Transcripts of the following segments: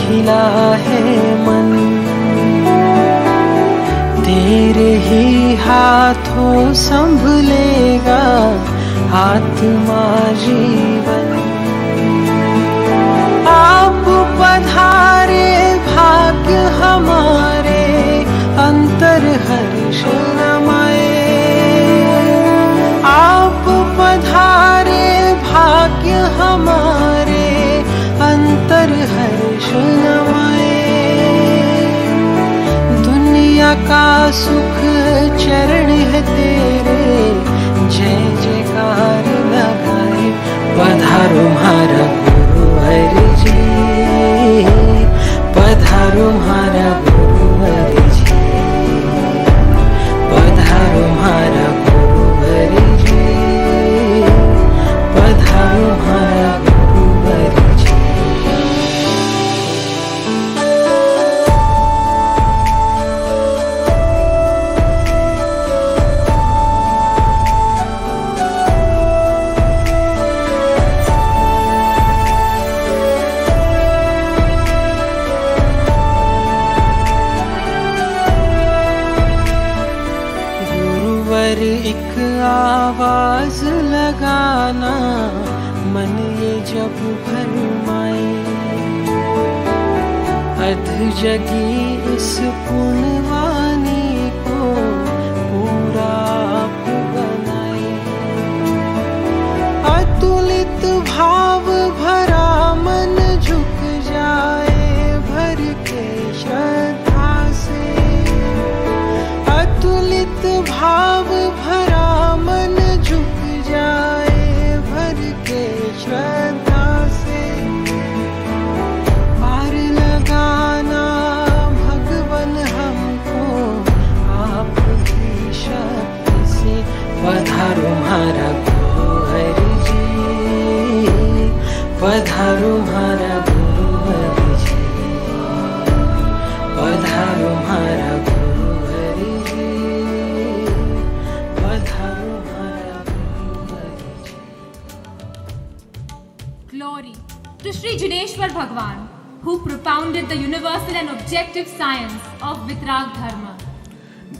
खिला है मन, तेरे ही हाथों संभलेगा आत्मा जीवन। आप पधारे भाग्य हमारे, अंतर हर्ष रमाए। आप पधारे भाग्य हमारे, अंतर हर्ष रमाए। दुनिया का सुख चरण है तेरे, जय जयकार लगाए। पधारो म्हारा गुरुवर जी, पधारो म्हारा गुरुवर जी, पधारो म्हारा गुरुवर जी, पधारो म्हारा गुरुवर जी। एक आवाज लगाना मन ये जब भरमाए, अध जगी इस पुण्यवानी को पूरा आप बनाए। अतुलित भाव भरा मन झुक जाए भर के श्रद्धा से। अतुलित भाव भरा मन झुक जाए भर के श्रद्धा से। पार लगाना भगवन हमको आपकी शक्ति से। पधारो म्हारा गुरुवर जी, पधारो म्हारा गुरुवर जी, पधारो म्हारा गुरुवर जी, पधारो म्हारा गुरुवर जी। Glory to Sri Jineshwar Bhagwan, who propounded the universal and objective science of Vitrag Dharma.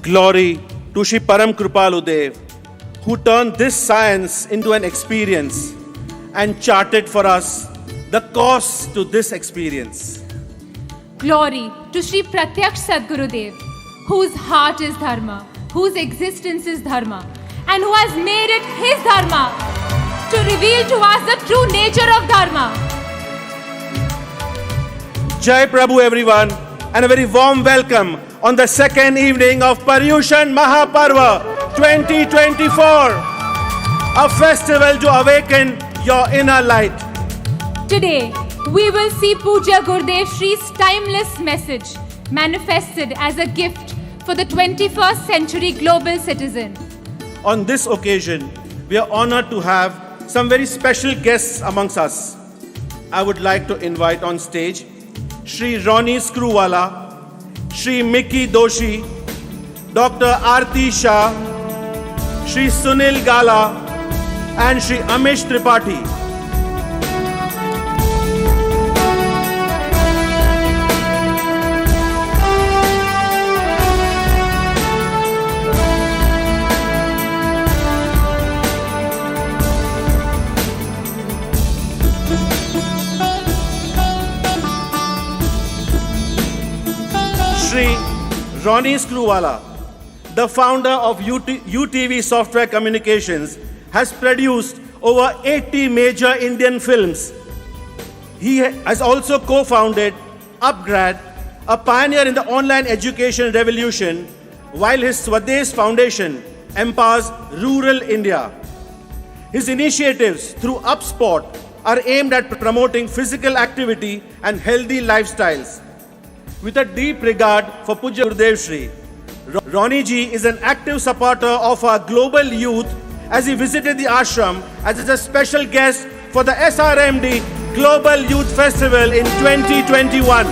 Glory to Sri Param Kripalu Dev, who turned this science into an experience and charted for us the course to this experience. Glory to Sri Pratyaksh Sadguru Dev, whose heart is Dharma, whose existence is Dharma, and who has made it his Dharma to reveal to us the true nature of Dharma. Jai Prabhu everyone, and a very warm welcome on the second evening of Paryushan Mahaparva 2024, a festival to awaken your inner light. Today, we will see Pujya Gurudev Shri's timeless message manifested as a gift for the 21st century global citizen. On this occasion, we are honored to have some very special guests amongst us. I would like to invite on stage Shri Ronnie Screwwala, Shri Mickey Doshi, Dr. Aarti Shah, Shri Sunil Gala, and Shri Amish Tripathi. Shri Ronnie Screwwala, the founder of UTV Software Communications, has produced over 80 major Indian films. He has also co-founded Upgrad, a pioneer in the online education revolution, while his Swadesh Foundation empowers rural India. His initiatives through UpSport are aimed at promoting physical activity and healthy lifestyles. With a deep regard for Pujya Gurudev Shri, Ronnie ji is an active supporter of our global youth as he visited the ashram as a special guest for the SRMD Global Youth Festival in 2021.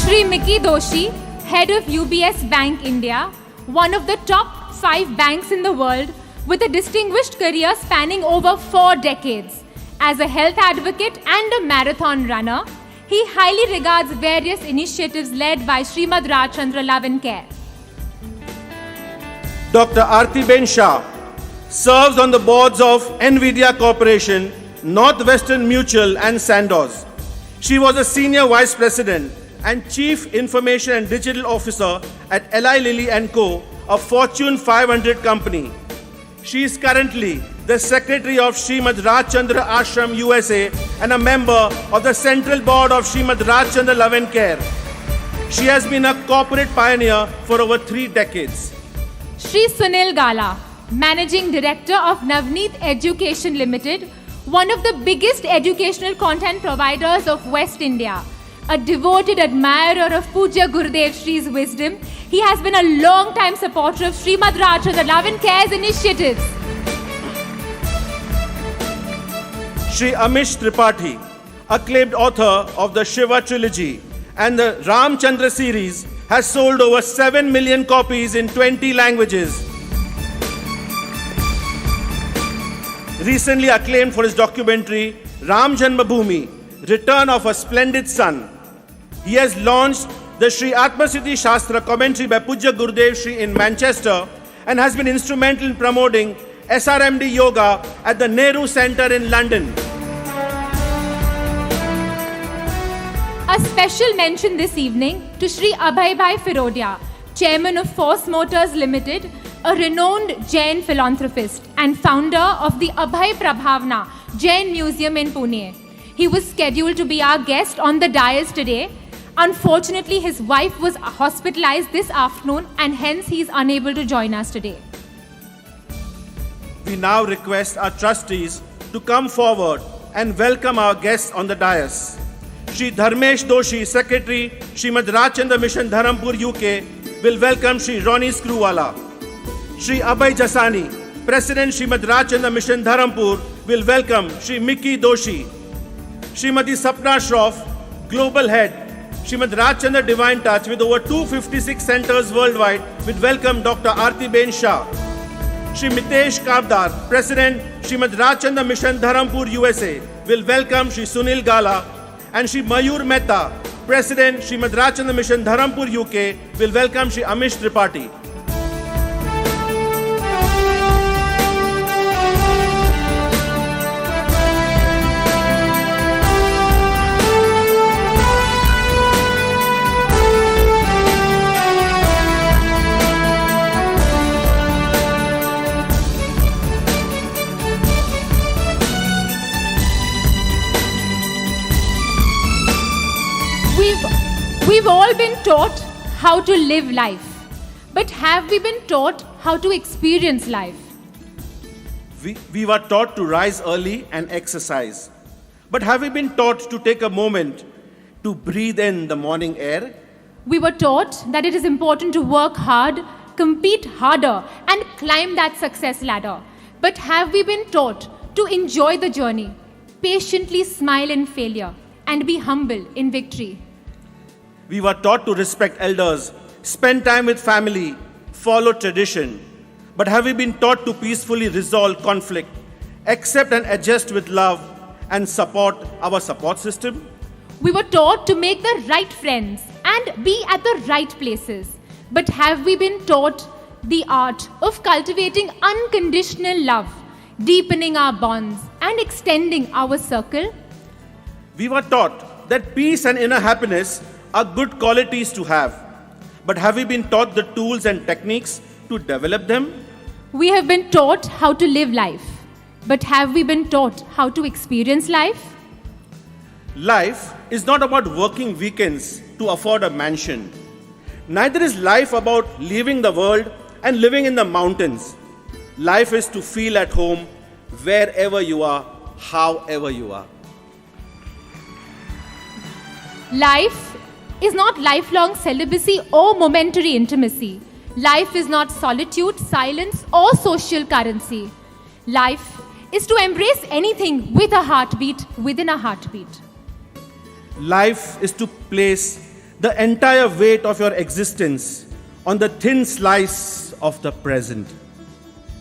Shri Mickey Doshi, head of UBS Bank India, one of the top 5 banks in the world with a distinguished career spanning over 4 decades, As a health advocate and a marathon runner, he highly regards various initiatives led by Srimad Rajchandra Love and Care. Dr. Aartiben Shah serves on the boards of NVIDIA Corporation, Northwestern Mutual and Sandoz. She was a senior vice president and chief information and digital officer at Eli Lilly & Co., a Fortune 500 company. She is currently the secretary of Srimad Rajchandra Ashram USA and a member of the central board of Srimad Rajchandra Love and Care. She has been a corporate pioneer for over 3 decades. Shri Sunil Gala, Managing Director of Navneet Education Limited, one of the biggest educational content providers of West India. A devoted admirer of Pujya Gurudev Shri's wisdom, he has been a long-time supporter of Srimad Rajchandra Love and Care's initiatives. Shri Amish Tripathi, acclaimed author of the Shiva trilogy and the Ramchandra series, has sold over 7 million copies in 20 languages. Recently acclaimed for his documentary Ram Janmabhoomi, Return of a Splendid Son, he has launched the Shri Atmasiddhi Shastra commentary by Pujya Gurudev Shri in Manchester and has been instrumental in promoting SRMD Yoga at the Nehru Centre in London. A special mention this evening to Shri Abhay Bhai Firodia, Chairman of Force Motors Limited, a renowned Jain philanthropist and founder of the Abhay Prabhavna Jain Museum in Pune. He was scheduled to be our guest on the dais today. Unfortunately, his wife was hospitalized this afternoon and hence he is unable to join us today. We now request our trustees to come forward and welcome our guests on the dais. Shri Dharmesh Doshi, Secretary, Srimad Rajchandra Mission Dharampur UK, will welcome Shri Ronnie Screwwala. Shri Abhay Jasani, President, Srimad Rajchandra Mission Dharampur, will welcome Shri Mickey Doshi. Srimati Sapna Shroff, Global Head, Srimad Rajchandra Divine Touch, with over 256 centers worldwide, will welcome Dr. Aartiben Shah. Shri Mitesh Kavdar, President, Srimad Rajchandra Mission Dharampur USA, will welcome Shri Sunil Gala. And Shri Mayur Mehta, President, Srimad Rajchandra Mission Dharampur UK, will welcome Shri Amish Tripathi. We've all been taught how to live life, but have we been taught how to experience life? We were taught to rise early and exercise. But have we been taught to take a moment to breathe in the morning air? We were taught that it is important to work hard, compete harder, and climb that success ladder. But have we been taught to enjoy the journey, patiently smile in failure, and be humble in victory? We were taught to respect elders, spend time with family, follow tradition. But have we been taught to peacefully resolve conflict, accept and adjust with love, and support our support system? We were taught to make the right friends and be at the right places. But have we been taught the art of cultivating unconditional love, deepening our bonds, and extending our circle? We were taught that peace and inner happiness are good qualities to have. But have we been taught the tools and techniques to develop them? We have been taught how to live life. But have we been taught how to experience life? Life is not about working weekends to afford a mansion. Neither is life about leaving the world and living in the mountains. Life is to feel at home wherever you are, however you are. Life is not lifelong celibacy or momentary intimacy. Life is not solitude, silence, or social currency. Life is to embrace anything with a heartbeat within a heartbeat. Life is to place the entire weight of your existence on the thin slice of the present.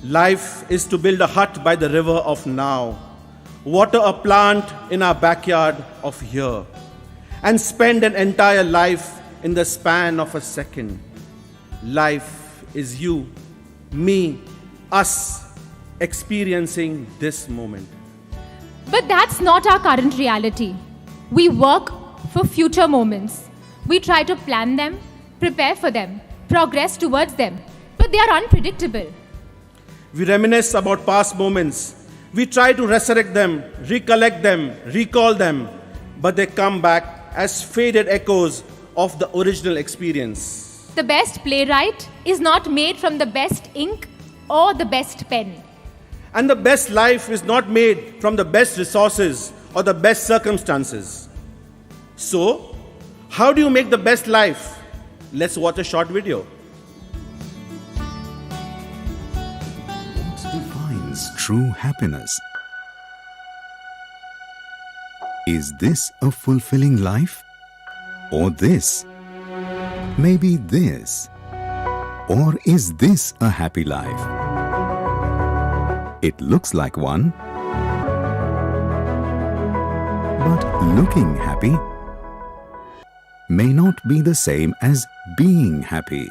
Life is to build a hut by the river of now, water a plant in our backyard of here, and spend an entire life in the span of a second. Life is you, me, us experiencing this moment. But that's not our current reality. We work for future moments. We try to plan them, prepare for them, progress towards them, but they are unpredictable. We reminisce about past moments. We try to resurrect them, recollect them, recall them, but they come back as faded echoes of the original experience. The best playwright is not made from the best ink or the best pen. And the best life is not made from the best resources or the best circumstances. So, how do you make the best life? Let's watch a short video. What defines true happiness? Is this a fulfilling life? Or this? Maybe this? Or is this a happy life? It looks like one, but looking happy may not be the same as being happy.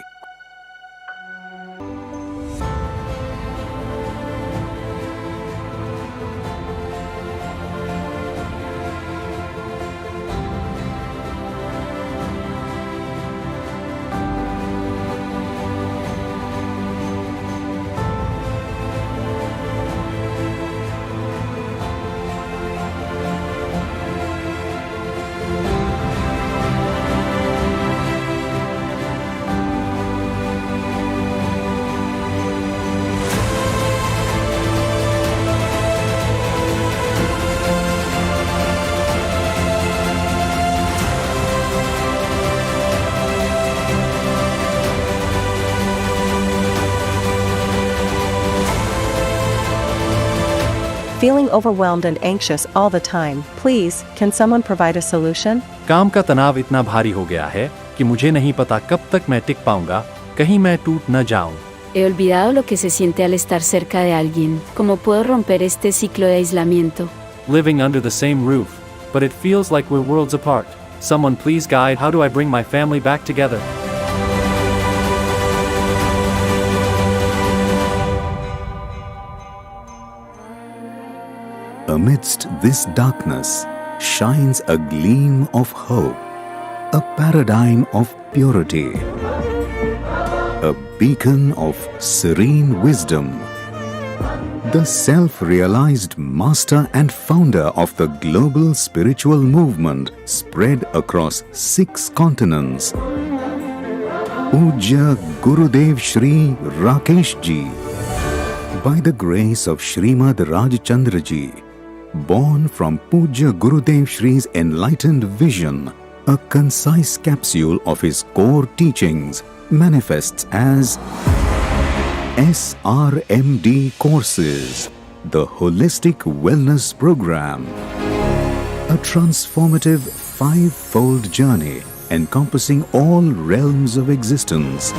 Feeling overwhelmed and anxious all the time, please, can someone provide a solution? काम का तनाव इतना भारी हो गया है कि मुझे नहीं पता कब तक मैं टिक पाऊंगा, कहीं मैं टूट न जाऊं। He olvidado lo que se siente al estar cerca de alguien. ¿Cómo puedo romper este ciclo de aislamiento? Living under the same roof, but it feels like we're worlds apart. Someone please guide, how do I bring my family back together? Amidst this darkness shines a gleam of hope, a paradigm of purity, a beacon of serene wisdom. The self-realized master and founder of the global spiritual movement spread across 6 continents, Pujya Gurudev Shri Rakesh Ji. By the grace of Srimad Rajchandra Ji, born from Pujya Gurudev Shri's enlightened vision, a concise capsule of his core teachings manifests as SRMD Courses, the Holistic Wellness Program, a transformative 5-fold journey encompassing all realms of existence.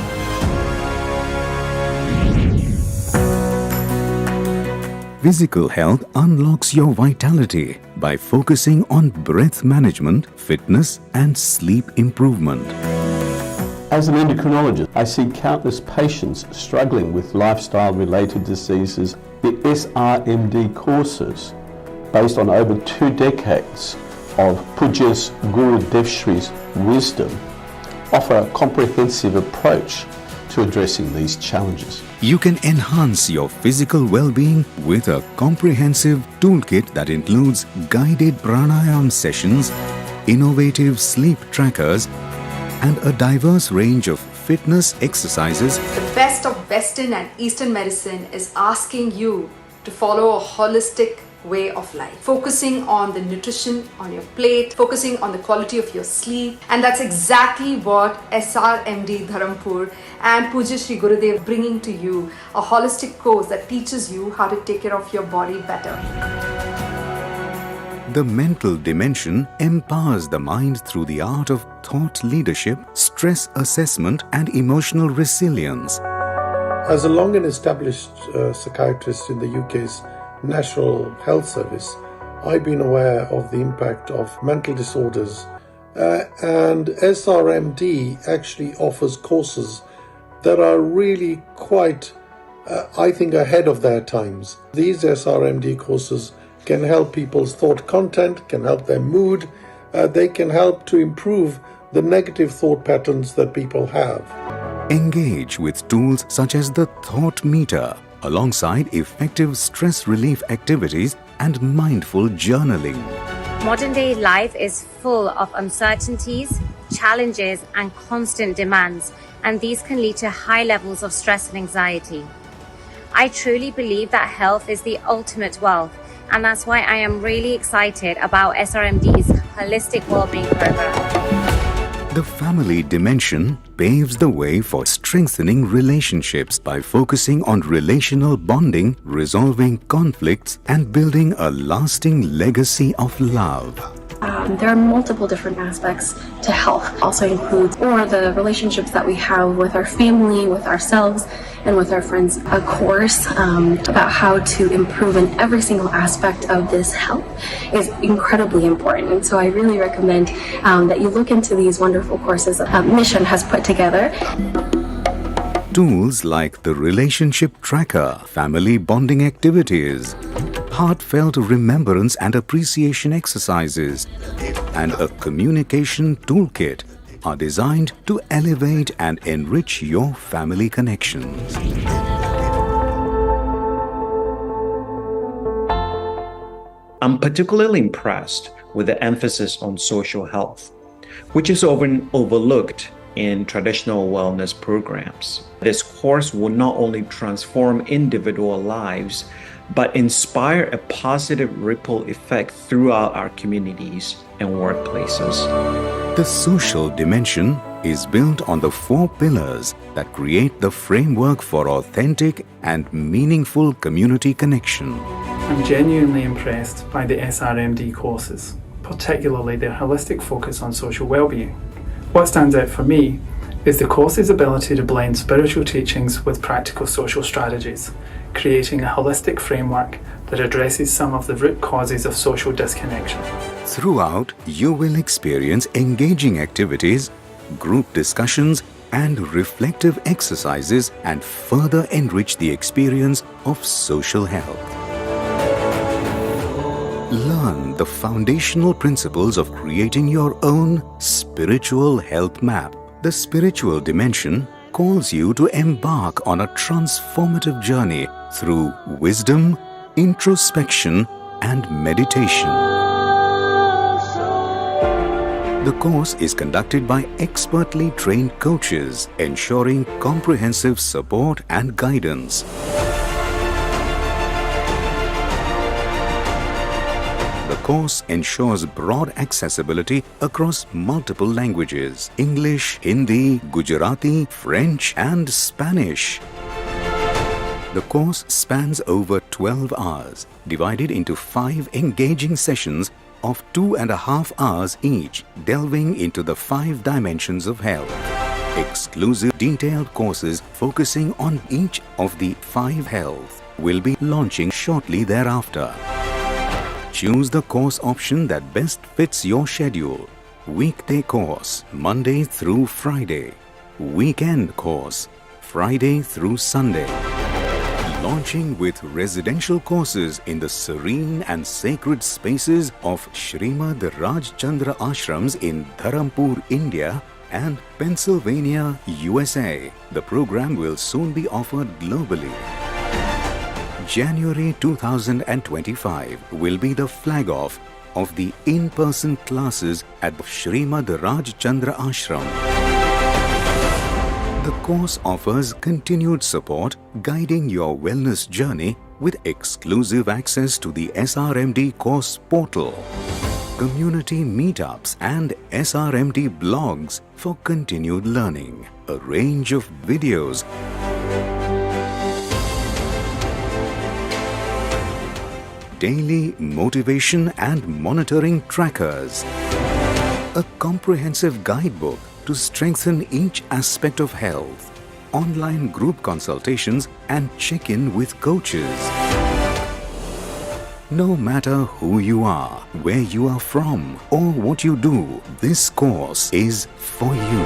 Physical health unlocks your vitality by focusing on breath management, fitness, and sleep improvement. As an endocrinologist, I see countless patients struggling with lifestyle-related diseases. The SRMD courses, based on over 2 decades of Pujya's Gurudev Shri's wisdom, offer a comprehensive approach to addressing these challenges. You can enhance your physical well-being with a comprehensive toolkit that includes guided pranayama sessions, innovative sleep trackers, and a diverse range of fitness exercises. The best of Western and Eastern medicine is asking you to follow a holistic way of life, focusing on the nutrition on your plate, focusing on the quality of your sleep, and that's exactly what SRMD Dharampur and Pujya Shri Gurudev bringing to you, a holistic course that teaches you how to take care of your body better. The mental dimension empowers the mind through the art of thought leadership, stress assessment, and emotional resilience. As a long and established psychiatrist in the UK's National Health Service, I've been aware of the impact of mental disorders, and SRMD actually offers courses that are really quite, I think, ahead of their times. These SRMD courses can help people's thought content, can help their mood, they can help to improve the negative thought patterns that people have. Engage with tools such as the Thought Meter, alongside effective stress relief activities and mindful journaling. Modern day life is full of uncertainties, challenges, and constant demands, and these can lead to high levels of stress and anxiety. I truly believe that health is the ultimate wealth, and that's why I am really excited about SRMD's Holistic Wellbeing Program. The family dimension paves the way for strengthening relationships by focusing on relational bonding, resolving conflicts, and building a lasting legacy of love. There are multiple different aspects to health. Also includes the relationships that we have with our family, with ourselves, and with our friends. A course about how to improve in every single aspect of this health is incredibly important. And so I really recommend that you look into these wonderful courses that Mission has put together. Tools like the Relationship Tracker, family bonding activities, heartfelt remembrance and appreciation exercises, and a communication toolkit are designed to elevate and enrich your family connections. I'm particularly impressed with the emphasis on social health, which is often overlooked in traditional wellness programs. This course will not only transform individual lives, but inspire a positive ripple effect throughout our communities and workplaces. The social dimension is built on the 4 pillars that create the framework for authentic and meaningful community connection. I'm genuinely impressed by the SRMD courses, particularly their holistic focus on social well-being. What stands out for me is the course's ability to blend spiritual teachings with practical social strategies, creating a holistic framework that addresses some of the root causes of social disconnection. Throughout, you will experience engaging activities, group discussions, and reflective exercises, and further enrich the experience of social health. Learn the foundational principles of creating your own spiritual health map. The spiritual dimension calls you to embark on a transformative journey through wisdom, introspection, and meditation. The course is conducted by expertly trained coaches, ensuring comprehensive support and guidance. The course ensures broad accessibility across multiple languages: English, Hindi, Gujarati, French, and Spanish. The course spans over 12 hours, divided into 5 engaging sessions of 2.5 hours each, delving into the 5 dimensions of health. Exclusive detailed courses focusing on each of the 5 health will be launching shortly thereafter. Choose the course option that best fits your schedule. Weekday course, Monday through Friday. Weekend course, Friday through Sunday. Launching with residential courses in the serene and sacred spaces of Shrimad Rajchandra Ashrams in Dharampur, India and Pennsylvania, USA. The program will soon be offered globally. January 2025 will be the flag-off of the in-person classes at Shrimad Rajchandra Ashram. The course offers continued support, guiding your wellness journey with exclusive access to the SRMD course portal, community meetups, and SRMD blogs for continued learning, a range of videos, daily motivation and monitoring trackers, a comprehensive guidebook to strengthen each aspect of health, online group consultations, and check-in with coaches. No matter who you are, where you are from, or what you do, this course is for you.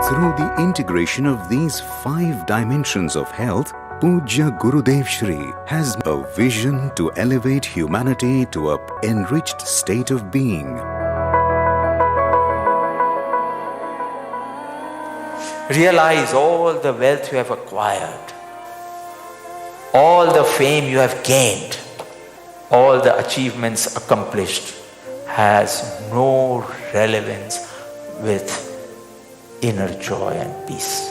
Through the integration of these 5 dimensions of health, Pujya Gurudev Shri has a vision to elevate humanity to an enriched state of being. Realize all the wealth you have acquired, all the fame you have gained, all the achievements accomplished has no relevance with inner joy and peace.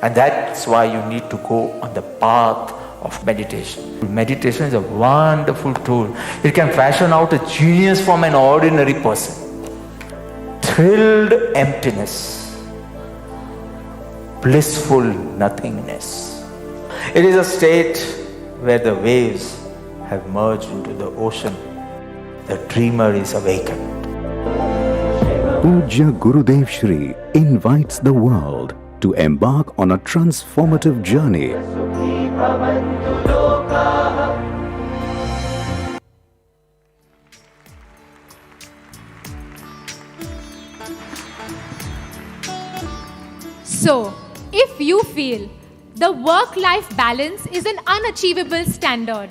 And that's why you need to go on the path of meditation. Meditation is a wonderful tool. It can fashion out a genius from an ordinary person. Thrilled emptiness, blissful nothingness. It is a state where the waves have merged into the ocean. The dreamer is awakened. Pujya Gurudev Shri invites the world to embark on a transformative journey. So, if you feel the work-life balance is an unachievable standard,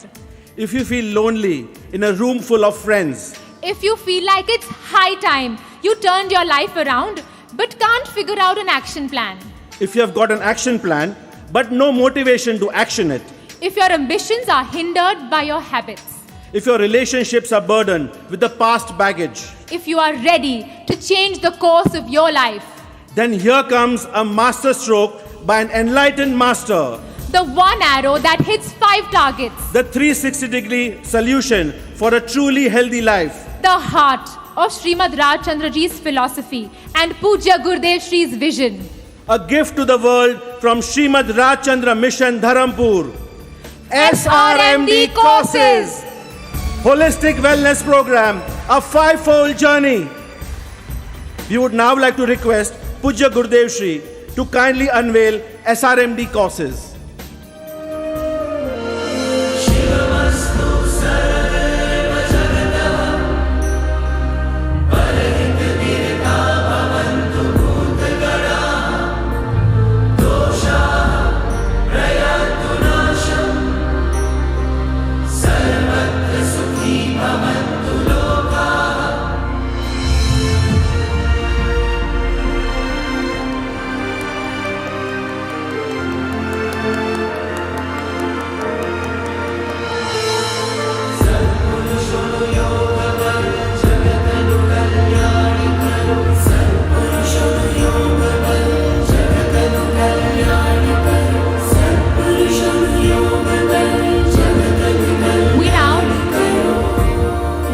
if you feel lonely in a room full of friends, if you feel like it's high time you turned your life around but can't figure out an action plan, if you have got an action plan but no motivation to action it, if your ambitions are hindered by your habits, if your relationships are burdened with the past baggage, if you are ready to change the course of your life, then here comes a master stroke by an enlightened master. The one arrow that hits 5 targets. The 360-degree solution for a truly healthy life. The heart of Srimad Rajchandra Ji's philosophy and Pujya Gurudev Shri's vision. A gift to the world from Srimad Rajchandra Mission Dharampur. SRMD courses. Holistic Wellness Program, a 5-fold journey. We would now like to request Pujya Gurudev Shri to kindly unveil SRMD courses.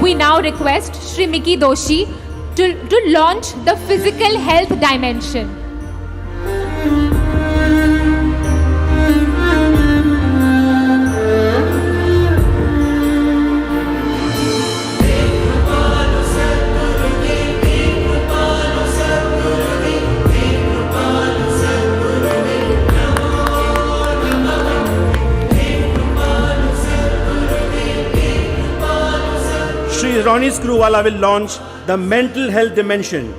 We now request Shri Miki Doshi to launch the physical health dimension. Shri Ronnie Screwwala will launch the mental health dimension.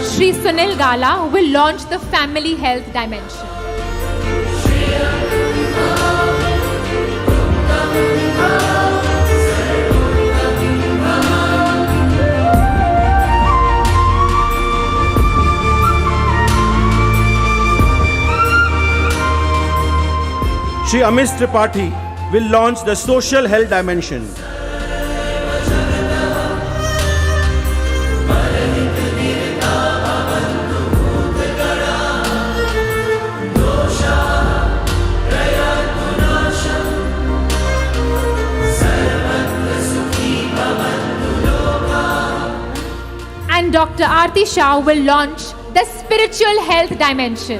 Shri Sunil Gala will launch the family health dimension. Shri Amit Tripathi will launch the social health dimension. And Dr. Aarti Shah will launch the spiritual health dimension.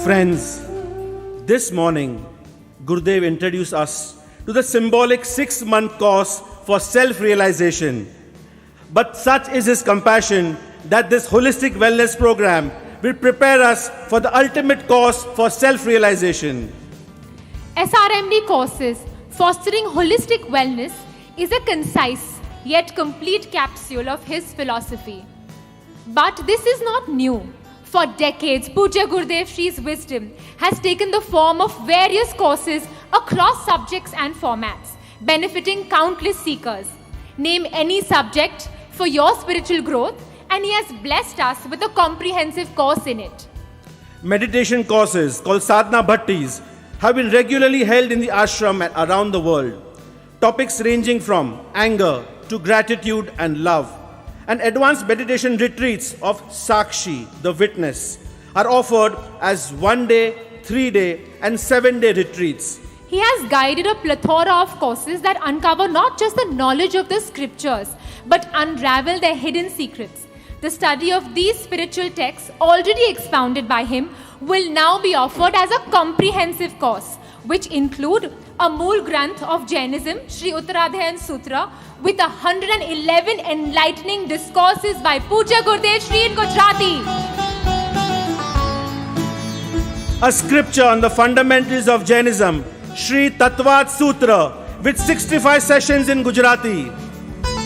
Friends, this morning, Gurudev introduced us to the symbolic 6-month course for self-realization. But such is his compassion that this holistic wellness program will prepare us for the ultimate course for self-realization. SRMD courses fostering holistic wellness is a concise yet complete capsule of his philosophy. But this is not new. For decades, Pujya Gurudev Shri's wisdom has taken the form of various courses across subjects and formats, benefiting countless seekers. Name any subject for your spiritual growth, and he has blessed us with a comprehensive course in it. Meditation courses called sadhana bhattis have been regularly held in the ashram around the world. Topics ranging from anger to gratitude and love. And advanced meditation retreats of Sakshi, the witness, are offered as 1-day, 3-day, and 7-day retreats. He has guided a plethora of courses that uncover not just the knowledge of the scriptures, but unravel their hidden secrets. The study of these spiritual texts, already expounded by him, will now be offered as a comprehensive course, which include a Mool Granth of Jainism, Sri Uttaradhyayan Sutra, with 111 enlightening discourses by Pujya Gurudev Shri in Gujarati. A scripture on the fundamentals of Jainism, Sri Tattvat Sutra, with 65 sessions in Gujarati.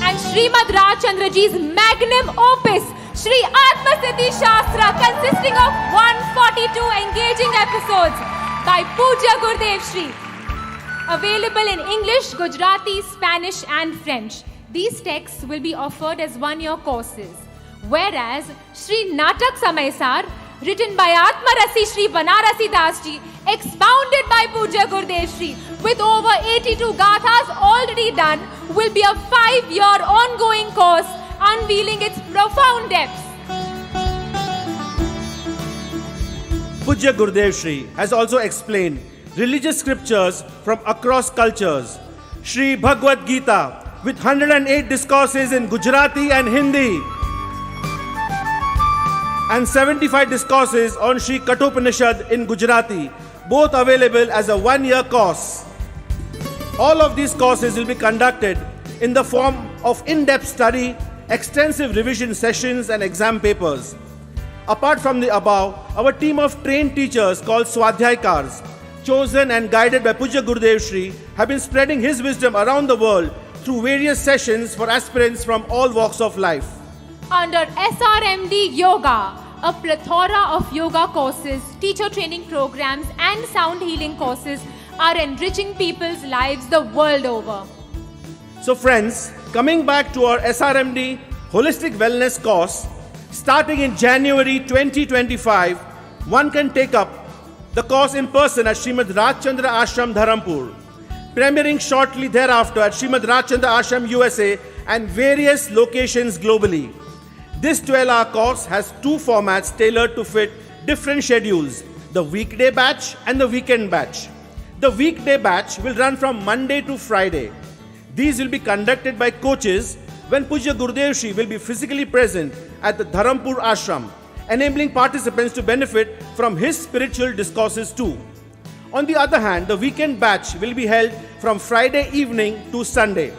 And Srimad Rajchandraji's magnum opus, Sri Atmasiddhi Shastra, consisting of 142 engaging episodes by Pujya Gurudev Shri. Available in English, Gujarati, Spanish and French. These texts will be offered as 1-year courses. Whereas Sri Natak Samaysar, written by Atmarasi Sri Banarasi Das Ji, expounded by Pujya Gurudev Shri, with over 82 gathas already done, will be a 5-year ongoing course, unveiling its profound depths. Pujya Gurudev Shri has also explained religious scriptures from across cultures. Sri Bhagavad Gita with 108 discourses in Gujarati and Hindi, and 75 discourses on Sri Kathopanishad in Gujarati, both available as a 1-year course. All of these courses will be conducted in the form of in-depth study, extensive revision sessions and exam papers. Apart from the above, our team of trained teachers called Swadhyayakars, chosen and guided by Pujya Gurudev Shri, have been spreading his wisdom around the world through various sessions for aspirants from all walks of life. Under SRMD Yoga, a plethora of yoga courses, teacher training programs and sound healing courses are enriching people's lives the world over. So friends, coming back to our SRMD Holistic Wellness course, starting in January 2025, one can take up the course in person at Srimad Rajchandra Ashram, Dharampur, premiering shortly thereafter at Srimad Rajchandra Ashram, USA, and various locations globally. This 12-hour course has 2 formats tailored to fit different schedules, the weekday batch and the weekend batch. The weekday batch will run from Monday to Friday. These will be conducted by coaches when Pujya Gurudev Shri will be physically present at the Dharampur Ashram, enabling participants to benefit from his spiritual discourses too. On the other hand, the weekend batch will be held from Friday evening to Sunday.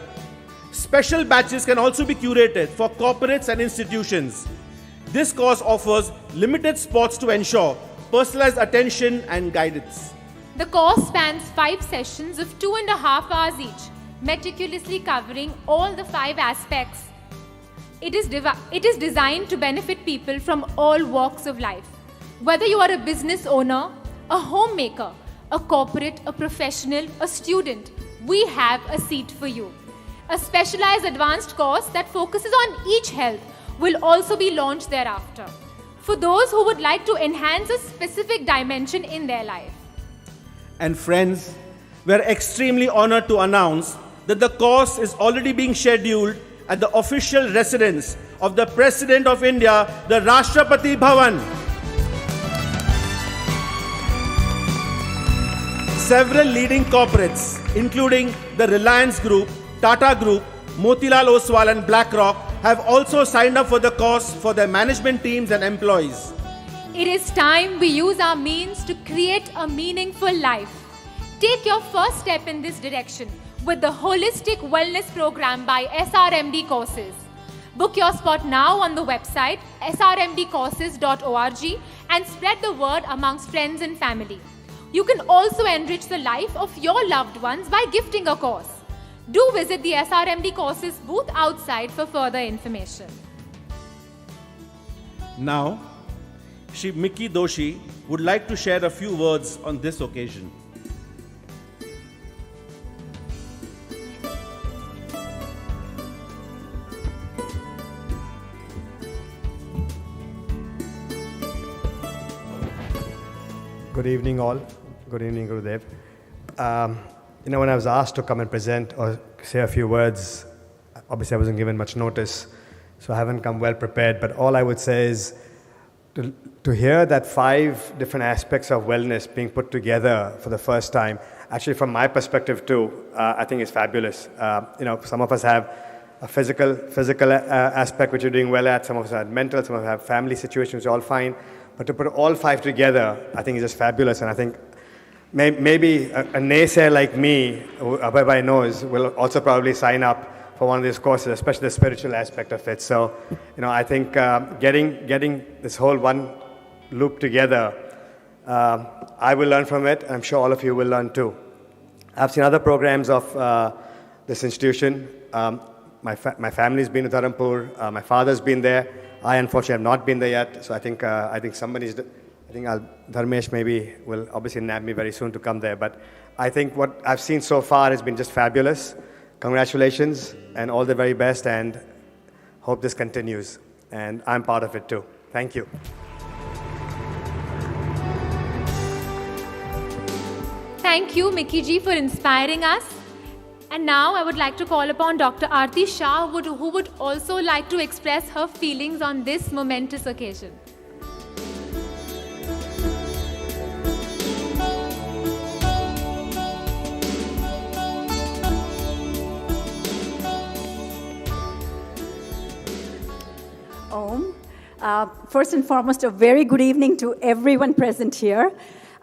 Special batches can also be curated for corporates and institutions. This course offers limited spots to ensure personalized attention and guidance. The course spans 5 sessions of 2.5 hours each, meticulously covering all the 5 aspects. It is designed to benefit people from all walks of life. Whether you are a business owner, a homemaker, a corporate, a professional, a student, we have a seat for you. A specialized advanced course that focuses on each health will also be launched thereafter, for those who would like to enhance a specific dimension in their life. And friends, we're extremely honored to announce that the course is already being scheduled at the official residence of the President of India, the Rashtrapati Bhavan. Several leading corporates, including the Reliance Group, Tata Group, Motilal Oswal and BlackRock, have also signed up for the course for their management teams and employees. It is time we use our means to create a meaningful life. Take your first step in this direction with the Holistic Wellness Program by SRMD Courses. Book your spot now on the website srmdcourses.org and spread the word amongst friends and family. You can also enrich the life of your loved ones by gifting a course. Do visit the SRMD Courses booth outside for further information. Now, Shri Mickey Doshi would like to share a few words on this occasion. Good evening all. Good evening, Gurudev. When I was asked to come and present or say a few words, obviously I wasn't given much notice, so I haven't come well prepared, but all I would say is to hear that 5 different aspects of wellness being put together for the first time, actually from my perspective too, I think is fabulous. Some of us have a physical aspect which you're doing well at, some of us have mental, some of us have family situations, which are all fine. But to put all 5 together, I think is just fabulous. And I think maybe a naysayer like me, who everybody knows, will also probably sign up for one of these courses, especially the spiritual aspect of it. So, I think getting this whole one loop together, I will learn from it. I'm sure all of you will learn too. I've seen other programs of this institution. My family's been to Dharampur. My father's been there. I unfortunately have not been there yet, so I think Dharmesh maybe will obviously nab me very soon to come there. But I think what I've seen so far has been just fabulous. Congratulations and all the very best, and hope this continues. And I'm part of it too. Thank you. Thank you, Mickey ji, for inspiring us. And now I would like to call upon Dr. Aarti Shah, who would also like to express her feelings on this momentous occasion. Om. First and foremost, a very good evening to everyone present here.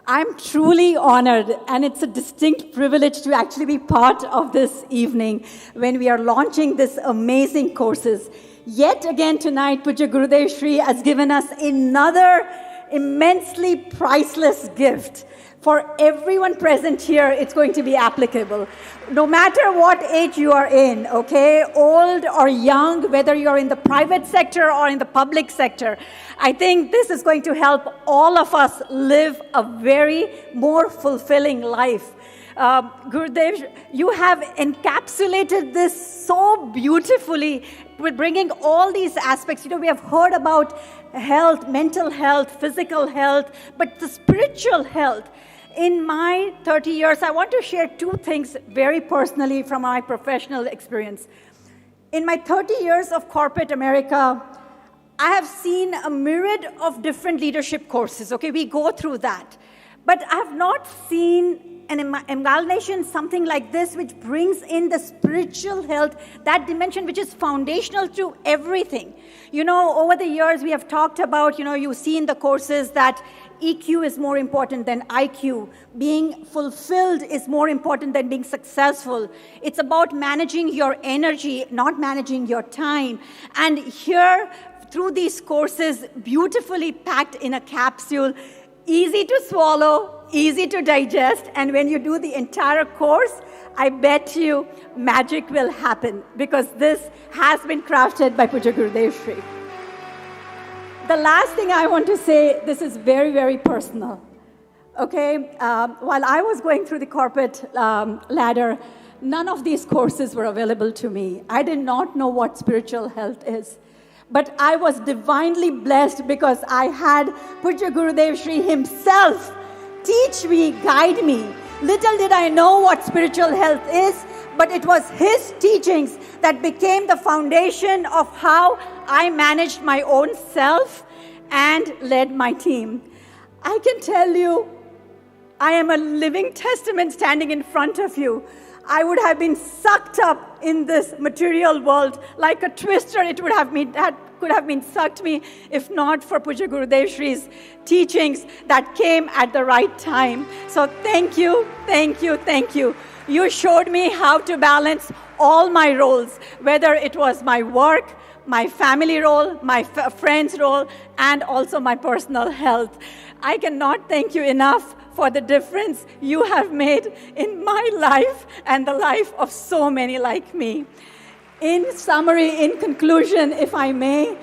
I'm truly honored, and it's a distinct privilege to actually be part of this evening when we are launching this amazing courses. Yet again tonight, Pujya Gurudev Shri has given us another immensely priceless gift. For everyone present here, it's going to be applicable. No matter what age you are in, okay, old or young, whether you're in the private sector or in the public sector, I think this is going to help all of us live a very more fulfilling life. Gurudev, you have encapsulated this so beautifully with bringing all these aspects. We have heard about health, mental health, physical health, but the spiritual health. In my 30 years, I want to share 2 things very personally from my professional experience. In my 30 years of corporate America, I have seen a myriad of different leadership courses. Okay, we go through that. But I have not seen an amalgamation, something like this, which brings in the spiritual health, that dimension which is foundational to everything. Over the years, we have talked about, you see in the courses that EQ is more important than IQ. Being fulfilled is more important than being successful. It's about managing your energy, not managing your time. And here, through these courses, beautifully packed in a capsule, easy to swallow, easy to digest, and when you do the entire course, I bet you magic will happen, because this has been crafted by Pujya Gurudev Shri. The last thing I want to say, this is very, very personal. Okay, while I was going through the corporate ladder, none of these courses were available to me. I did not know what spiritual health is. But I was divinely blessed because I had Pujya Gurudev Shri himself teach me, guide me. Little did I know what spiritual health is, but it was his teachings that became the foundation of how I managed my own self and led my team. I can tell you, I am a living testament standing in front of you. I would have been sucked up in this material world like a twister. It would have could have been sucked me if not for Pujya Gurudev Shri's teachings that came at the right time. So thank you, thank you, thank you. You showed me how to balance all my roles, whether it was my work, my family role, my friends role, and also my personal health. I cannot thank you enough for the difference you have made in my life and the life of so many like me. In summary, in conclusion, if I may,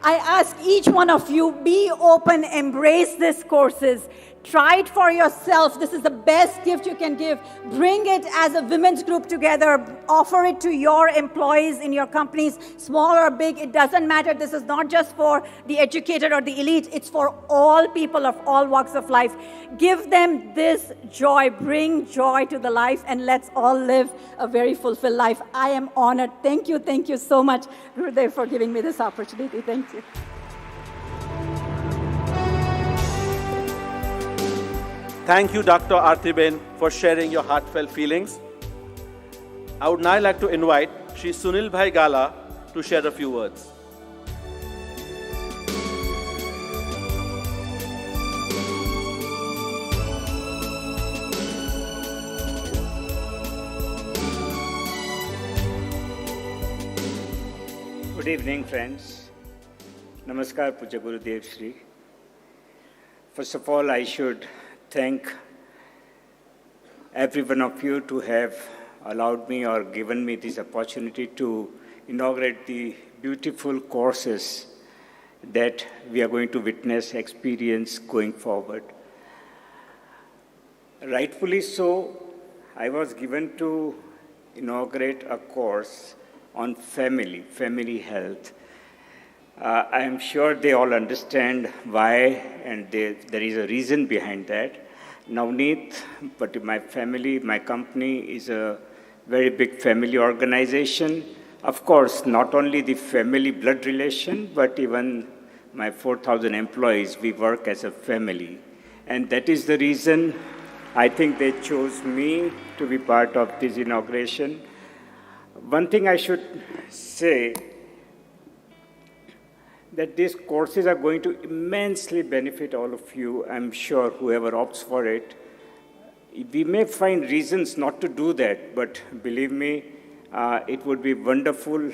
I ask each one of you, be open, embrace these courses. Try it for yourself. This is the best gift you can give. Bring it as a women's group together. Offer it to your employees in your companies, small or big. It doesn't matter. This is not just for the educated or the elite. It's for all people of all walks of life. Give them this joy. Bring joy to the life, and let's all live a very fulfilled life. I am honored. Thank you so much, Gurudev, for giving me this opportunity. Thank you. Thank you, Dr. Aartiben, for sharing your heartfelt feelings. I would now like to invite Shri Sunil Bhai Gala to share a few words. Good evening, friends. Namaskar, Pujya Gurudev Shri. First of all, I should thank every one of you to have allowed me or given me this opportunity to inaugurate the beautiful courses that we are going to witness, experience going forward. Rightfully so, I was given to inaugurate a course on family health. I am sure they all understand why, and there is a reason behind that. Navneet, but my family, my company is a very big family organization. Of course, not only the family blood relation, but even my 4,000 employees, we work as a family. And that is the reason I think they chose me to be part of this inauguration. One thing I should say, that these courses are going to immensely benefit all of you, I'm sure, whoever opts for it. We may find reasons not to do that, but believe me, it would be wonderful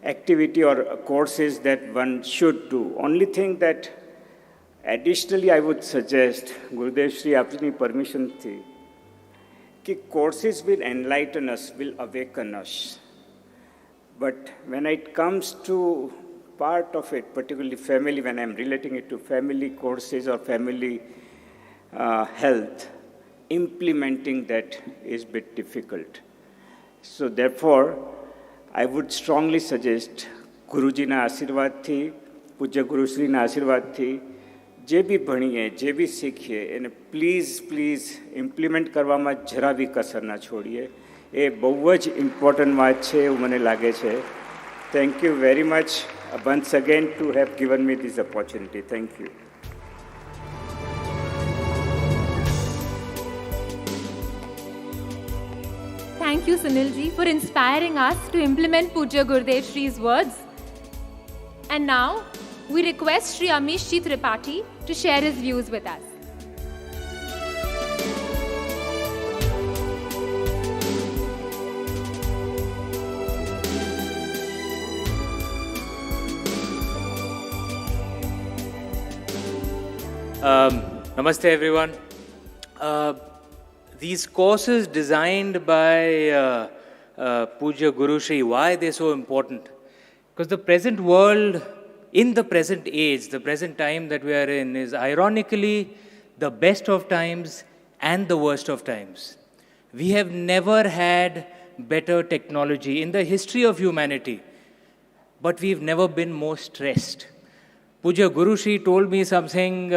activity or courses that one should do. Only thing that additionally I would suggest, Gurudev Shri, apni permission thi, कि courses will enlighten us, will awaken us. But when it comes to part of it, particularly family, when I'm relating it to family courses or family health, implementing that is a bit difficult. So therefore, I would strongly suggest Guruji na આશીર્વાદ થી, પૂજ્ય ગુરુશ્રીના આશીર્વાદથી જે બી ભણીએ, જે બી શીખીએ એને please implement કરવામાં જરા બી કસર ના છોડીએ. એ બહુ જ ઇમ્પોર્ટન્ટ વાત છે એવું મને લાગે છે. Thank you very much once again to have given me this opportunity. Thank you. Thank you, Sunilji, for inspiring us to implement Pujya Gurudev Shri's words. And now, we request Shri Amish Ji Tripathi to share his views with us. Namaste everyone. These courses designed by Pujya Guru Shri, why they're so important? Because the present world, in the present age, the present time that we are in is ironically the best of times and the worst of times. We have never had better technology in the history of humanity, but we've never been more stressed. Pujya Guru Shri told me something,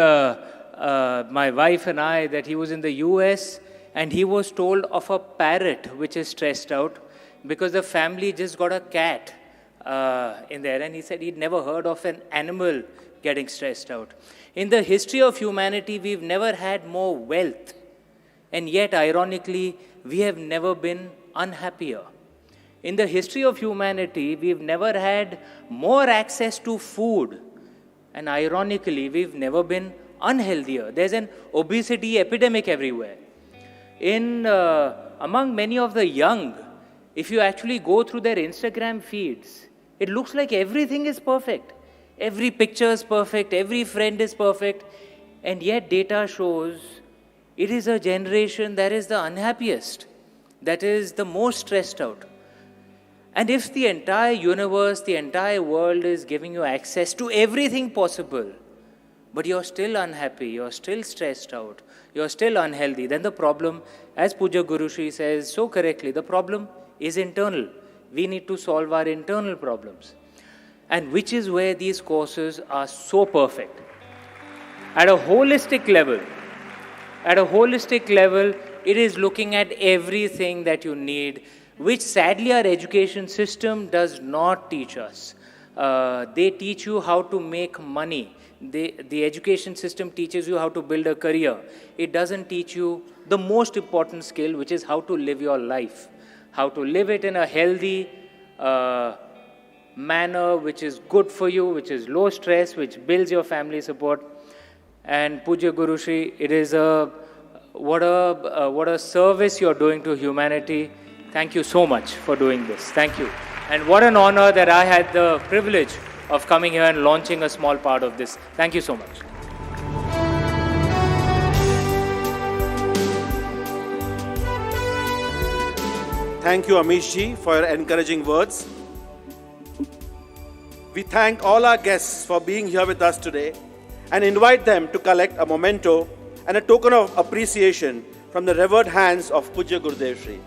my wife and I, that he was in the US and he was told of a parrot which is stressed out because the family just got a cat in there, and he said he'd never heard of an animal getting stressed out. In the history of humanity, we've never had more wealth, and yet, ironically, we have never been unhappier. In the history of humanity, we've never had more access to food, and ironically, we've never been unhealthier. There's an obesity epidemic everywhere. Among many of the young, if you actually go through their Instagram feeds, it looks like everything is perfect. Every picture is perfect, every friend is perfect, and yet data shows it is a generation that is the unhappiest, that is the most stressed out. And if the entire universe, the entire world is giving you access to everything possible, but you're still unhappy, you're still stressed out, you're still unhealthy, then the problem, as Pujya Gurushri says so correctly, the problem is internal. We need to solve our internal problems. And which is where these courses are so perfect. At a holistic level, it is looking at everything that you need, which sadly our education system does not teach us. They teach you how to make money. The education system teaches you how to build a career. It doesn't teach you the most important skill, which is how to live your life. How to live it in a healthy manner, which is good for you, which is low stress, which builds your family support. And Pujya Gurushri, it is what a service you're doing to humanity. Thank you so much for doing this. Thank you. And what an honor that I had the privilege of coming here and launching a small part of this. Thank you so much. Thank you, Amish ji, for your encouraging words. We thank all our guests for being here with us today and invite them to collect a memento and a token of appreciation from the revered hands of Pujya Gurudev Shri.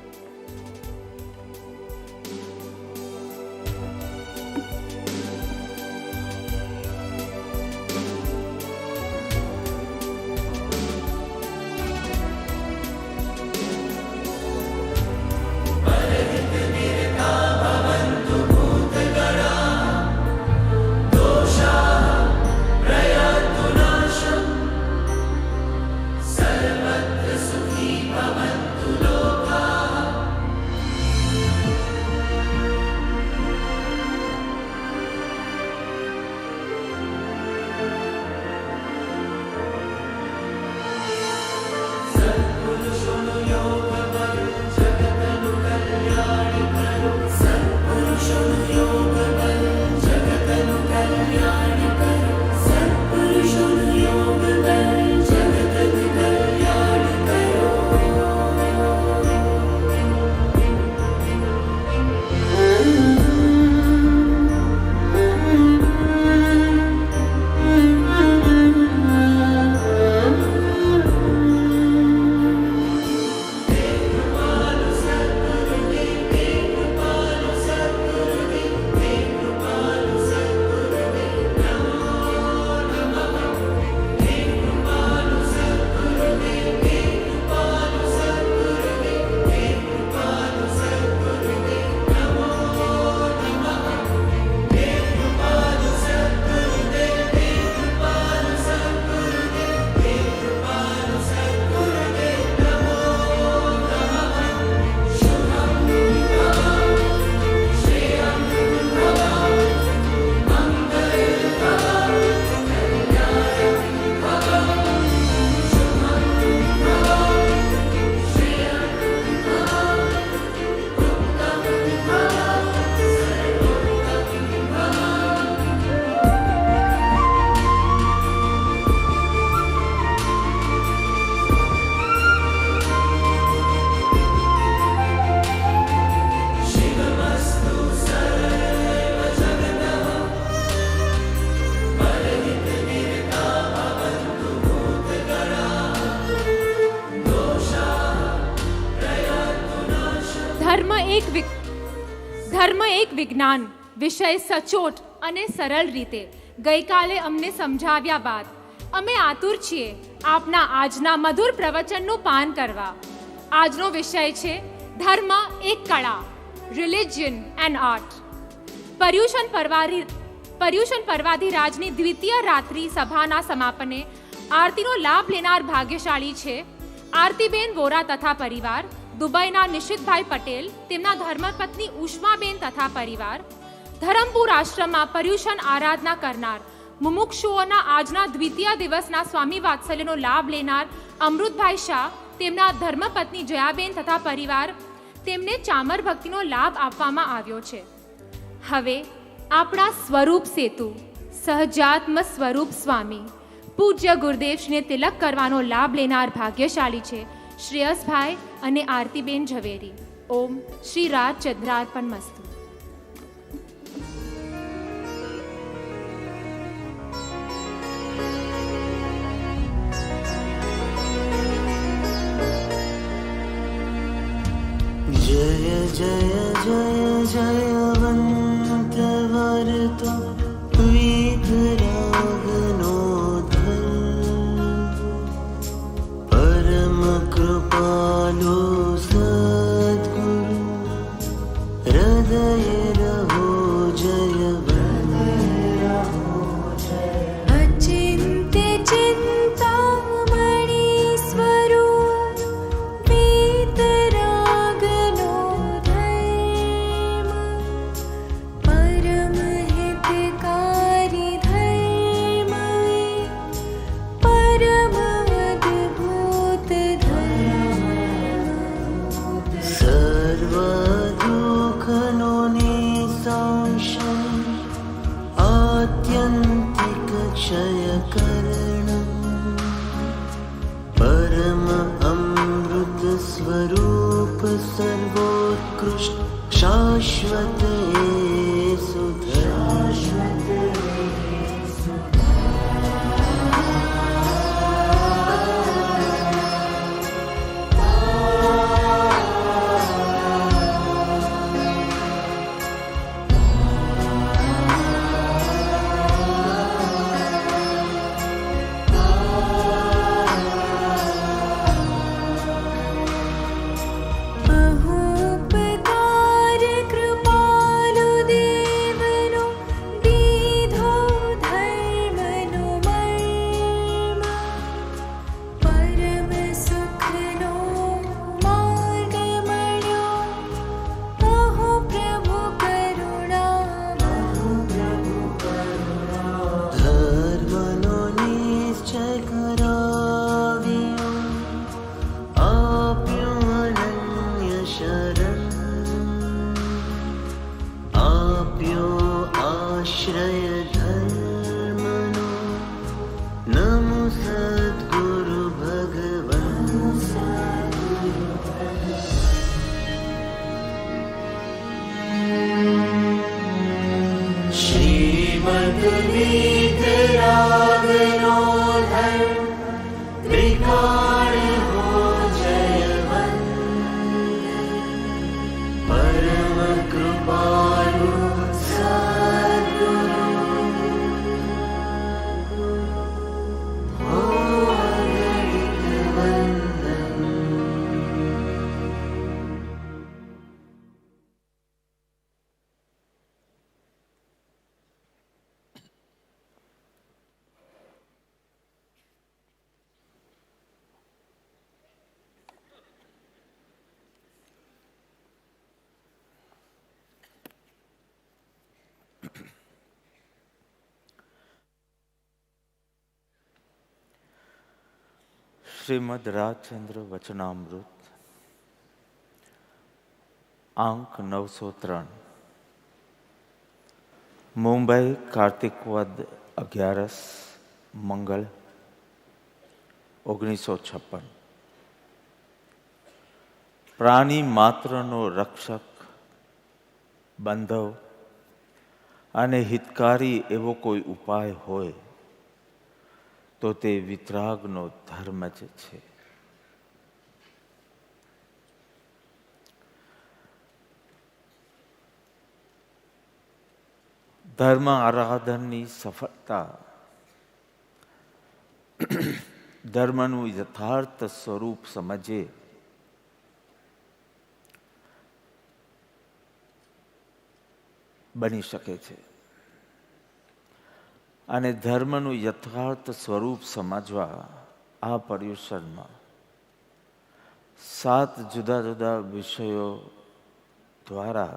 ધર્મ એક વિજ્ઞાન વિષય સચોટ અને સરળ રીતે ગઈકાલે અમને સમજાવ્યા બાદ અમે આતુર છીએ આપના આજના મધુર પ્રવચનનું પાન કરવા. આજનો વિષય છે ધર્મ એક કળા, રિલિજન એન્ડ આર્ટ. પર્યુષણ પર્વાધિરાજની દ્વિતીય રાત્રિ સભાના સમાપને આરતીનો લાભ લેનાર ભાગ્યશાળી છે આરતીબેન વોરા તથા પરિવાર, દુબઈના નિશિતભાઈ પટેલ, તેમના ધર્મપત્ની ઉષ્માબેન તથા પરિવાર, ધરમપુર આશ્રમમાં પર્યુષણ આરાધના કરનાર મુમુક્ષુઓના આજના દ્વિતીય દિવસના સ્વામી વાત્સલ્યનો લાભ લેનાર અમૃતભાઈ શાહ, તેમના ધર્મપત્ની જયાબેન તથા પરિવાર, તેમને ચામર ભક્તિનો લાભ આપવામાં આવ્યો છે. હવે આપણા સ્વરૂપ સેતુ સહજાત્મ સ્વરૂપ સ્વામી પૂજ્ય ગુરુદેવશ્રીને તિલક કરવાનો લાભ લેનાર ભાગ્યશાળી છે શ્રેયસભાઈ અને આરતીબેન ઝવેરી. ઓમ શ્રી રાજ ચંદ્રાર્પણ મસ્તુ. जय जय जय जयवन्त वर्तो वीतरागनो परम कृपालु सद्गुरु हृदय रहो अचिन्त्य चिन्तामणि स्वरूप वीतरागनो धर्म परम हितकारी धर्म परम अद्भुत धर्म सर्व दुःखनो निशांशम् आत्यन्तिक क्षयकरणम् परम अमृत स्वरूप सर्वोत्कृष्ट शाश्वत बहुपकार कृपालु देवनो दीधो धर्मनो मर्म परम सुखनो मार्ग मळ्यो बहु प्रभु करुणा धर्मनो निश्चय कराव्यो आप्यो अनन्य शरण आप्यो आश्रय धर्मनो नमो सद्गुरु भगवान श्रीमद् वीतरागनो धर्म त्रिकाल हो जयवन्त परम कृपालु सद्गुरु हो अगणित वंदन. શ્રીમદ રાજચંદ્ર વચનામૃત અંક 903 મુંબઈ કાર્તિક વદ 11 મંગળ 1956. પ્રાણી માત્રનો રક્ષક, બંધવ અને હિતકારી એવો કોઈ ઉપાય હોય તો તે વિતરાગનો ધર્મ જ છે. ધર્મ આરાધનની સફળતા ધર્મનું યથાર્થ સ્વરૂપ સમજે બની શકે છે. અને ધર્મનું યથાર્થ સ્વરૂપ સમજવા આ પર્યુષણમાં 7 જુદા જુદા વિષયો દ્વારા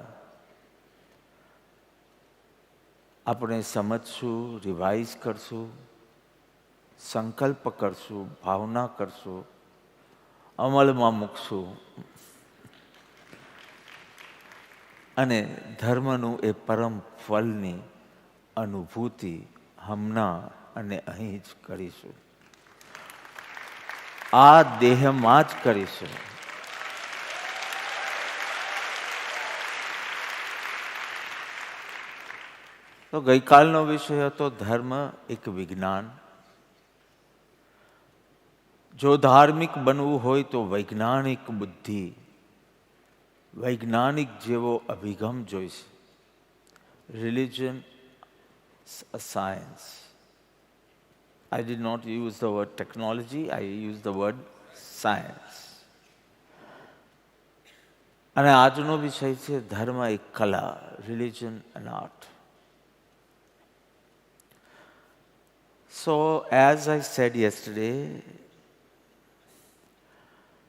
આપણે સમજશું, રિવાઇઝ કરશું, સંકલ્પ કરશું, ભાવના કરશું, અમલમાં મૂકશું અને ધર્મનું એ પરમ ફલની અનુભૂતિ હમણાં અને અહીં જ કરીશું. આ દેહમાં જ કરીશું. તો ગઈકાલનો વિષય હતો ધર્મ એક વિજ્ઞાન. જો ધાર્મિક બનવું હોય તો વૈજ્ઞાનિક બુદ્ધિ, વૈજ્ઞાનિક જેવો અભિગમ જોઈશે. Religion a science. I did not use the word technology, I used the word science. અને આજનો વિષય છે ધર્મ એક કલા, religion and art. So as I said yesterday,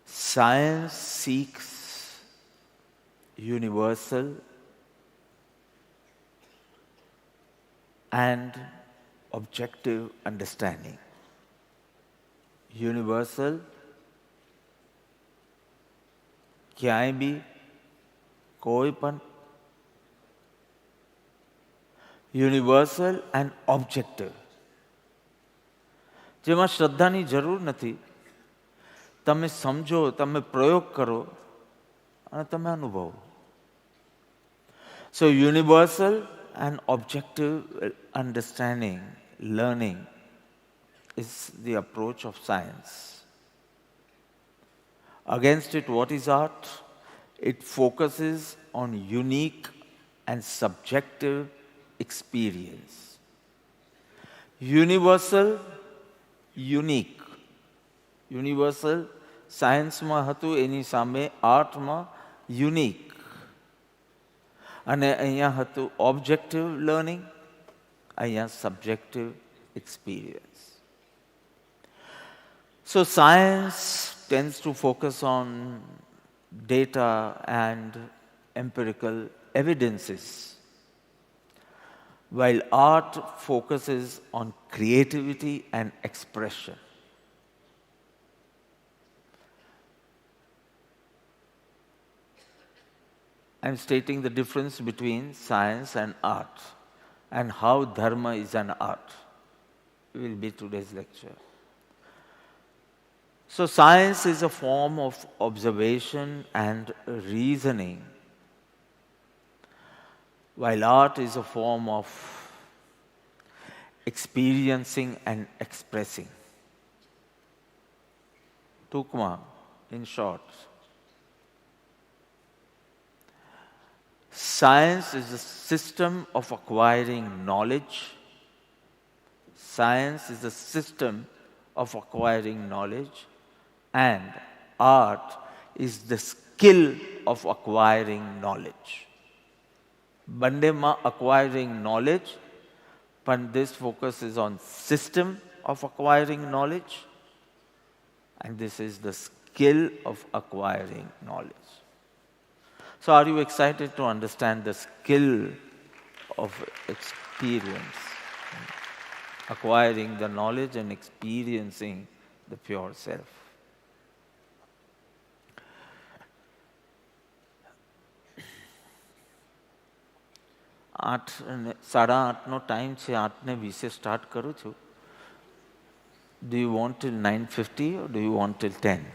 science seeks universal and objective understanding. Universal, ક્યાંય બી કોઈ પણ. યુનિવર્સલ એન્ડ ઓબ્જેક્ટિવ, જેમાં શ્રદ્ધાની જરૂર નથી. તમે સમજો, તમે પ્રયોગ કરો અને તમે અનુભવો. સો universal and objective understanding, learning is the approach of science. Against it, what is art? It focuses on unique and subjective experience. Universal, unique. Universal science માં હતું, એની સામે આર્ટમાં unique. અને અહીંયા હતું ઓબ્જેક્ટિવ લર્નિંગ, અહીંયા subjective experience. So science tends to focus on data and empirical evidences, while art focuses on creativity and expression. I'm stating the difference between science and art and how dharma is an art. Will be today's lecture. So science is a form of observation and reasoning, while art is a form of experiencing and expressing. Tukma, in short. Science is a system of acquiring knowledge. Science is a system of acquiring knowledge, and art is the skill of acquiring knowledge. Bandema acquiring knowledge, but this focuses on system of acquiring knowledge, and this is the skill of acquiring knowledge. So are you excited to understand the skill of experience, acquiring the knowledge and experiencing the pure self? સાડા આઠનો time છે, 8:20 start કરું છું. Do you want till 9:50 or do you want till 10?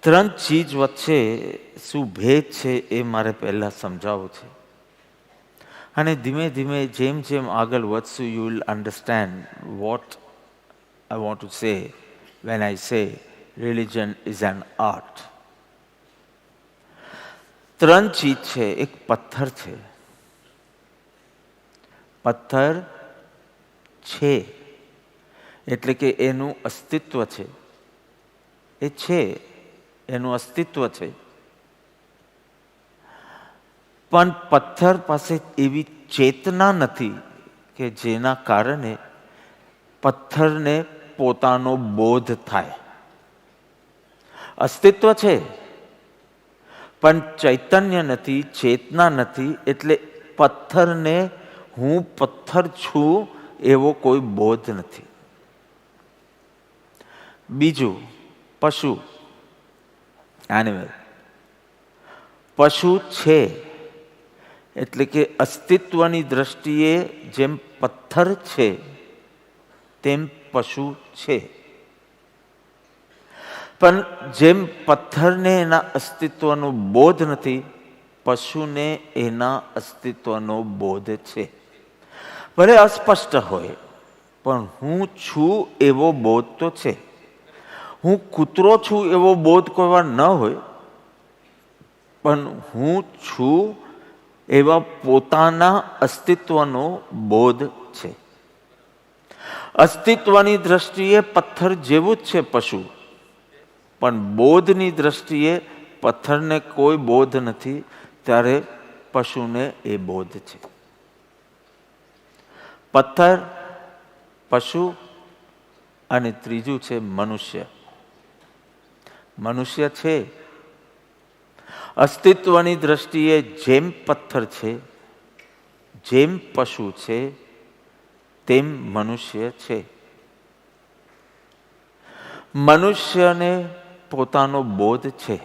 ત્રણ ચીજ વચ્ચે શું ભેદ છે એ મારે પહેલાં સમજાવવું છે. અને ધીમે ધીમે જેમ જેમ આગળ વધશું, you will understand what I want to say when I say religion is an art. ત્રણ ચીજ છે. એક પથ્થર છે. પથ્થર છે એટલે કે એનું અસ્તિત્વ છે. એ છે, એનું અસ્તિત્વ છે, પણ પથ્થર પાસે એવી ચેતના નથી કે જેના કારણે પથ્થરને પોતાનો બોધ થાય. અસ્તિત્વ છે પણ ચૈતન્ય નથી, ચેતના નથી, એટલે પથ્થરને હું પથ્થર છું એવો કોઈ બોધ નથી. બીજું, પશુ, એનિમલ. પશુ છે એટલે કે અસ્તિત્વની દ્રષ્ટિએ જેમ પથ્થર છે તેમ પશુ છે. પણ જેમ પથ્થરને એના અસ્તિત્વનો બોધ નથી, પશુને એના અસ્તિત્વનો બોધ છે. ભલે અસ્પષ્ટ હોય પણ હું છું એવો બોધ તો છે. હું કૂતરો છું એવો બોધ કોઈ વાર ન હોય, પણ હું છું એવા પોતાના અસ્તિત્વનો બોધ છે. અસ્તિત્વની દ્રષ્ટિએ પથ્થર જેવું જ છે પશુ, પણ બોધની દ્રષ્ટિએ પથ્થરને કોઈ બોધ નથી, ત્યારે પશુને એ બોધ છે. પથ્થર, પશુ અને ત્રીજું છે મનુષ્ય. મનુષ્ય છે અસ્તિત્વની દ્રષ્ટિએ જેમ પથ્થર છે, જેમ પશુ છે, તેમ મનુષ્ય છે. મનુષ્યને પોતાનો બોધ છે,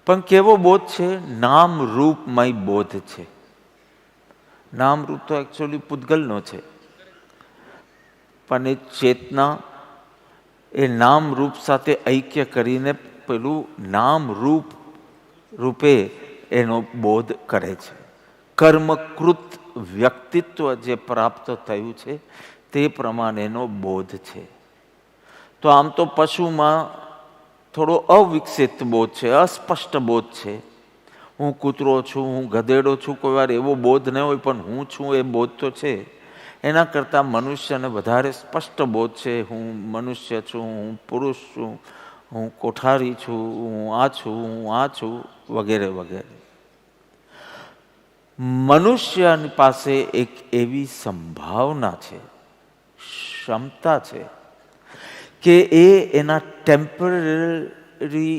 પણ કેવો બોધ છે? નામ રૂપમય બોધ છે. નામ રૂપ તો એકચ્યુઅલી પૂતગલનો છે, પણ એ ચેતના એ નામ રૂપ સાથે ઐક્ય કરીને પેલું નામ રૂપ રૂપે એનો બોધ કરે છે. કર્મકૃત વ્યક્તિત્વ જે પ્રાપ્ત થયું છે તે પ્રમાણેનો બોધ છે. તો આમ તો પશુમાં થોડો અવિકસિત બોધ છે, અસ્પષ્ટ બોધ છે. હું કૂતરો છું, હું ગધેડો છું, કોઈ વાર એવો બોધ ન હોય, પણ હું છું એ બોધ તો છે. એના કરતાં મનુષ્યને વધારે સ્પષ્ટ બોધ છે. હું મનુષ્ય છું, હું પુરુષ છું, હું કોઠારી છું, હું આ છું, હું આ છું, વગેરે વગેરે. મનુષ્યની પાસે એક એવી સંભાવના છે, ક્ષમતા છે કે એ એના ટેમ્પરરી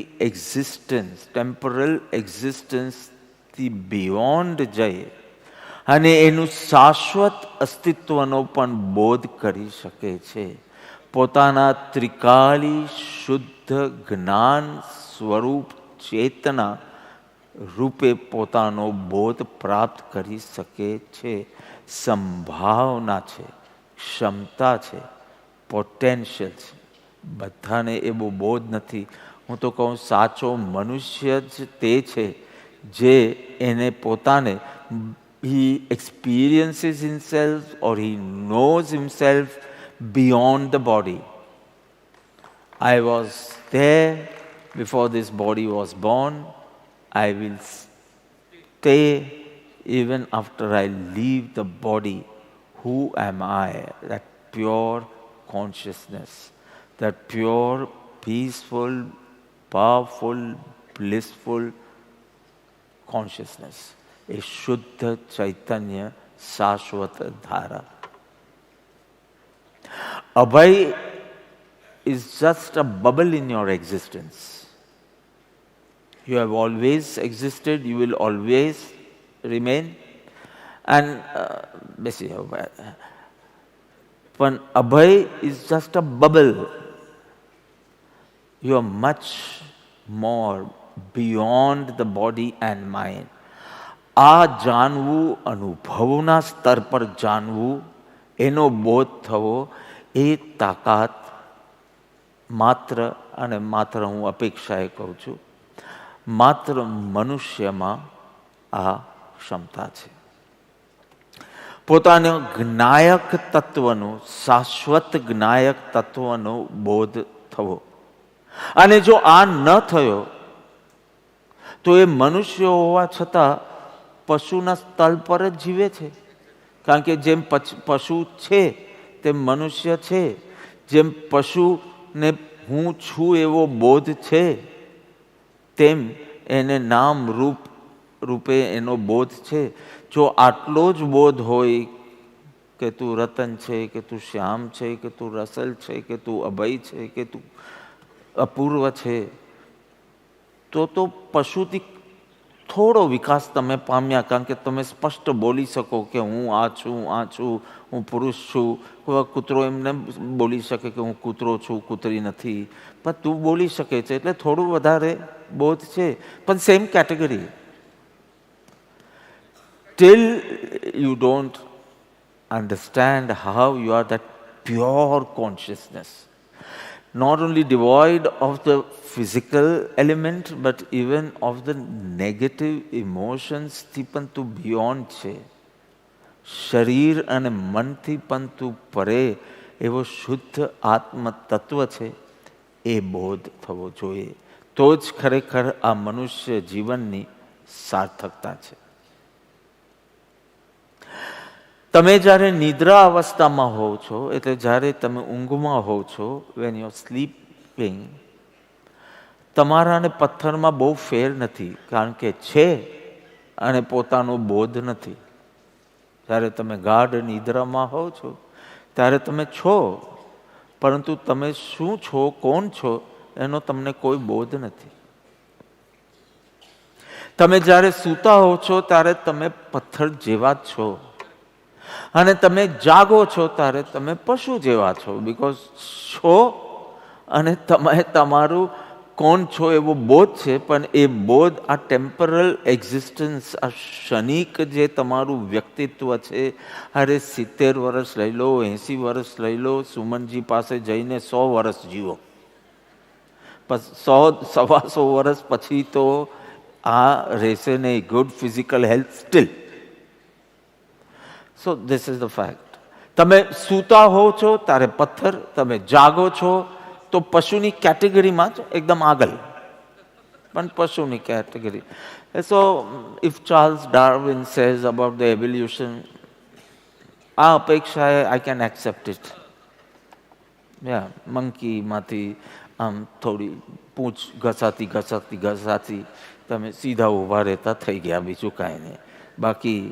એક્ઝિસ્ટન્સથી બિયોન્ડ જઈ અને એનું શાશ્વત અસ્તિત્વનો પણ બોધ કરી શકે છે. પોતાના ત્રિકાળી શુદ્ધ જ્ઞાન સ્વરૂપ ચેતના રૂપે પોતાનો બોધ પ્રાપ્ત કરી શકે છે. સંભાવના છે, ક્ષમતા છે, પોટેન્શિયલ છે. બધાને એવો બોધ નથી. હું તો કહું સાચો મનુષ્ય જ તે છે જે એને પોતાને he experiences himself or he knows himself beyond the body. I was there before this body was born. I will stay even after I leave the body. Who am I? That pure consciousness, that pure, peaceful, powerful, blissful consciousness. A Shuddha Chaitanya Shashwata Dhara. Abhay is just a bubble in your existence. You have always existed, you will always remain. And but Abhay is just a bubble. You are much more beyond the body and mind. આ જાણવું, અનુભવના સ્તર પર જાણવું, એનો બોધ થવો, એ તાકાત માત્ર અને માત્ર હું અપેક્ષાએ કહું છું, માત્ર મનુષ્યમાં આ ક્ષમતા છે. પોતાનો જ્ઞાયક તત્વનો, શાશ્વત જ્ઞાયક તત્વનો બોધ થવો. અને જો આ ન થયો તો એ મનુષ્ય હોવા છતાં પશુના સ્થળ પર જ જીવે છે. કારણ કે જેમ પશુ છે તેમ મનુષ્ય છે. જેમ પશુને હું છું એવો બોધ છે, તેમ એને નામ રૂપે એનો બોધ છે. જો આટલો જ બોધ હોય કે તું રતન છે, કે તું શ્યામ છે, કે તું રસલ છે, કે તું અભય છે, કે તું અપૂર્વ છે, તો પશુથી થોડો વિકાસ તમે પામ્યા. કારણ કે તમે સ્પષ્ટ બોલી શકો કે હું આ છું, હું પુરુષ છું. કોઈ કૂતરો એમને બોલી શકે કે હું કૂતરો છું, કૂતરી નથી, પણ તું બોલી શકે છે, એટલે થોડું વધારે બોધ છે, પણ same category. Till you don't understand how you are that pure consciousness, not only devoid of the physical element but even of the negative emotions થી પણ તું beyond છે. શરીર અને મનથી પણ તું પરે એવો શુદ્ધ આત્મ તત્વ છે, એ બોધ થવો જોઈએ. તો જ ખરેખર આ મનુષ્ય જીવનની સાર્થકતા છે. તમે જ્યારે નિદ્રા અવસ્થામાં હોવ છો, એટલે જ્યારે તમે ઊંઘમાં હોવ છો, વેન યુ આર સ્લીપિંગ, તમારા અને પથ્થરમાં બહુ ફેર નથી, કારણ કે છે અને પોતાનો બોધ નથી. જ્યારે તમે ગાઢ નિદ્રામાં હોવ છો ત્યારે તમે છો, પરંતુ તમે શું છો, કોણ છો, એનો તમને કોઈ બોધ નથી. તમે જ્યારે સૂતા હો છો ત્યારે તમે પથ્થર જેવા જ છો, અને તમે જાગો છો ત્યારે તમે પશુ જેવા છો. બીકોઝ છો અને તમે તમારું કોણ છો એવો બોધ છે, પણ એ બોધ આ ટેમ્પરલ એક્ઝિસ્ટન્સ, આ ક્ષણિક જે તમારું વ્યક્તિત્વ છે, અરે 70 વર્ષ લઈ લો, 80 વર્ષ લઈ લો, સુમનજી પાસે જઈને 100 વર્ષ જીવો, પણ 100-125 વર્ષ પછી તો આ રહેશે નહીં. Good physical health steel. So this is the fact. તમે સૂતા હો છો ત્યારે પથ્થર, તમે જાગો છો તો પશુની કેટેગરીમાં જ એકદમ આગળ, પણ પશુની category. So if Charles Darwin says about the evolution, આ અપેક્ષાએ I can accept it. મંકીમાંથી આમ થોડી પૂંછ ઘસાતી તમે સીધા ઊભા રહેતા થઈ ગયા, બીજું કાંઈ નહીં. બાકી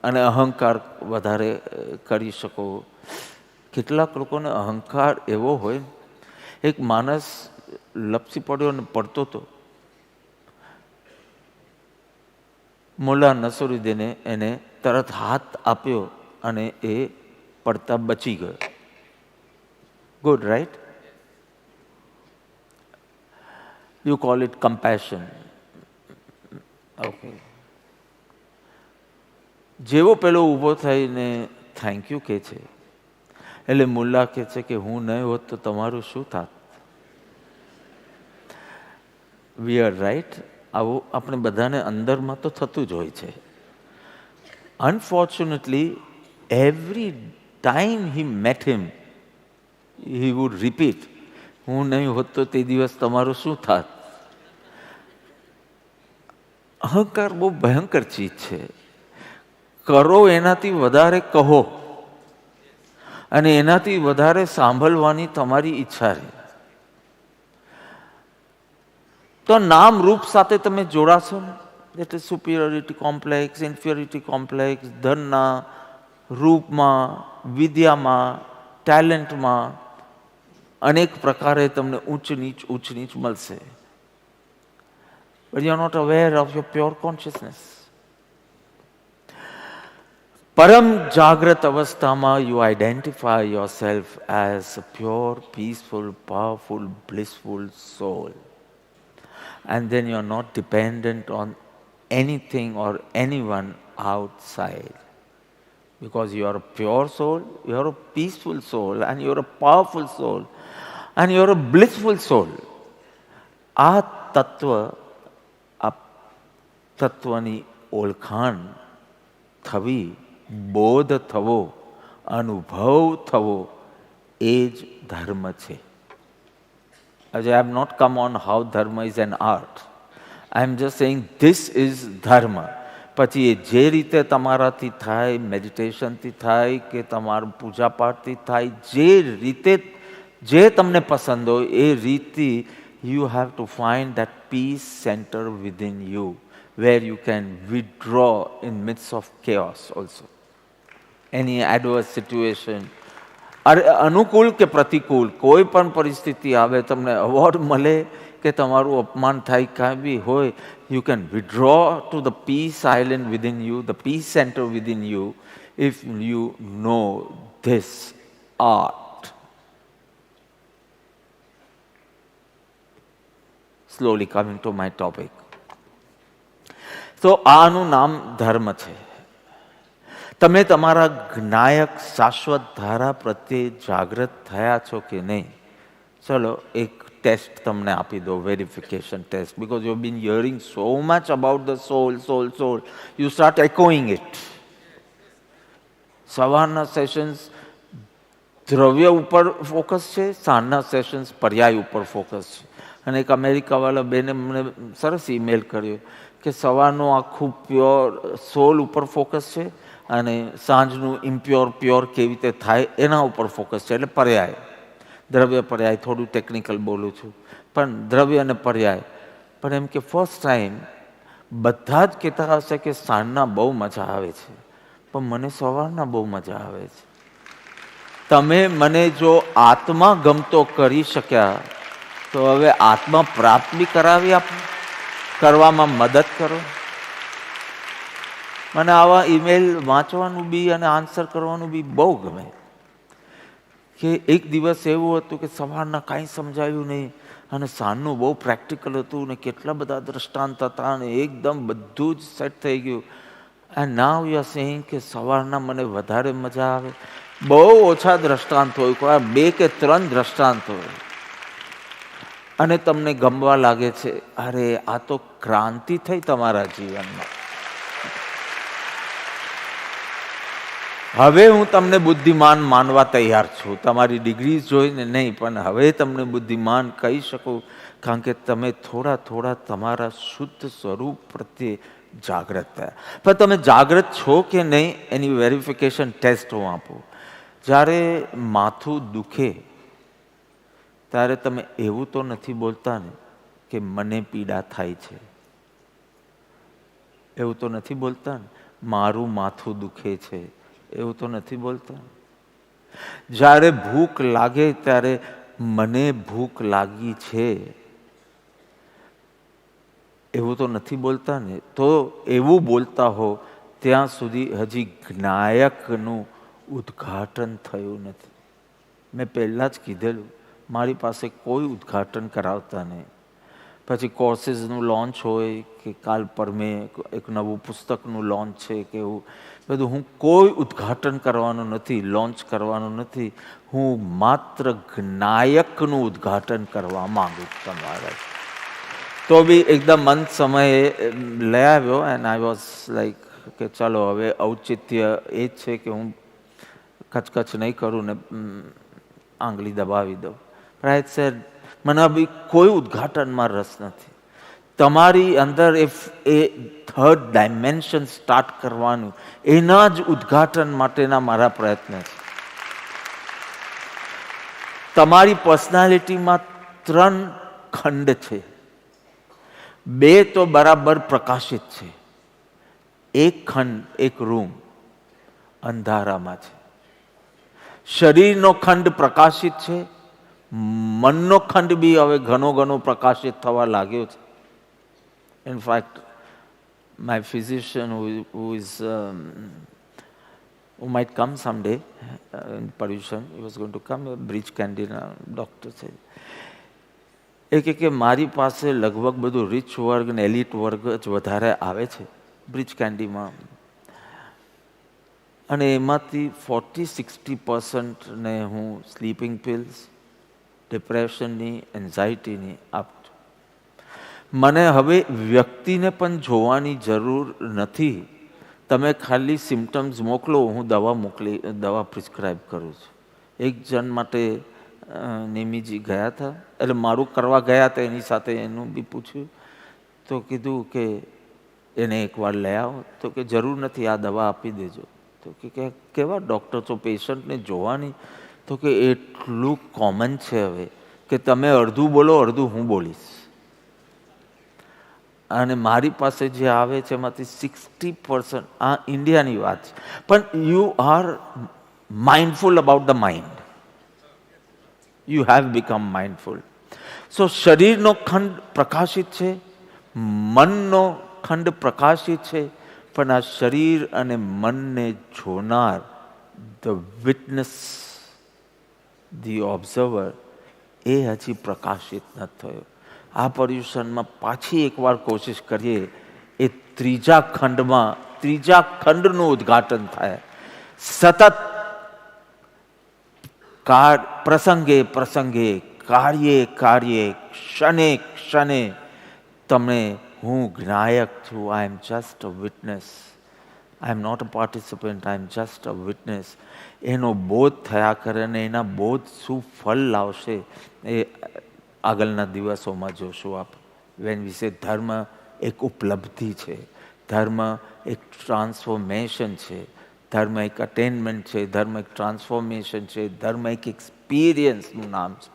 અને અહંકાર વધારે કરી શકો. કેટલાક લોકોને અહંકાર એવો હોય, એક માણસ લપસી પડ્યો અને પડતો હતો, મુલ્લા નસરુદ્દીને એને તરત હાથ આપ્યો અને એ પડતા બચી ગયો. Good, right? You call it compassion. Okay. જેવો પેલો ઊભો થઈને થેન્ક યુ કહે છે, એટલે મુલ્લા કહે છે કે હું નહીં હોત તો તમારું શું થાત? We are right. આવું આપણે બધાને અંદરમાં તો થતું જ હોય છે. Unfortunately every time he mat him he would repeat, હું નહીં હોત તો તે દિવસ તમારું શું થાત? અહંકાર બહુ ભયંકર ચીજ છે. કરો એનાથી વધારે કહો અને એનાથી વધારે સાંભળવાની તમારી ઈચ્છા રહે તો નામ રૂપ સાથે તમે જોડાશો ને, એટલે સુપિરિયોરિટી કોમ્પ્લેક્સ, ઇન્ફિરિયોરિટી કોમ્પ્લેક્સ, ધનના રૂપમાં, વિદ્યામાં, ટેલેન્ટમાં અનેક પ્રકારે તમને ઊંચ નીચ મળશે. But you are not aware of your pure consciousness. પરમ જાગ્રત અવસ્થામાં you identify yourself as a pure, peaceful, powerful, blissful soul. And then you are not dependent on anything or anyone outside. Because you are a pure soul, you are a peaceful soul, and you are a powerful soul, and you are a blissful soul. આ તત્વની ઓળખાણ થવી, બોધ થવો, અનુભવ થવો, એ જ ધર્મ છે. I have not come on how dharma is an art. I am just saying this is dharma. પછી એ જે રીતે તમારાથી થાય, મેડિટેશનથી થાય કે તમારું પૂજાપાઠથી થાય, જે રીતે જે તમને પસંદ હોય એ રીતથી you have to find that peace center within you where you can withdraw in midst of chaos also. Any adverse situation, અનુકૂળ કે પ્રતિકૂળ કોઈ પણ પરિસ્થિતિ આવે, તમને અવોર્ડ મળે કે તમારું અપમાન થાય, કાંઈ બી હોય, you can withdraw to the peace island within you, the peace center within you, if you know this art. Slowly coming to my topic. So આનું નામ ધર્મ છે. તમે તમારા જ્ઞાયક શાશ્વત ધારા પ્રત્યે જાગૃત થયા છો કે નહીં? ચલો એક ટેસ્ટ તમને આપી દો, verification test, because you have been hearing so much about the soul, you start echoing it. સવારના સેશન્સ દ્રવ્ય ઉપર ફોકસ છે, સાંજના સેશન્સ પર્યાય ઉપર ફોકસ છે. અને એક અમેરિકાવાળા બેને મને સરસ ઈમેલ કર્યો કે સવારનું આખું પ્યોર સોલ ઉપર ફોકસ છે અને સાંજનું ઇમ્પ્યોર પ્યોર કેવી રીતે થાય એના ઉપર ફોકસ છે, એટલે પર્યાય. દ્રવ્ય પર્યાય, થોડું ટેકનિકલ બોલું છું, પણ દ્રવ્ય અને પર્યાય. પણ એમ કે ફર્સ્ટ ટાઈમ બધા જ કહેતા હશે કે સાંજના બહુ મજા આવે છે, પણ મને સવારના બહુ મજા આવે છે. તમે મને જો આત્મા ગમતો કરી શક્યા તો હવે આત્મા પ્રાપ્ત બી કરાવી આપો, કરવામાં મદદ કરો. મને આવા ઈમેલ વાંચવાનું બી અને આન્સર કરવાનું બી બહુ ગમે. કે એક દિવસ એવું હતું કે સવારના કાંઈ સમજાયું નહીં અને સાંજનું બહુ પ્રેક્ટિકલ હતું ને કેટલા બધા દ્રષ્ટાંત હતા અને એકદમ બધું જ સેટ થઈ ગયું. And now you are saying કે સવારના મને વધારે મજા આવે. બહુ ઓછા દ્રષ્ટાંત હોય, કોઈ 2 કે 3 દ્રષ્ટાંત હોય અને તમને ગમવા લાગે છે. અરે આ તો ક્રાંતિ થઈ તમારા જીવનમાં. હવે હું તમને બુદ્ધિમાન માનવા તૈયાર છું. તમારી ડિગ્રી જોઈને નહીં, પણ હવે તમને બુદ્ધિમાન કહી શકું, કારણ કે તમે થોડા તમારા શુદ્ધ સ્વરૂપ પ્રત્યે જાગૃત થયા. પણ તમે જાગૃત છો કે નહીં એની વેરિફિકેશન ટેસ્ટ હું આપું. જ્યારે માથું દુખે ત્યારે તમે એવું તો નથી બોલતા ને કે મને પીડા થાય છે? એવું તો નથી બોલતા ને મારું માથું દુખે છે? એવું તો નથી બોલતા. જ્યારે ભૂખ લાગે ત્યારે મને ભૂખ લાગી છે એવું તો નથી બોલતા ને? તો એવું બોલતા હો ત્યાં સુધી હજી જ્ઞાયકનું ઉદ્ઘાટન થયું નથી. મેં પહેલાં જ કીધેલું, મારી પાસે કોઈ ઉદ્ઘાટન કરાવતા નહીં. પછી કોર્સીસનું લોન્ચ હોય કે કાલ પરમે એક નવું પુસ્તકનું લોન્ચ છે કે એવું બધું, હું કોઈ ઉદ્ઘાટન કરવાનું નથી, લોન્ચ કરવાનું નથી. હું માત્ર જ્ઞાયકનું ઉદ્ઘાટન કરવા માંગુ છું તમારા. તો બી એકદમ અંત સમયે લઈ આવ્યો એન્ડ આઈ વોઝ લાઈક કે ચાલો હવે ઔચિત્ય એ જ છે કે હું કચકચ નહીં કરું ને આંગળી દબાવી દઉં. પણ આઈ સેડ મને બી કોઈ ઉદ્ઘાટનમાં રસ નથી. તમારી અંદર એ થર્ડ ડાયમેન્શન સ્ટાર્ટ કરવાનું, એના જ ઉદ્ઘાટન માટેના મારા પ્રયત્ન છે. તમારી પર્સનાલિટીમાં 3 ખંડ છે. 2 તો બરાબર પ્રકાશિત છે, એક ખંડ, એક રૂમ અંધારામાં છે. શરીરનો ખંડ પ્રકાશિત છે, મનનો ખંડ બી હવે ઘણો પ્રકાશિત થવા લાગ્યો છે. In fact, my physician who might come someday in Paryushan, he was going to come, Bridge Candy doctor said. કે મારી પાસે લગભગ બધું રિચ વર્ગ ને એલિટ વર્ગ જ વધારે આવે છે બ્રિજ કેન્ડીમાં, અને એમાંથી 40-60% ને હું સ્લીપિંગ પિલ્સ, ડિપ્રેશનની, એન્ઝાયટીની આપું. મને હવે વ્યક્તિને પણ જોવાની જરૂર નથી. તમે ખાલી સિમ્ટમ્સ મોકલો, હું દવા પ્રિસ્ક્રાઇબ કરું છું. એક જણ માટે નેમીજી ગયા હતા, એટલે મારું કરવા ગયા હતા, એની સાથે એનું બી પૂછ્યું તો કીધું કે એને એકવાર લઈ આવો. તો કે જરૂર નથી, આ દવા આપી દેજો. તો કે કેવા ડૉક્ટર છો, પેશન્ટને જોવાની તો કે એટલું કોમન છે હવે કે તમે અડધું બોલો અડધું હું બોલીશ. અને મારી પાસે જે આવે છે એમાંથી 60% આ ઇન્ડિયાની વાત છે. પણ you are mindful about the mind. You have become mindful. So શરીરનો ખંડ પ્રકાશિત છે, મનનો ખંડ પ્રકાશિત છે, પણ આ શરીર અને મનને જોનાર, ધ વિટનેસ, ધી ઓબ્ઝર્વર, એ હજી પ્રકાશિત નથી થયો. આ પર્યુષણમાં પાછી એકવાર કોશિશ કરીએ, એ ત્રીજા ખંડનું ઉદ્ઘાટન થાય. સતત પ્રસંગે પ્રસંગે, કાર્યે કાર્યે, ક્ષણે ક્ષણે તમે હું જ્ઞાયક છું. I am just a witness. I am not a participant, I am just a witness. એનો બોધ થયા કરે અને એના બોધ શું ફળ લાવશે એ આગળના દિવસોમાં જોશું આપ. વેન વી સે ધર્મ એક ઉપલબ્ધિ છે, ધર્મ એક ટ્રાન્સફોર્મેશન છે, ધર્મ એક અટેનમેન્ટ છે, ધર્મ એક ટ્રાન્સફોર્મેશન છે, ધર્મ એક એક્સપિરિયન્સનું નામ છે.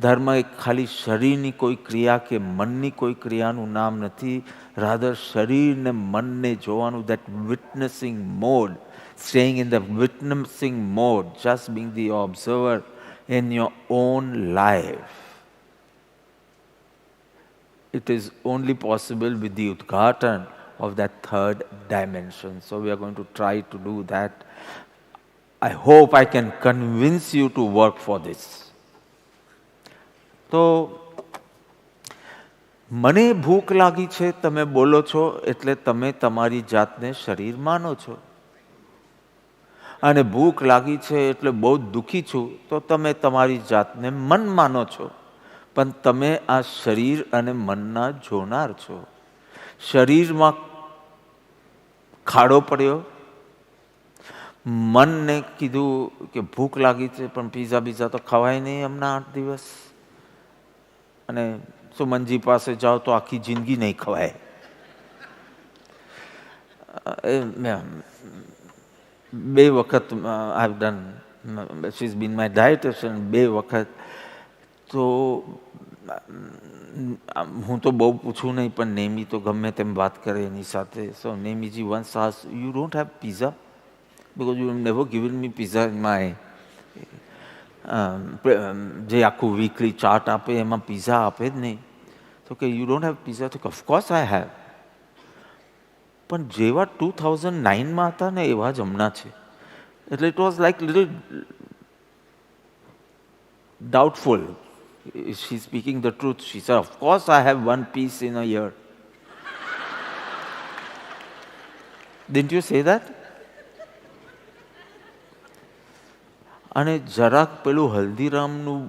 ધર્મ એક ખાલી શરીરની કોઈ ક્રિયા કે મનની કોઈ ક્રિયાનું નામ નથી. રાધર શરીરને મનને જોવાનું, that વિટનેસિંગ mode, staying in the witnessing mode, just being the observer in your own life. It is only possible with the udghatan of that third dimension. So we are going to try to do that. I hope I can convince you to work for this. તો મને ભૂખ લાગી છે તમે બોલો છો એટલે તમે તમારી જાતને શરીર માનો છો. અને ભૂખ લાગી છે એટલે બહુ દુઃખી છું તો તમે તમારી જાતને મન માનો છો. પણ તમે આ શરીર અને મનના જોનાર છો. શરીરમાં ખાડો પડ્યો, મનને કીધું કે ભૂખ લાગી છે પણ પીઝા બીઝા તો ખવાય નહીં હમણાં 8 દિવસ, અને સુમનજી પાસે જાઓ તો આખી જિંદગી નહીં ખવાય. બે વખત I have done, she is been my dietitian 2 વખત. તો હું તો બહુ પૂછું નહીં પણ નેમી તો ગમે તેમ વાત કરે એની સાથે. So Nemiji once asked, you don't have pizza? Because you have never given me pizza in my જે આખું વીકલી ચાર્ટ આપે એમાં પીઝા આપે જ નહીં. તો કે યુ ડોન્ટ હેવ પીઝા? તો ઓફકોર્સ આઈ હેવ. પણ જેવા 2009માં હતા ને એવા જ હમણાં છે. એટલે it was like little doubtful. Is she speaking the truth? She said, of course I have 1 piece in a year. Didn't you say that? અને જરાક પેલું હલ્દીરામનું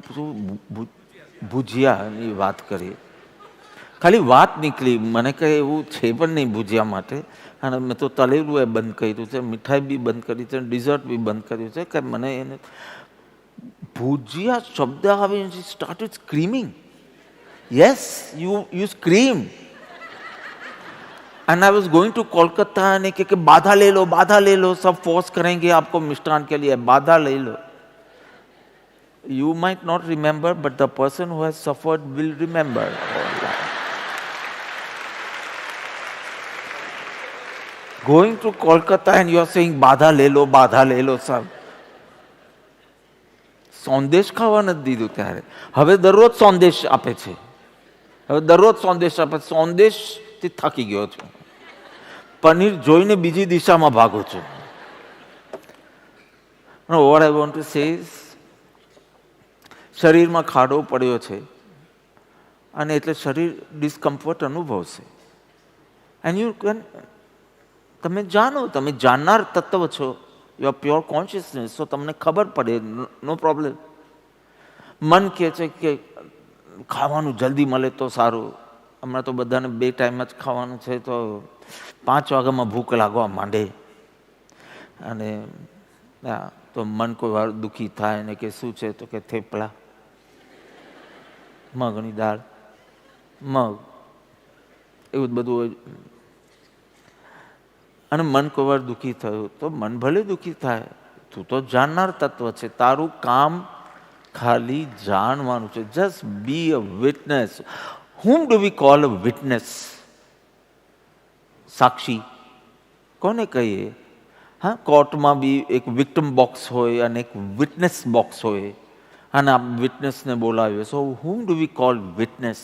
ભુજિયાની વાત કરીએ. ખાલી વાત નીકળી, મને કંઈ એવું છે પણ નહીં ભુજિયા માટે. અને મેં તો તળેલું એ બંધ કર્યું છે, મીઠાઈ બી બંધ કરી છે, ડિઝર્ટ બી બંધ કર્યું છે કે મને એને ભુજિયા શબ્દ આવે, she started screaming. Yes, you scream. And I was going to Kolkata and कि बाधा ले लो, सब फोर्स करेंगे आपको मिष्ठान के लिए, बाधा ले लो. You might not remember, but the person who has suffered will remember. Going to Kolkata and you are saying बाधा ले लो सब. સંદેશ ખાવા નથી દીધું ત્યારે. હવે દરરોજ સંદેશ આપે છે, સંદેશથી થાકી ગયો છું. પનીર જોઈને બીજી દિશામાં ભાગું છું. What I want to say is, શરીરમાં ખાડો પડ્યો છે અને એટલે શરીર ડિસ્કમ્ફર્ટ અનુભવશે. એન્ડ યુ કેન, તમે જાણો, તમે જાણનાર તત્વ છો, યુ આર પ્યોર કોન્શિયસનેસ. તો તમને ખબર પડે, નો પ્રોબ્લેમ. મન કહે છે કે ખાવાનું જલ્દી મળે તો સારું. હમણાં તો બધાને 2 ટાઈમ જ ખાવાનું છે, તો 5 વાગ્યામાં ભૂખ લાગવા માંડે. અને તો મન કોઈ વાર દુઃખી થાય ને કે શું છે, તો કે થેપલા, મગની દાળ, મગ, એવું જ બધું હોય. અને મન કોઈ વાર દુઃખી થયું તો મન ભલે દુઃખી થાય, તું તો જાણનાર તત્વ છે, તારું કામ ખાલી જાણવાનું છે. Just B a witness. whom do we call a witness? સાક્ષી કોને કહીએ? હા, કોર્ટમાં બી એક વિક્ટિમ બોક્સ હોય અને એક વિટનેસ બોક્સ હોય, અને આ વિટનેસને બોલાવ્યો. સો whom do we call witness?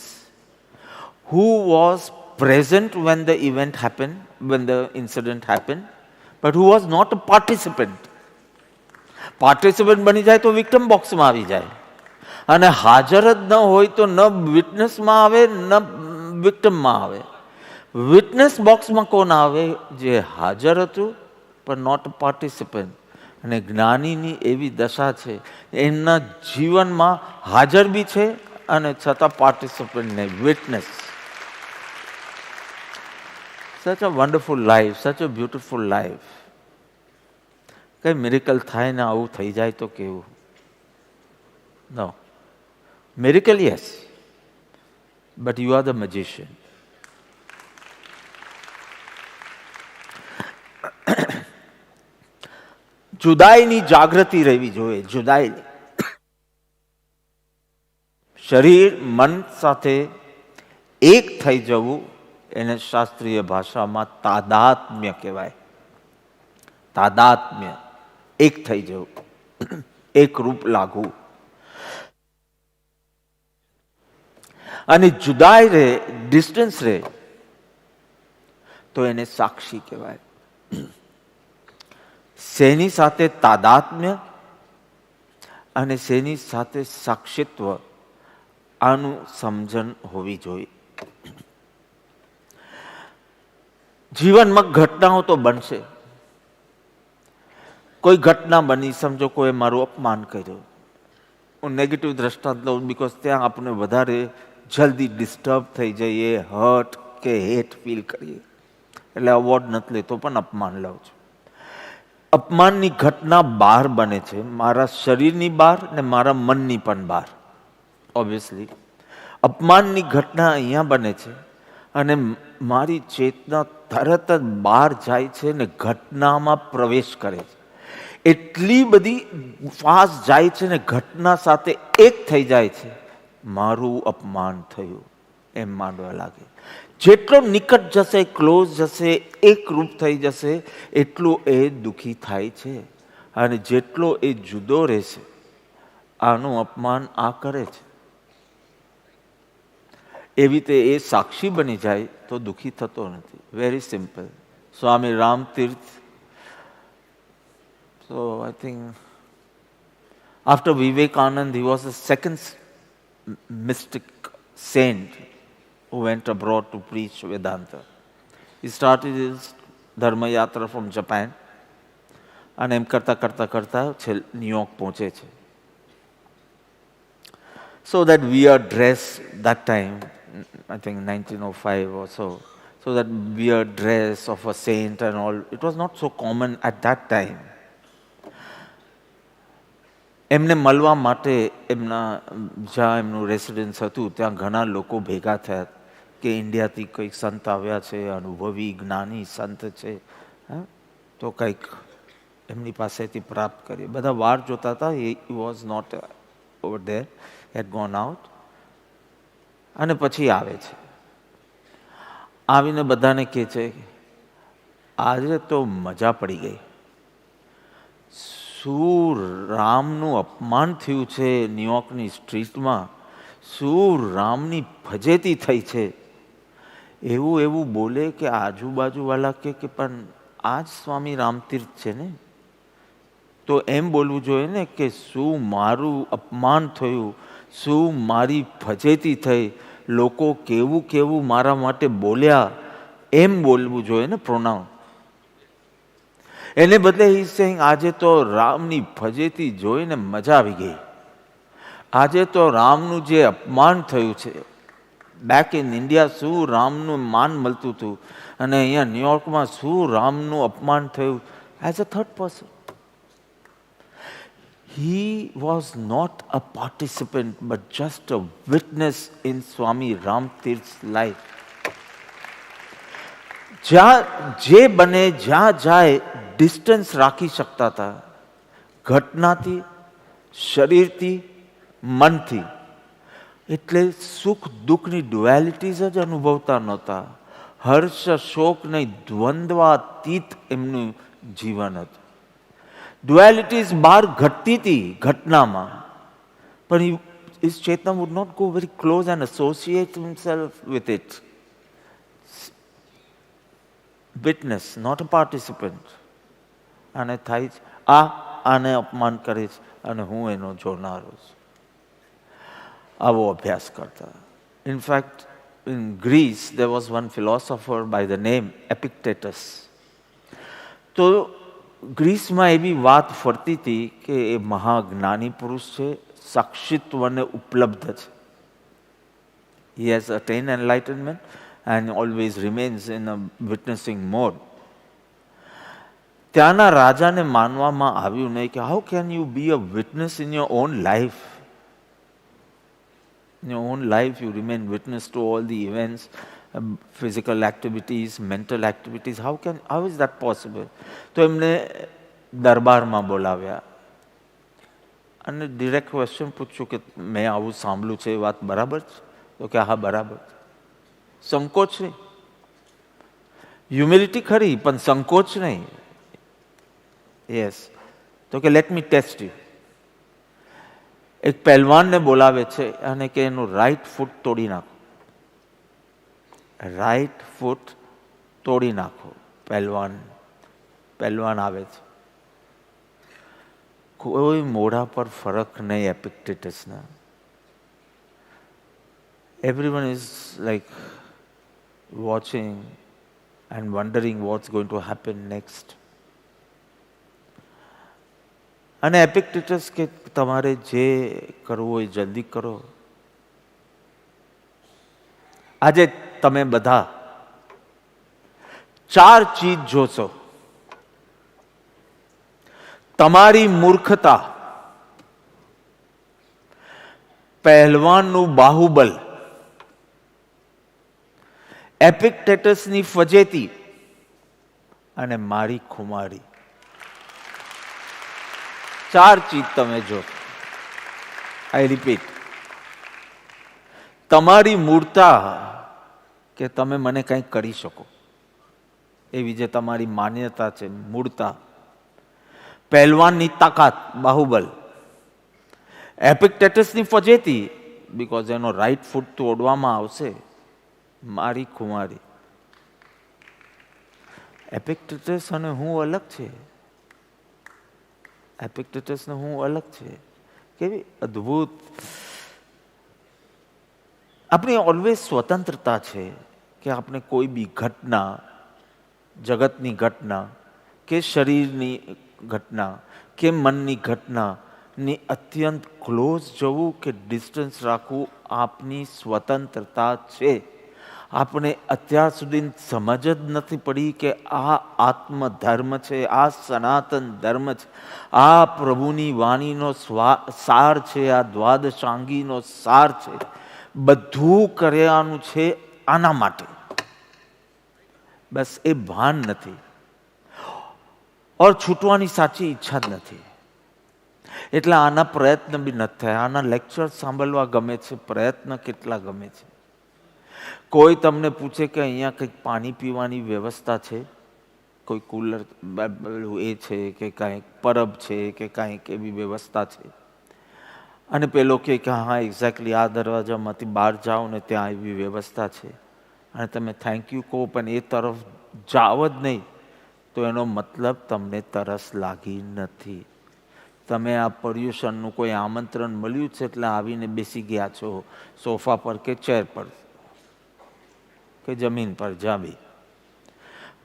Who was present when the event happened, when the incident happened, but who was not a participant? Participant બની જાય તો વિક્ટિમ બોક્સમાં આવી જાય, અને હાજર જ ન હોય તો ન વિટનેસમાં આવે ન વિક્ટિમમાં આવે. વિટનેસ બોક્સમાં કોણ આવે? જે હાજર હતું પણ નોટ પાર્ટિસિપન્ટ. અને જ્ઞાનીની એવી દશા છે, એમના જીવનમાં હાજર બી છે અને છતાં પાર્ટિસિપન્ટ નહીં, વિટનેસ. સચ અ wonderful life, such a beautiful life. કઈ મિરેકલ થાય ને આવું થઈ જાય તો કેવું? No miracle, yes, but you are the magician. જુદાઈની જાગૃતિ રહેવી જોઈએ. જુદાઈ, શરીર મન સાથે એક થઈ જવું, એને શાસ્ત્રીય ભાષામાં તાદાત્મ્ય કહેવાય. તાદાત્મ્ય, એક થઈ જવું, એક રૂપ લાગવું. અને જુદાઈ રહે, ડિસ્ટન્સ રહે, તો એને સાક્ષી કહેવાય. શેની સાથે તાદાત્મ્ય અને શેની સાથે સાક્ષિત્વ, આનું સમજણ હોવી જોઈએ. જીવનમાં ઘટનાઓ તો બનશે. કોઈ ઘટના બની, સમજો કોઈ મારું અપમાન કર્યું, હું નેગેટિવ દ્રષ્ટાંત લઉં, બિકોઝ ત્યાં આપણે વધારે જલ્દી ડિસ્ટર્બ થઈ જઈએ, હર્ટ કે હેટ ફીલ કરીએ, એટલે અવોર્ડ નથી લેતો પણ અપમાન લઉં છું. અપમાનની ઘટના બહાર બને છે, મારા શરીરની બહાર ને મારા મનની પણ બહાર. ઓબ્વિયસલી અપમાનની ઘટના અહીંયા બને છે અને મારી ચેતના તરત જ બહાર જાય છે ને ઘટનામાં પ્રવેશ કરે છે. એટલી બધી ફાસ્ટ જાય છે ને ઘટના સાથે એક થઈ જાય છે. મારું અપમાન થયું એમ માનવા લાગે. જેટલો નિકટ જશે, ક્લોઝ જશે, એક રૂપ થઈ જશે, એટલું એ દુઃખી થાય છે. અને જેટલો એ જુદો રહેશે, આનું અપમાન આ કરે છે. એવી રીતે એ સાક્ષી બની જાય તો દુઃખી થતો નથી. Very simple. Swami Ramtirth, so I think after Vivekanand, he was the second mystic saint who went abroad to preach Vedanta. He started his Dharma Yatra from Japan, and એમ કરતા કરતા કરતા ન્યુયોર્ક પહોંચે છે. So that weird dress that time, I think 1905 or so, so that weird dress of a saint and all, it was not so common at that time. એમને મળવા માટે એમના જ્યાં એમનું રેસિડન્સ હતું ત્યાં ઘણા લોકો ભેગા થયા કે ઇન્ડિયાથી કંઈક સંત આવ્યા છે, અનુભવી જ્ઞાની સંત છે, તો કંઈક એમની પાસેથી પ્રાપ્ત કરીએ. બધા વાર જોતા હતા. He was not over there, had gone out. અને પછી આવે છે. આવીને બધાને કહે છે આજે તો મજા પડી ગઈ. શું રામનું અપમાન થયું છે ન્યુયોર્કની સ્ટ્રીટમાં, શું રામની ફજેતી થઈ છે. એવું એવું બોલે કે આજુબાજુવાળા કે પણ આ જ સ્વામી રામતીર્થ છે ને. તો એમ બોલવું જોઈએ ને કે શું મારું અપમાન થયું, શું મારી ફજેતી થઈ, લોકો કેવું કેવું મારા માટે બોલ્યા, એમ બોલવું જોઈએ ને પ્રોનાઉન. એને બદલે હી સેઇંગ આજે તો રામની ફજેતી જોઈને મજા આવી ગઈ. આજે તો રામનું જે અપમાન થયું છે, બેક ઇન ઇન્ડિયા શું રામનું માન મળતું હતું અને અહીંયા ન્યુયોર્કમાં શું રામનું અપમાન થયું. As a third person, he was not a participant but just a witness in Swami Ramtirth's life. જ્યાં જે બને, જ્યાં જાય ડિસ્ટન્સ રાખી શકતા હતા ઘટનાથી, શરીરથી, મનથી. એટલે સુખ દુઃખની ડ્યુઆલિટીઝ જ અનુભવતા નહોતા. હર્ષ શોક નહીં, દ્વંદ્વાતીત એમનું જીવન હતું. ડ્યુઆલિટીઝ બહાર ઘટતી હતી ઘટનામાં, પણ his Chaitanya would not go very close and associate himself with it. Witness, not a participant. અને થાય છે આને અપમાન કરે છે અને હું એનો જોનારો છું. આવો અભ્યાસ કરતા. In fact, in Greece, there was one philosopher by the name Epictetus. તો ગ્રીસમાં એવી વાત ફરતી હતી કે એ મહાજ્ઞાની પુરુષ છે, સાક્ષિત્વને ઉપલબ્ધ છે. He has attained enlightenment and always remains in a witnessing mode. ત્યાંના રાજાને માનવામાં આવ્યું નહીં કે how can you be a witness in your own life? In your own life you remain witness to all the events, physical activities, mental activities. How is that possible? તો એમને દરબારમાં બોલાવ્યા અને ડિરેક્ટ ક્વેશ્ચન પૂછ્યું કે મેં આવું સાંભળ્યું છે, એ વાત બરાબર છે? તો કે હા બરાબર. સંકોચ નહીં, હ્યુમિલિટી ખરી પણ સંકોચ નહીં. યસ. તો કે લેટ મી ટેસ્ટ યુ. એક પહેલવાનને બોલાવે છે અને કે એનું રાઈટ ફૂટ તોડી નાખો. રાઈટ ફૂટ તોડી નાખો. પહેલવાન આવે છે. કોઈ મોઢા પર ફરક નહીં એપિક્ટેટસના. Everyone is like watching and wondering what's going to happen next. અને એપિક્ટેટસ કે તમારે જે કરવું હોય જલ્દી કરો. આજે તમે બધા 4 ચીજ જોશો. તમારી મૂર્ખતા, પહેલવાનનું બાહુબલ, એપિક્ટેટસની ફજેતી અને મારી ખુમારી. 4 ચીજ તમે જો. આઈ રિપીટ. તમારી મૂર્તા કે તમે મને કંઈક કરી શકો એવી જે તમારી માન્યતા છે, મૂળતા. પહેલવાનની તાકાત, બાહુબલ. એપિક્ટેટસની ફજેતી, બીકોઝ એનો રાઈટ ફૂટ તોડવામાં આવશે, મારી ખુમારી. એપિક્ટેટસ અને હું અલગ છે. એપિક્ટેટસ ને હું અલગ છે. કેવી અદ્ભુત. આપણી ઓલવેઝ સ્વતંત્રતા છે કે આપણે કોઈ બી ઘટના, જગતની ઘટના કે શરીરની ઘટના કે મનની ઘટનાની અત્યંત ક્લોઝ જવું કે ડિસ્ટન્સ રાખવું આપની સ્વતંત્રતા છે. આપણે અત્યાર સુધી સમજ જ નથી પડી કે આ આત્મધર્મ છે, આ સનાતન ધર્મ છે, આ પ્રભુની વાણીનો સાર છે, આ દ્વાદશાંગીનો સાર છે. બધું કર્યાનું છે આના માટે. બસ એ ભાન નથી ઓર છૂટવાની સાચી ઈચ્છા જ નથી. એટલે આના પ્રયત્ન બી નથી થયા. આના લેક્ચર સાંભળવા ગમે છે, પ્રયત્ન કેટલા ગમે છે. કોઈ તમને પૂછે કે અહીંયા કંઈક પાણી પીવાની વ્યવસ્થા છે, કોઈ કુલર એ છે કે કાંઈક પરબ છે કે કાંઈક એવી વ્યવસ્થા છે, અને પેલો કે હા એક્ઝેક્ટલી આ દરવાજામાંથી બહાર જાઓ ને ત્યાં એવી વ્યવસ્થા છે, અને તમે થેન્ક યુ કહો પણ એ તરફ જાઓ જ નહીં, તો એનો મતલબ તમને તરસ લાગી નથી. તમે આ પર્યુષણનું કોઈ આમંત્રણ મળ્યું છે એટલે આવીને બેસી ગયા છો સોફા પર કે ચેર પર કે જમીન પર જાવી,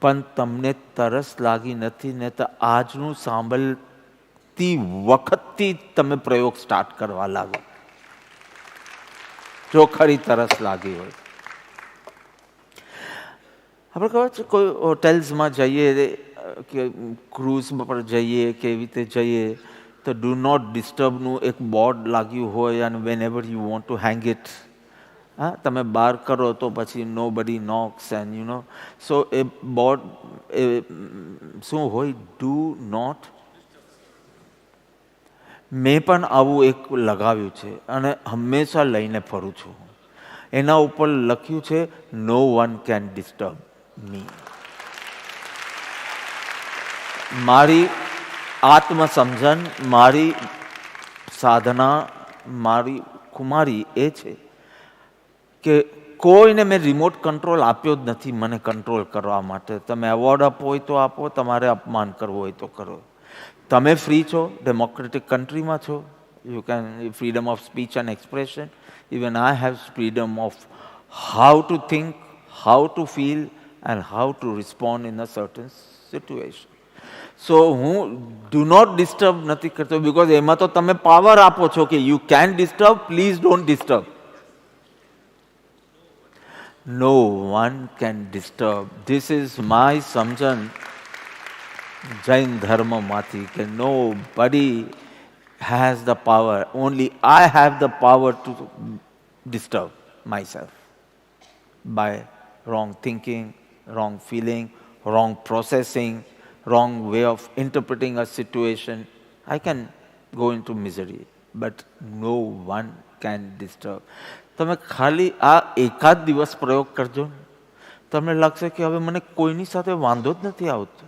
પણ તમને તરસ લાગી નથી ને તો આજનું સાંભળતી વખતથી તમે પ્રયોગ સ્ટાર્ટ કરવા લાગો, જો ખરી તરસ લાગી હોય. આપણે ખબર છે કોઈ હોટેલ્સમાં જઈએ કે ક્રૂઝ પર જઈએ કે એવી રીતે જઈએ તો ડુ નોટ ડિસ્ટર્બનું એક બોર્ડ લાગ્યું હોય અને whenever you want to hang it, હા તમે બહાર કરો તો પછી nobody knocks and you know. So એ બોર્ડ એ શું હોય? ડુ નોટ મેં પણ આવું એક લગાવ્યું છે અને હંમેશા લઈને ફરું છું. એના ઉપર લખ્યું છે નો વન કેન ડિસ્ટર્બ મી. મારી આત્મસમજન, મારી સાધના, મારી ખુમારી એ છે કે કોઈને મેં રિમોટ કંટ્રોલ આપ્યો જ નથી મને કંટ્રોલ કરવા માટે. તમે એવોર્ડ આપવો હોય તો આપો, તમારે અપમાન કરવું હોય તો કરો. તમે ફ્રી છો, ડેમોક્રેટિક કન્ટ્રીમાં છો. You can freedom of speech and expression. Even I have freedom of how to think, how to feel and how to respond in a certain situation. So હું ડુ નોટ ડિસ્ટર્બ નથી કરતો, because એમાં તો તમે power આપો છો કે you can disturb, please don't disturb. No one can disturb. This is my સમજણ જૈન ધર્મમાંથી કે nobody has the power. Only I have the power to disturb myself by wrong thinking, wrong feeling, wrong processing, wrong way of interpreting a situation. I can go into misery, but no one can disturb. તમે ખાલી આ એકાદ દિવસ પ્રયોગ કરજો, તમને લાગશે કે હવે મને કોઈની સાથે વાંધો જ નથી આવતો.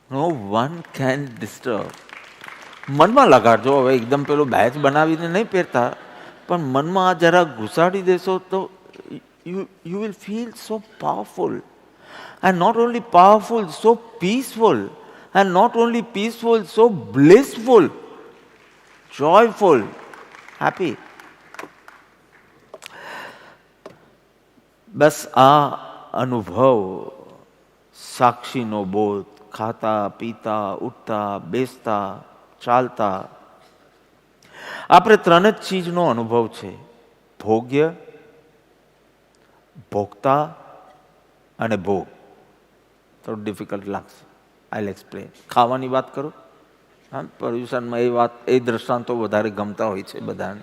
નો વન કેન ડિસ્ટર્બ. મનમાં લગાડજો. હવે એકદમ પેલો બેચ બનાવીને નહીં પહેરતા, પણ મનમાં આ જરા ઘુસાડી દેશો તો you will feel so powerful. And not only powerful, so peaceful. And not only peaceful, so blissful, joyful, happy. બસ આ અનુભવ, સાક્ષીનો બોધ, ખાતા પીતા ઉઠતા બેસતા ચાલતા, આપણે ત્રણ જ ચીજનો અનુભવ છે: ભોગ્ય, ભોગતા અને ભોગ. થોડું ડિફિકલ્ટ લાગશે, આઈ વિલ એક્સપ્લેન. ખાવાની વાત કરું, હા, પર્યુષણમાં એ દ્રષ્ટાંતો વધારે ગમતા હોય છે બધાને.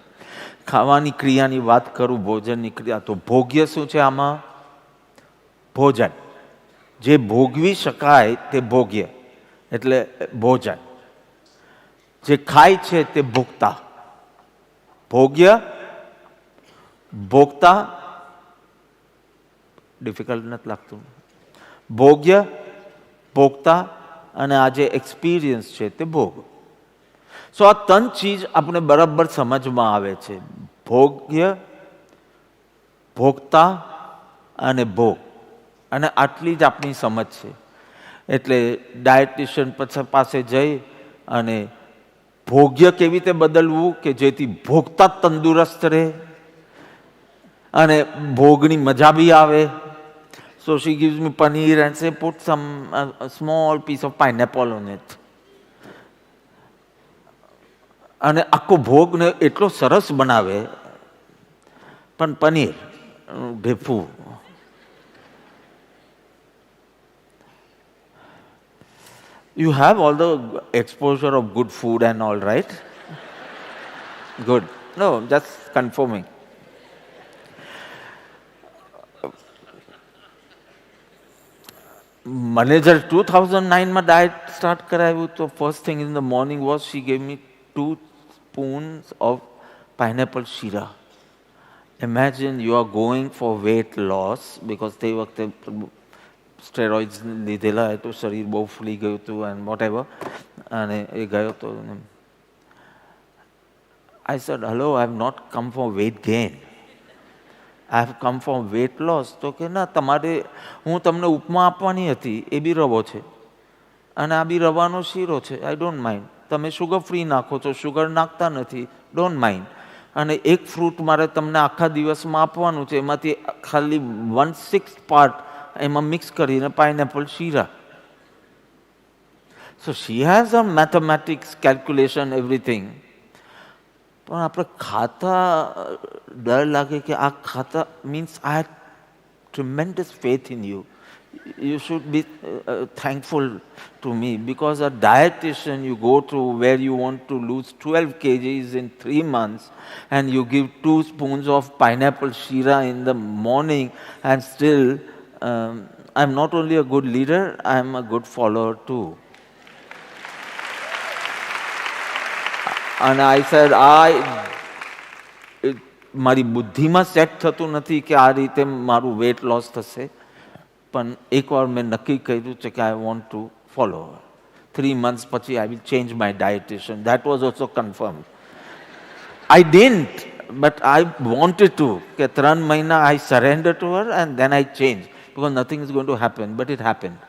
ખાવાની ક્રિયાની વાત કરું, ભોજનની ક્રિયા, તો ભોગ્ય શું છે આમાં? ભોજન. જે ભોગવી શકાય તે ભોગ્ય, એટલે ભોજન. જે ખાય છે તે ભોગતા. ભોગ્ય, ભોગતા, ડિફિકલ્ટ નથી લાગતું. ભોગ્ય, ભોગતા અને આ જે એક્સપિરિયન્સ છે તે ભોગ. સો આ ત્રણ ચીજ આપણે બરાબર સમજમાં આવે છે: ભોગ્ય, ભોગતા અને ભોગ. અને આટલી જ આપણી સમજ છે. એટલે ડાયટિશિયન પાસે જઈ અને ભોગ્ય કેવી રીતે બદલવું કે જેથી ભોગતા તંદુરસ્ત રહે અને ભોગની મજા બી આવે. So she gives me paneer and say put some a small piece of pineapple on it. અને આખો ભોગને એટલો સરસ બનાવે, પણ paneer ઢેફું. You have all the exposure of good food and all, right? Good. No, just confirming. Manager 2009 માં diet start કરાવ્યું તો first thing in the morning was she gave me 2 spoons of pineapple shira. Imagine you are going for weight loss because તે વખતે steroids લીધેલા હતું, શરીર બહુ ફૂલી ગયું હતું and whatever, અને એ ગયો તો I said, hello, I have not come for weight gain. I have come for weight loss. તો કે ના, તમારે હું તમને ઉપમા આપવાની હતી, એ બી રવો છે અને આ બી રવાનો શીરો છે. I don't mind. તમે શુગર ફ્રી નાખો છો, શુગર નાખતા નથી, ડોન્ટ માઇન્ડ. અને એક ફ્રૂટ મારે તમને આખા દિવસમાં આપવાનું છે, એમાંથી ખાલી 1/6 પાર્ટ એમાં મિક્સ કરીને પાઇનેપલ શીરા. So she has a mathematics, calculation, everything. પણ આપણે ખાતા ડર લાગે કે આ ખાતા means I had tremendous faith in you. You should be thankful to me because a dietitian you go to where you want to lose 12 kgs in 3 months and you give 2 spoons of pineapple shira in the morning and still I'm not only a good leader, I'm a good follower too. And I said, મારી બુદ્ધિમાં set થતું નથી કે આ રીતે મારું weight loss થશે, પણ એકવાર મેં નક્કી કર્યું છે કે I want to follow. 3 months પછી I will change my dietitian. That was also confirmed. I didn't, but I wanted to. કે 3 મહિના I surrendered to her and then I changed because nothing is going to happen, but it happened.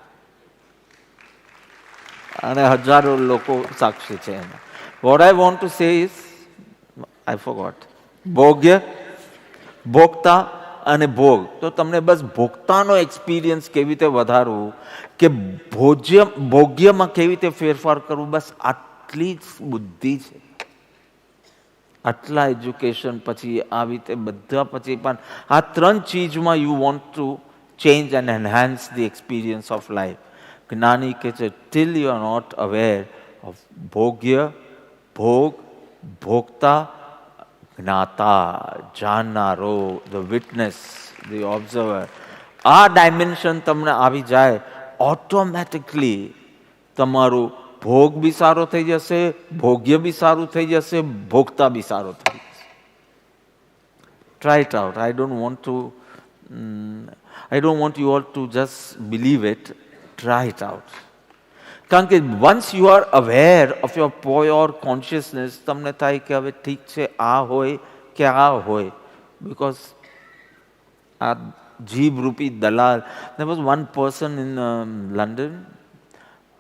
અને હજારો લોકો સાક્ષી છે એના. What I want to say is, I forgot. ભોગ્ય, ભોગતા અને ભોગ. તો તમને બસ ભોગતાનો એક્સપિરિયન્સ કેવી રીતે વધારવું, કે ભોગ્યમાં કેવી રીતે ફેરફાર કરવું, બસ આટલી જ બુદ્ધિ છે. આટલા એજ્યુકેશન પછી આવી રીતે બધા પછી પણ આ 3 ચીજમાં you want to change and enhance the experience of life. જ્ઞાની કહે છે till you are not aware of ભોગ્ય, ભોગ, ભોગતા, જ્ઞાતા, જાણનારો, ધ વિટનેસ, ધ ઓબ્ઝર્વર, આ ડાયમેન્શન તમને આવી જાય, ઓટોમેટિકલી તમારું ભોગ બી સારો થઈ જશે, ભોગ્ય બી સારું થઈ જશે, ભોગતા બી સારો થઈ જશે. Try it out. I don't want you all to just believe it. Try it out. કારણ કે once you are aware of your pure consciousness, તમને થાય કે હવે ઠીક છે આ હોય કે આ હોય, because આ જીભ રૂપી દલાલ. There was one person in London,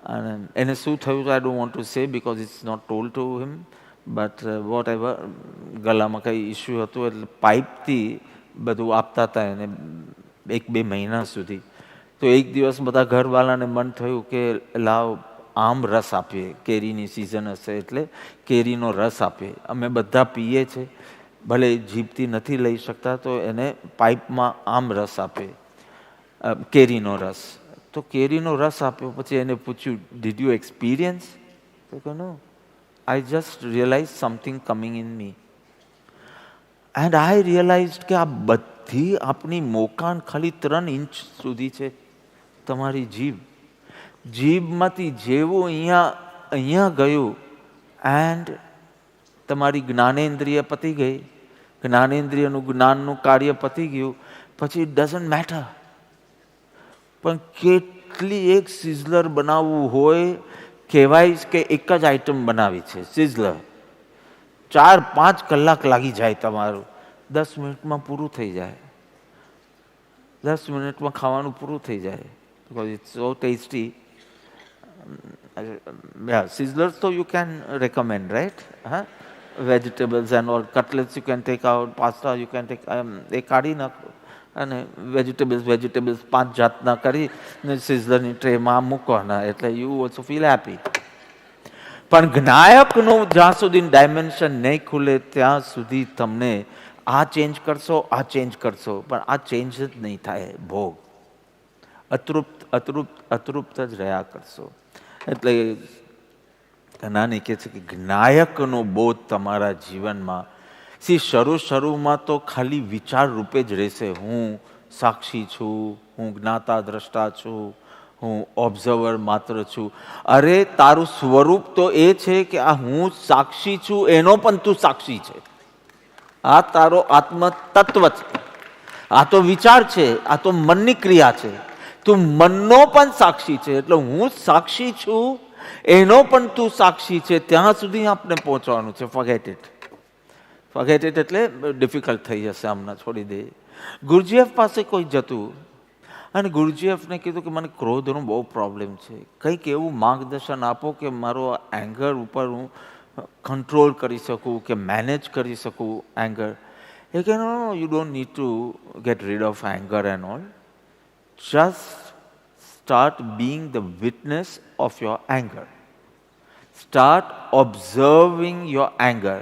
and એને શું થયું, I don't want to say because it's not told to him, but whatever, ગલામાં કંઈ ઇસ્યુ હતું એટલે પાઇપથી બધું આપતા હતા એને 1-2 મહિના સુધી. તો એક દિવસ બધા ઘરવાળાને મન થયું કે લાવ આમ રસ આપીએ, કેરીની સિઝન હશે એટલે કેરીનો રસ આપીએ. અમે બધા પીએ છે, ભલે જીભથી નથી લઈ શકતા, તો એને પાઇપમાં આમ રસ આપે, કેરીનો રસ. તો કેરીનો રસ આપ્યો. પછી એને પૂછ્યું, ડીડ યુ એક્સપિરિયન્સ? તો કે no, I just realise something coming in me. And I realise કે આ બધી આપણી મોકાન ખાલી 3 ઇંચ સુધી છે. તમારી જીભ, જીભમાંથી જેવું અહીંયા ગયું એન્ડ તમારી જ્ઞાનેન્દ્રિય પતી ગઈ, જ્ઞાનેન્દ્રિયનું જ્ઞાનનું કાર્ય પતી ગયું, પછી ઇટ ડઝન્ટ મેટર. પણ કેટલી એક સિઝલર બનાવવું હોય, કહેવાય કે એક જ આઈટમ બનાવી છે સિઝલર, 4-5 કલાક લાગી જાય તમારું, 10 મિનિટમાં પૂરું થઈ જાય. 10 મિનિટમાં ખાવાનું પૂરું થઈ જાય. Because it's so tasty. Yeah, sizzlers so you can recommend, right? Vegetables and all, cutlets you can take out, pasta you can take, એ કાઢી નાખો અને વેજીટેબલ્સ 5 જાતના કરી સિઝલરની ટ્રેમાં મૂકવાના, એટલે યુ ઓલ્સો ફીલ હેપી. પણ જ્ઞાયકનું જ્યાં સુધી ડાયમેન્શન નહીં ખુલે ત્યાં સુધી તમને આ ચેન્જ કરશો, આ ચેન્જ કરશો, પણ આ ચેન્જ જ નહીં થાય. ભોગ અતૃપ્ત જ રહ્યા કરશો. એટલે નાની કહે છે કે જ્ઞાયકનો બોધ તમારા જીવનમાં શરૂમાં તો ખાલી વિચાર રૂપે જ રહેશે. હું સાક્ષી છું, હું જ્ઞાતા દ્રષ્ટા છું, હું ઓબ્ઝર્વર માત્ર છું. અરે તારું સ્વરૂપ તો એ છે કે આ હું સાક્ષી છું એનો પણ તું સાક્ષી છે. આ તારો આત્મ તત્વ છે. આ તો વિચાર છે, આ તો મનની ક્રિયા છે. તું મનનો પણ સાક્ષી છે. એટલે હું સાક્ષી છું એનો પણ તું સાક્ષી છે. ત્યાં સુધી આપણે પહોંચવાનું છે. Forget it. ફોરગેટ ઇટ એટલે ડિફિકલ્ટ થઈ જશે, હમણાં છોડી દે. ગુરુજીએફ પાસે કોઈ જતું અને ગુરુજીએફને કીધું કે મને ક્રોધનો બહુ પ્રોબ્લેમ છે, કંઈક એવું માર્ગદર્શન આપો કે મારો એંગર ઉપર હું કંટ્રોલ કરી શકું, કે મેનેજ કરી શકું એંગર. એ કે no, you don't need to get rid of anger and all. Just start being the witness of your anger. Start observing your anger.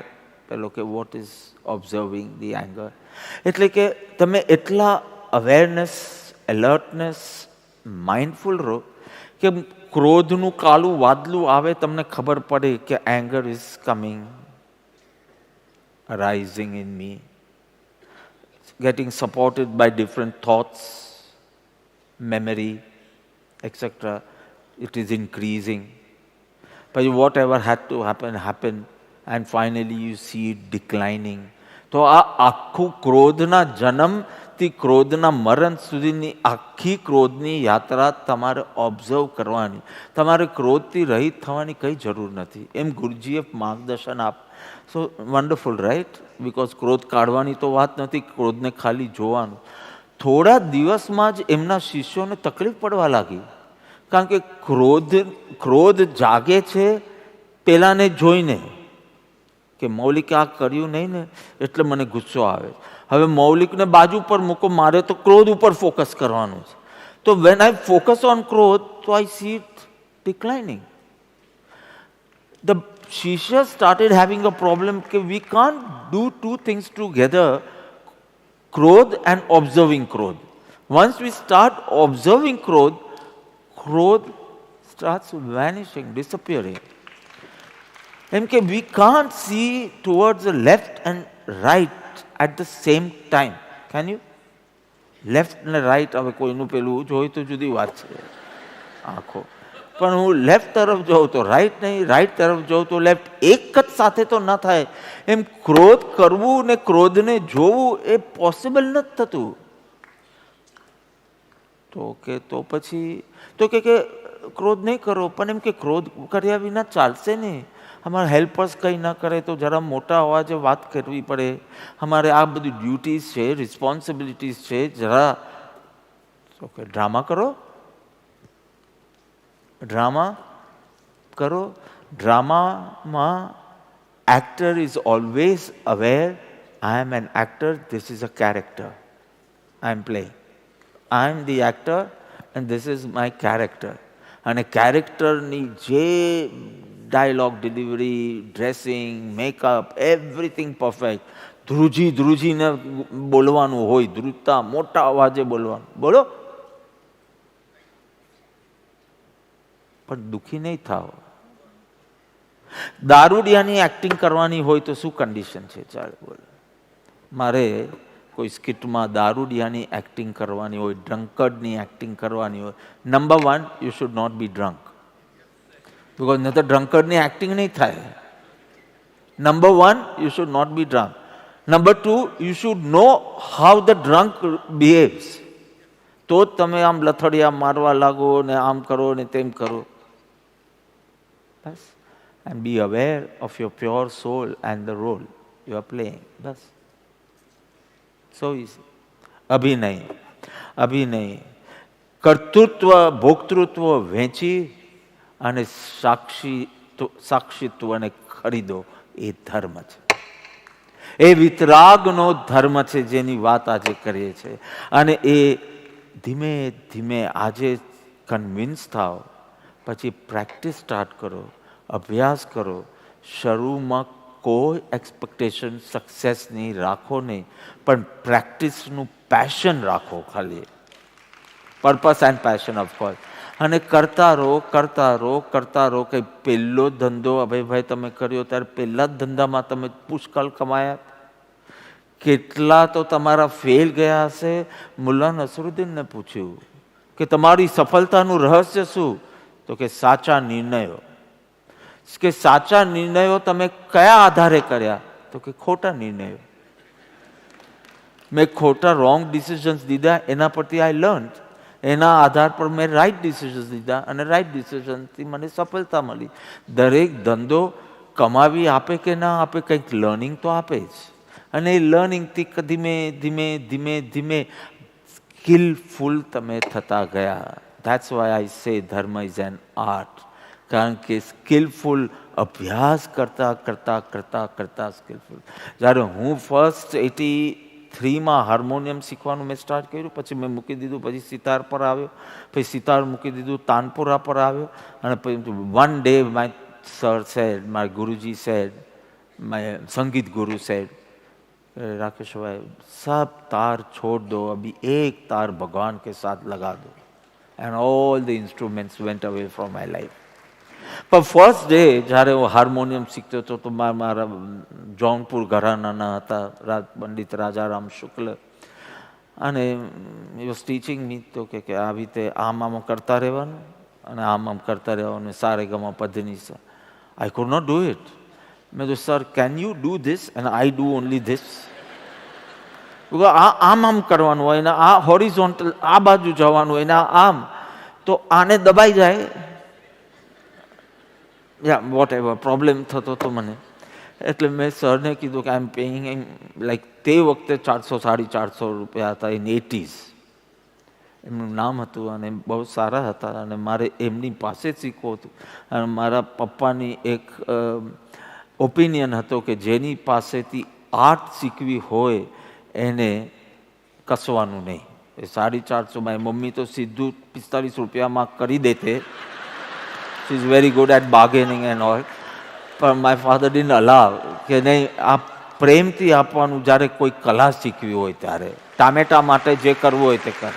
પેલો કે what is observing the anger? એટલે કે તમે એટલા અવેરનેસ, એલર્ટનેસ, માઇન્ડફુલ રહો કે ક્રોધનું કાળું વાદળું આવે, તમને ખબર પડે કે anger is coming, arising in me, getting supported by different thoughts, memory, etc. It is increasing. But whatever had to happen, happened, and finally you see it declining. તો આ આખું ક્રોધના જન્મથી ક્રોધના મરણ સુધીની આખી ક્રોધની યાત્રા તમારે ઓબ્ઝર્વ કરવાની. તમારે ક્રોધથી રહિત થવાની કંઈ જરૂર નથી. એમ ગુરુજીએ માર્ગદર્શન આપ. સો વન્ડરફુલ રાઈટ? બિકોઝ ક્રોધ કાઢવાની તો વાત નથી, ક્રોધને ખાલી જોવાનું. થોડા દિવસમાં જ એમના શિષ્યોને તકલીફ પડવા લાગી, કારણ કે ક્રોધ જાગે છે પેલાને જોઈને કે મૌલિકે આ કર્યું નહીં ને એટલે મને ગુસ્સો આવે. હવે મૌલિકને બાજુ પર મૂકો, મારે તો ક્રોધ ઉપર ફોકસ કરવાનું છે. તો વેન આઈ ફોકસ ઓન ક્રોધ, તો આઈ સી ઇટ ડિક્લાઇનિંગ. ધ શિષ્ય સ્ટાર્ટેડ હેવિંગ અ પ્રોબ્લેમ કે we can't do to things together, ક્રોધ એન્ડ ઓબ્ઝર્વિંગ ક્રોધ. વન્સ વી સ્ટાર્ટ ઓબ્ઝર્વિંગ ક્રોધ, ક્રોધ starts vanishing, disappearing. એમ કે we can't see towards the left and right at the same time. Can you? Left ને right, હવે કોઈનું પેલું જોઈ તો જુદી વાત છે આખો, પણ હું લેફ્ટ તરફ જાઉં તો રાઈટ નહીં, રાઈટ તરફ જાઉં તો લેફ્ટ, એક જ સાથે તો ન થાય. એમ ક્રોધ કરવું ને ક્રોધને જોવું એ પોસિબલ નથી થતું. તો પછી તો કે ક્રોધ નહીં કરો, પણ એમ કે ક્રોધ કર્યા વિના ચાલશે નહીં. અમારા હેલ્પર્સ કંઈ ન કરે તો જરા મોટા અવાજે વાત કરવી પડે. અમારે આ બધી ડ્યુટીઝ છે, રિસ્પોન્સિબિલિટીઝ છે, જરા ઓકે ડ્રામા કરો, ડ્રામા કરો. ડ્રામામાં actor is always aware, I am an actor, this is a character, I am playing, I am the actor and this is my character. અને કેરેક્ટરની જે dialogue delivery, dressing, makeup, everything perfect. ધ્રુજીને બોલવાનું હોય, ધ્રુજતા મોટા અવાજે બોલવાનું, બોલો, પણ દુઃખી નહીં થાવ. દારૂડિયાની એક્ટિંગ કરવાની હોય તો શું કન્ડિશન છે? ચાલે બોલો. મારે કોઈ સ્કિટમાં દારૂડિયાની એક્ટિંગ કરવાની હોય, ડ્રંકર્ડની એક્ટિંગ કરવાની હોય, number 1 you should not be drunk, because નહીં તો ડ્રંકર્ડની એક્ટિંગ નહીં થાય. Number 1 you should not be drunk. Number 2 you should know how the drunk behaves. તો જ તમે આમ લથડિયા મારવા લાગો ને આમ કરો ને તેમ કરો. બસ. And be aware of your pure soul and the role you are playing. બસ. So easy. અભિનય, કર્તૃત્વ, ભોક્તૃત્વ વહેંચી અને સાક્ષીત્વને ખરીદો, એ ધર્મ છે. એ વિતરાગનો ધર્મ છે જેની વાત આજે કરીએ છીએ. અને એ ધીમે ધીમે આજે કન્વિન્સ થાવ, પછી પ્રેક્ટિસ સ્ટાર્ટ કરો, અભ્યાસ કરો. શરૂમાં કોઈ એક્સપેક્ટેશન સક્સેસની રાખો નહીં, પણ પ્રેક્ટિસનું પેશન રાખો, ખાલી પર્પસ એન્ડ પેશન ઓફકોર્સ. અને કરતા રહો. કંઈ પહેલો ધંધો અભયભાઈ તમે કર્યો ત્યારે પહેલા જ ધંધામાં તમે પુષ્કળ કમાયા, કેટલા તો તમારા ફેલ ગયા હશે. મુલ્લા નસરુદ્દીનને પૂછ્યું કે તમારી સફળતાનું રહસ્ય શું? તો કે સાચા નિર્ણયો. કે સાચા નિર્ણયો તમે કયા આધારે કર્યા? તો કે ખોટા નિર્ણયો. મેં ખોટા રોંગ ડિસિઝન્સ લીધા, એના પરથી આઈ લર્ન. એના આધાર પર મેં રાઈટ ડિસિઝન્સ લીધા અને રાઈટ ડિસિઝન્સથી મને સફળતા મળી. દરેક ધંધો કમાવી આપે કે ના આપે, કંઈક લર્નિંગ તો આપે જ. અને એ લર્નિંગથી ધીમે ધીમે ધીમે ધીમે સ્કિલફુલ તમે થતા ગયા. ધેટ્સ વાય આઈ સે ધર્મ ઇઝ એન આર્ટ. કારણ કે સ્કિલફુલ અભ્યાસ કરતા સ્કિલફુલ. જ્યારે હું ફર્સ્ટ 83માં હાર્મોનિયમ શીખવાનું મેં સ્ટાર્ટ કર્યું, પછી મેં મૂકી દીધું, પછી સિતાર પર આવ્યો, પછી સિતાર મૂકી દીધું, તાનપુરા પર આવ્યો. અને પછી one day my sir said, my guruji said, my sangeet guru sad, Rakesh भाई सब तार छोड़ दो, अभी एक तार भगवान के साथ लगा दो. And all the instruments went away from my life. પણ ફર્સ્ટ ડે જ્યારે હું હાર્મોનિયમ શીખતો હતો તો મારા જૌનપુર ઘરાનાના હતા પંડિત રાજારામ શુક્લ, અને એ વોઝ ટીચિંગ મી. તો કે આવી રીતે આમ કરતા રહેવાનું અને આમ કરતા રહેવાનું, સારે ગમા પધની. I could not do it. મેં તો sir can you do this and I do only this. આમ આમ કરવાનું હોય ને આ હોરિઝોન્ટલ આ બાજુ જવાનું હોય ને આમ, તો આને દબાઈ જાય. યા વોટ એવર પ્રોબ્લેમ થતો હતો મને. એટલે મેં સરને કીધું કે આઈ એમ પેઇંગ લાઈક તે વખતે 400-450 રૂપિયા હતા ઇન 80s. એમનું નામ હતું અને બહુ સારા હતા અને મારે એમની પાસે શીખવું હતું. અને મારા પપ્પાની એક ઓપિનિયન હતો કે જેની પાસેથી આર્ટ શીખવી હોય એને કસવાનું નહીં. એ 450 મારી મમ્મી તો સીધું 45 રૂપિયામાં કરી દેતે. She is very good at bargaining and all. પણ માય ફાધર ડિડન્ટ અલાવ કે નહીં, આ પ્રેમથી આપવાનું. જ્યારે કોઈ કલા શીખવી હોય ત્યારે ટામેટા માટે જે કરવું હોય તે કર.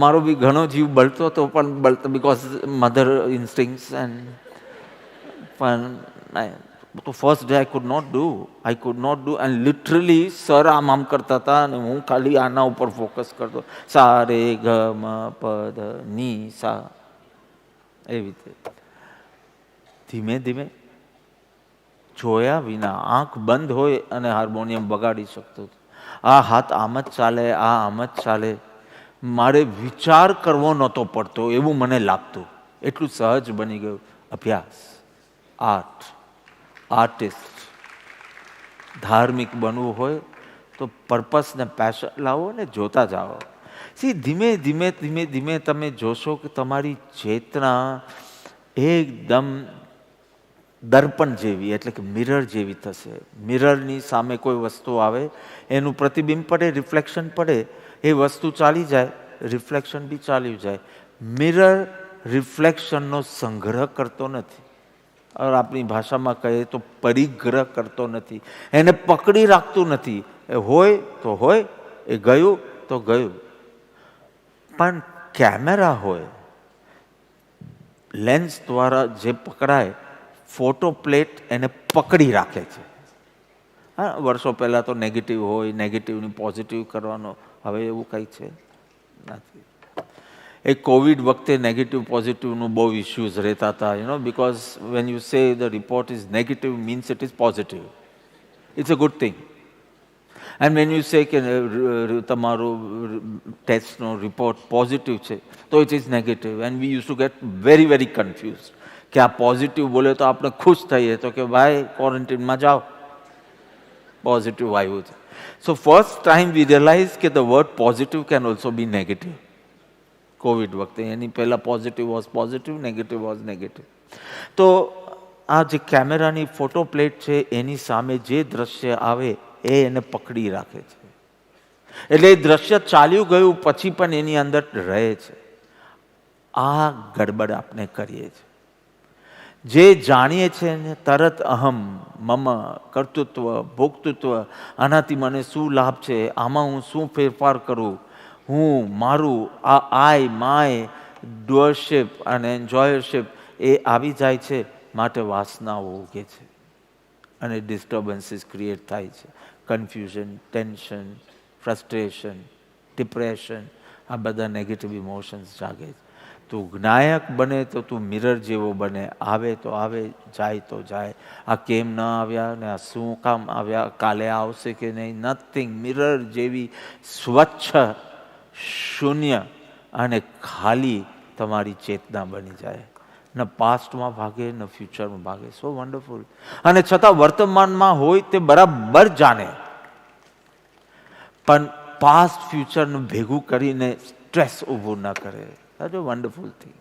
મારો બી ઘણો જીવ બળતો હતો, પણ બળતો બિકોઝ મધર ઇન્સ્ટિંક્ટ્સ એન્ડ પણ તો first day I could not do and literally sir આમ કરતા હતા અને હું ખાલી આના ઉપર ફોકસ કરતો. સા રે ગ મ પ ધ ની સા, એવી રીતે ધીમે ધીમે જોયા વિના આંખ બંધ હોય અને હાર્મોનિયમ બગાડી શકતો હતો. આ હાથ આમ જ ચાલે, આ આમ જ ચાલે. મારે વિચાર કરવો નહોતો પડતો એવું મને લાગતું. એટલું સહજ બની ગયું. અભ્યાસ, આર્ટિસ્ટ, ધાર્મિક બનવું હોય તો પર્પસ ને પેશન લાવો ને જોતા જાઓ. ધીમે ધીમે ધીમે ધીમે તમે જોશો કે તમારી ચેતના એકદમ દર્પણ જેવી એટલે કે મિરર જેવી થશે. મિરરની સામે કોઈ વસ્તુ આવે, એનું પ્રતિબિંબ પડે, રિફ્લેક્શન પડે, એ વસ્તુ ચાલી જાય, રિફ્લેક્શન બી ચાલ્યું જાય. મિરર રિફ્લેક્શનનો સંગ્રહ કરતો નથી, આપણી ભાષામાં કહીએ તો પરિગ્રહ કરતો નથી, એને પકડી રાખતું નથી. એ હોય તો હોય, એ ગયું તો ગયું. પણ કેમેરા હોય, લેન્સ દ્વારા જે પકડાય, ફોટો પ્લેટ એને પકડી રાખે છે. હા, વર્ષો પહેલાં તો નેગેટિવ હોય, નેગેટિવની પોઝિટિવ કરવાનો, હવે એવું કંઈ છે નથી. એ કોવિડ વખતે નેગેટિવ પોઝિટિવનું બહુ ઇશ્યુઝ રહેતા હતા, because when you say the report is negative means it is positive. It's a good thing. And when you say કે તમારો ટેસ્ટનો રિપોર્ટ પોઝિટિવ છે તો it is negative. And we use to get very very confuse કે આ positive બોલે તો આપણે ખુશ થઈએ તો કે ભાઈ ક્વોરન્ટીનમાં જાઓ, પોઝિટિવ આવ્યું છે. So first time we realise કે the word positive can also be negative. Covid વખતે એની પહેલાં positive was positive, negative was negative. તો આ જે કેમેરાની ફોટો પ્લેટ છે એની સામે જે દ્રશ્ય આવે એ એને પકડી રાખે છે. એટલે એ દ્રશ્ય ચાલ્યું ગયું પછી પણ એની અંદર રહે છે. આ ગડબડ આપણે કરીએ છીએ. જે જાણીએ છીએ ને તરત અહમ, મમ, કર્તૃત્વ, ભોક્તૃત્વ, આનાથી મને શું લાભ છે, આમાં હું શું ફેરફાર કરું, હું, મારું, આ આઈ, માય, ડુઅરશિપ અને એન્જોયરશિપ એ આવી જાય છે. માટે વાસનાઓ ઉગે છે અને ડિસ્ટર્બન્સીસ ક્રિએટ થાય છે. કન્ફ્યુઝન, ટેન્શન, ફ્રસ્ટ્રેશન, ડિપ્રેશન, આ બધા નેગેટિવ ઇમોશન્સ જાગે છે. તું જ્ઞાયક બને તો તું મિરર જેવો બને. આવે તો આવે, જાય તો જાય. આ કેમ ન આવ્યા ને આ શું કામ આવ્યા, કાલે આવશે કે નહીં, નથિંગ. મિરર જેવી સ્વચ્છ, શૂન્ય અને ખાલી તમારી ચેતના બની જાય. ન પાસ્ટમાં ભાગે ન ફ્યુચરમાં ભાગે. સો વન્ડરફુલ. અને છતાં વર્તમાનમાં હોય તે બરાબર જાણે, પણ પાસ્ટ ફ્યુચરને ભેગું કરીને સ્ટ્રેસ ઊભું ન કરે. That's a wonderful thing.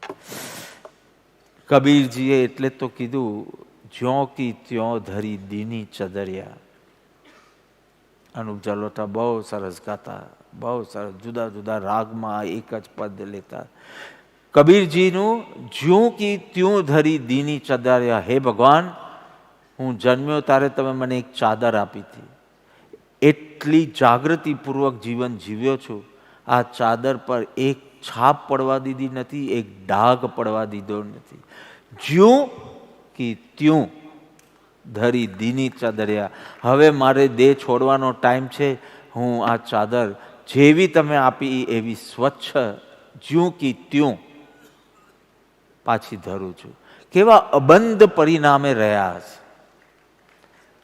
કબીરજીએ એટલે તો કીધું, જ્યો કી ત્યો ધરી દીની ચદરિયા. અનુપ જલોટા બહુ સરસ ગાતા, બહુ સરસ, જુદા જુદા રાગમાં એક જ પદ લેતા. કબીરજીનું જ્યું કી ત્યું ધરી દીની ચદરિયા. હે ભગવાન, હું જન્મ્યો ત્યારે તમે મને એક ચાદર આપી હતી, એટલી જાગૃતિપૂર્વક જીવન જીવ્યો છું. આ ચાદર પર એક છાપ પડવા દીધી નથી, એક ડાઘ પડવા દીધો નથી. જ્યું કી ત્યું ધરી દીની ચાદરિયા. હવે મારે દેહ છોડવાનો ટાઈમ છે. હું આ ચાદર જેવી તમે આપી એવી સ્વચ્છ જ્યું કી ત્યું પાછી ધરું છું. કેવા અબંધ પરિણામે રહ્યા છે.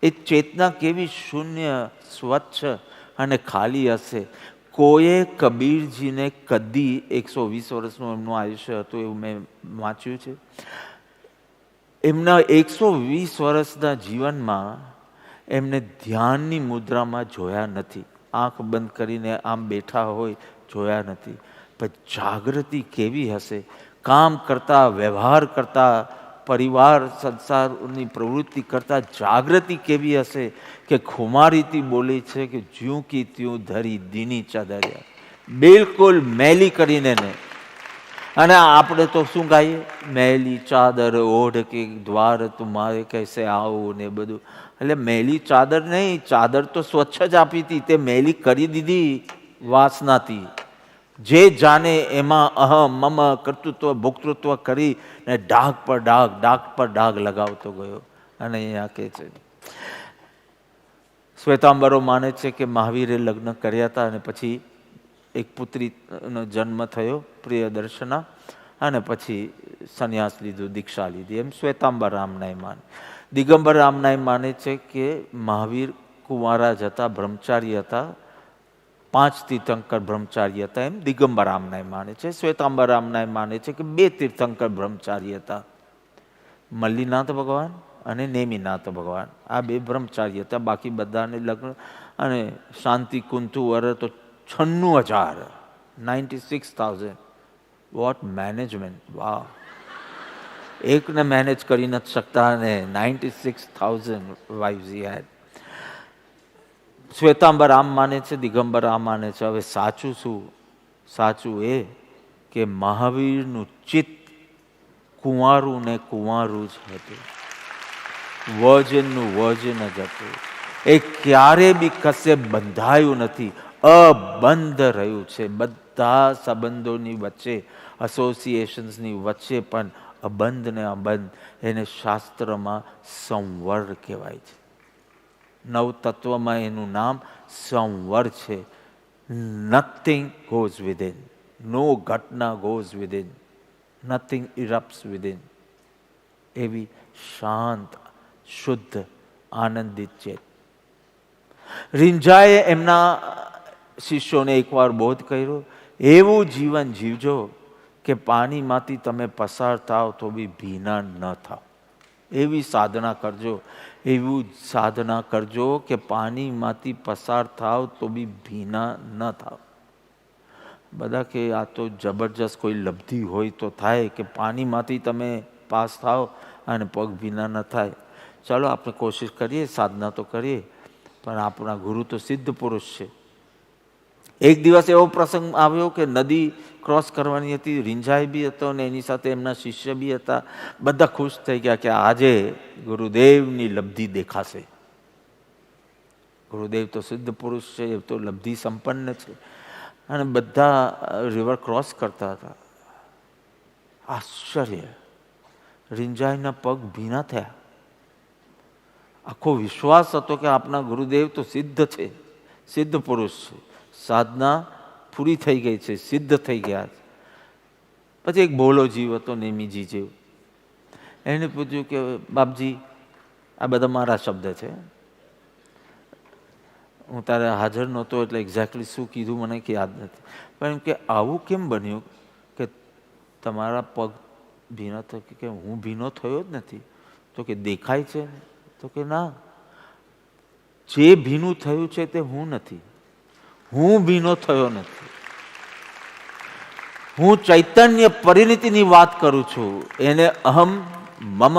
એ ચેતના કેવી શૂન્ય, સ્વચ્છ અને ખાલી હશે. કોઈએ કબીરજીને કદી 120 વર્ષનું એમનું આયુષ્ય હતું એવું મેં વાંચ્યું છે. એમના 120 વર્ષના જીવનમાં એમને ધ્યાનની મુદ્રામાં જોયા નથી. આંખ બંધ કરીને આમ બેઠા હોય જોયા નથી. પણ જાગૃતિ કેવી હશે, કામ કરતા, વ્યવહાર કરતા, પરિવાર સંસારની પ્રવૃત્તિ કરતા જાગૃતિ કેવી હશે કે ખુમારીથી બોલે છે કે જ્યું કી ત્યું ધરી દીની ચાદરિયા, બિલકુલ મેલી કરીને નહીં. અને આપણે તો શું ગાઈએ, મેલી ચાદર ઓઢ કે દ્વાર તુમારે કૈસે આવું ને બધું. એટલે મેલી ચાદર નહીં, ચાદર તો સ્વચ્છ જ આપી હતી, તે મેલી કરી દીધી વાસનાથી. જે જાને એમાં અહમ મમ કર્તૃત્વ ભોક્તૃત્વ કરી ને ડાઘ પર ડાઘ લગાવતો ગયો. અને અહીંયા કહે છે શ્વેતાંબરો માને છે કે મહાવીરે લગ્ન કર્યા હતા અને પછી એક પુત્રીનો જન્મ થયો પ્રિયદર્શના, અને પછી સંન્યાસ લીધું, દીક્ષા લીધી. એમ શ્વેતાંબર રામનાય માને. દિગંબર રામનાય માને છે કે મહાવીર કુંવારા જ હતા, બ્રહ્મચારી હતા, 5 તીર્થંકર બ્રહ્મચારી હતા. એમ દિગંબર રામનાય માને છે. શ્વેતાંબર રામનાય માને છે કે 2 તીર્થંકર બ્રહ્મચારી હતા, મલ્લીનાથ ભગવાન અને નેમિનાથ ભગવાન. આ 2 બ્રહ્મચારી હતા, બાકી બધાને લગ્ન. અને શાંતિ કુંતુ વર તો 96,000, 96,000. What management! વાહ! એકને મેનેજ કરી નથી શકતા અને 96,000 વાઇવ્સ હી હેડ. શ્વેતાંબર આમ માને છે, દિગંબર આમ માને છે. હવે સાચું શું? સાચું એ કે મહાવીરનું ચિત્ત કુંવારું ને કુંવારું જ હતું, વર્જનનું વર્જન જ હતું. એ ક્યારે બી કશે બંધાયું નથી, અબંધ રહ્યું છે. બધા સંબંધોની વચ્ચે, એસોસિએશન્સની વચ્ચે પણ અબંધ ને અબંધ. એને શાસ્ત્રમાં સંવર કહેવાય છે. નવ તત્વમાં એનું નામ સંવર છે. નથિંગ ગોઝ વિધિન, નો ઘટના ગોઝ વિધિન, નથિંગ ઇરપ્ટ્સ વિધિન. એવી શાંત, શુદ્ધ, આનંદિત ચેત. રીંઝાએ એમના શિષ્યોને એકવાર બોધ કર્યો, એવું જીવન જીવજો કે પાણીમાંથી તમે પસાર થાવ તો બી ભીના ન થાવ. એવી સાધના કરજો, એવું સાધના કરજો કે પાણીમાંથી પસાર થાવ તો બી ભીના ન થાવ. બધા કે આ તો જબરજસ્ત કોઈ લબ્ધિ હોય તો થાય કે પાણીમાંથી તમે પાસ થાવ અને પગ ભીના ન થાય. ચાલો આપણે કોશિશ કરીએ, સાધના તો કરીએ, પણ આપણા ગુરુ તો સિદ્ધ પુરુષ છે. એક દિવસ એવો પ્રસંગ આવ્યો કે નદી ક્રોસ કરવાની હતી, રીંઝાઈ બી હતો અને એની સાથે એમના શિષ્ય બી હતા. બધા ખુશ થઈ ગયા કે આજે ગુરુદેવની લબ્ધિ દેખાશે. ગુરુદેવ તો સિદ્ધ પુરુષ છે, એ તો લબ્ધિ સંપન્ન છે. અને બધા રિવર ક્રોસ કરતા હતા. આશ્ચર્ય! રીંઝાઈના પગ ભીના થયા. આખો વિશ્વાસ હતો કે આપણા ગુરુદેવ તો સિદ્ધ છે, સિદ્ધ પુરુષ છે, સાધના પૂરી થઈ ગઈ છે, સિદ્ધ થઈ ગયા છે. પછી એક ભોલો જીવ હતો, નેમીજી જેવ. એને પૂછ્યું કે બાપજી, આ બધા મારા શબ્દ છે, હું તારે હાજર નહોતો એટલે એક્ઝેક્ટલી શું કીધું મને યાદ નથી, પણ એમ કે આવું કેમ બન્યું કે તમારા પગ ભીના થયો? કે હું ભીનો થયો જ નથી. તો કે દેખાય છે? તો કે ના, જે ભીનું થયું છે તે હું નથી, હું ભીનો થયો નથી. હું ચૈતન્ય પરિણીતિની વાત કરું છું. એને અહમ મમ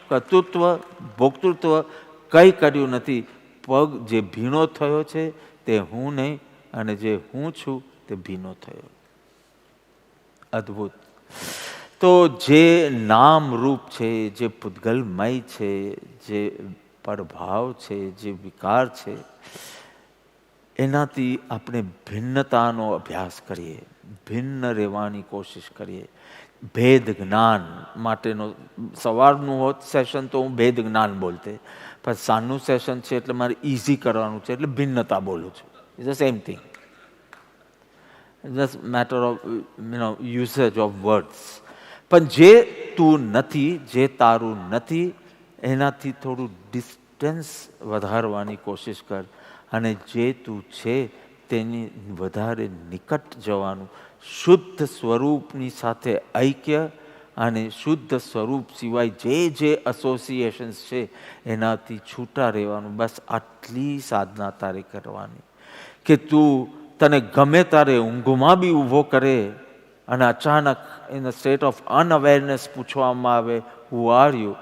કર્તૃત્વ ભોક્તૃત્વ કંઈ કર્યું નથી. પગ જે ભીનો થયો છે તે હું નહીં, અને જે હું છું તે ભીનો થયો. અદ્ભુત! તો જે નામ રૂપ છે, જે પૂતગલમય છે, જે પરભાવ છે, જે વિકાર છે, એનાથી આપણે ભિન્નતાનો અભ્યાસ કરીએ, ભિન્ન રહેવાની કોશિશ કરીએ. ભેદ જ્ઞાન માટેનો સવારનું હોત સેશન તો હું ભેદ જ્ઞાન બોલતે, પણ સાંજનું સેશન છે એટલે મારે ઇઝી કરવાનું છે એટલે ભિન્નતા બોલું છું. It's the same thing, just matter of usage of words. પણ જે તું નથી, જે તારું નથી, એનાથી થોડું ડિસ્ટન્સ વધારવાની કોશિશ કર અને જે તું છે તેની વધારે નિકટ જવાનું, શુદ્ધ સ્વરૂપની સાથે ઐક્ય અને શુદ્ધ સ્વરૂપ સિવાય જે એસોસિએશન્સ છે એનાથી છૂટા રહેવાનું. બસ આટલી સાધના તારે કરવાની કે તું તને ગમે તારે ઊંઘમાં બી ઊભો કરે અને અચાનક in a state of unawareness પૂછવામાં આવે હુ આર યુ,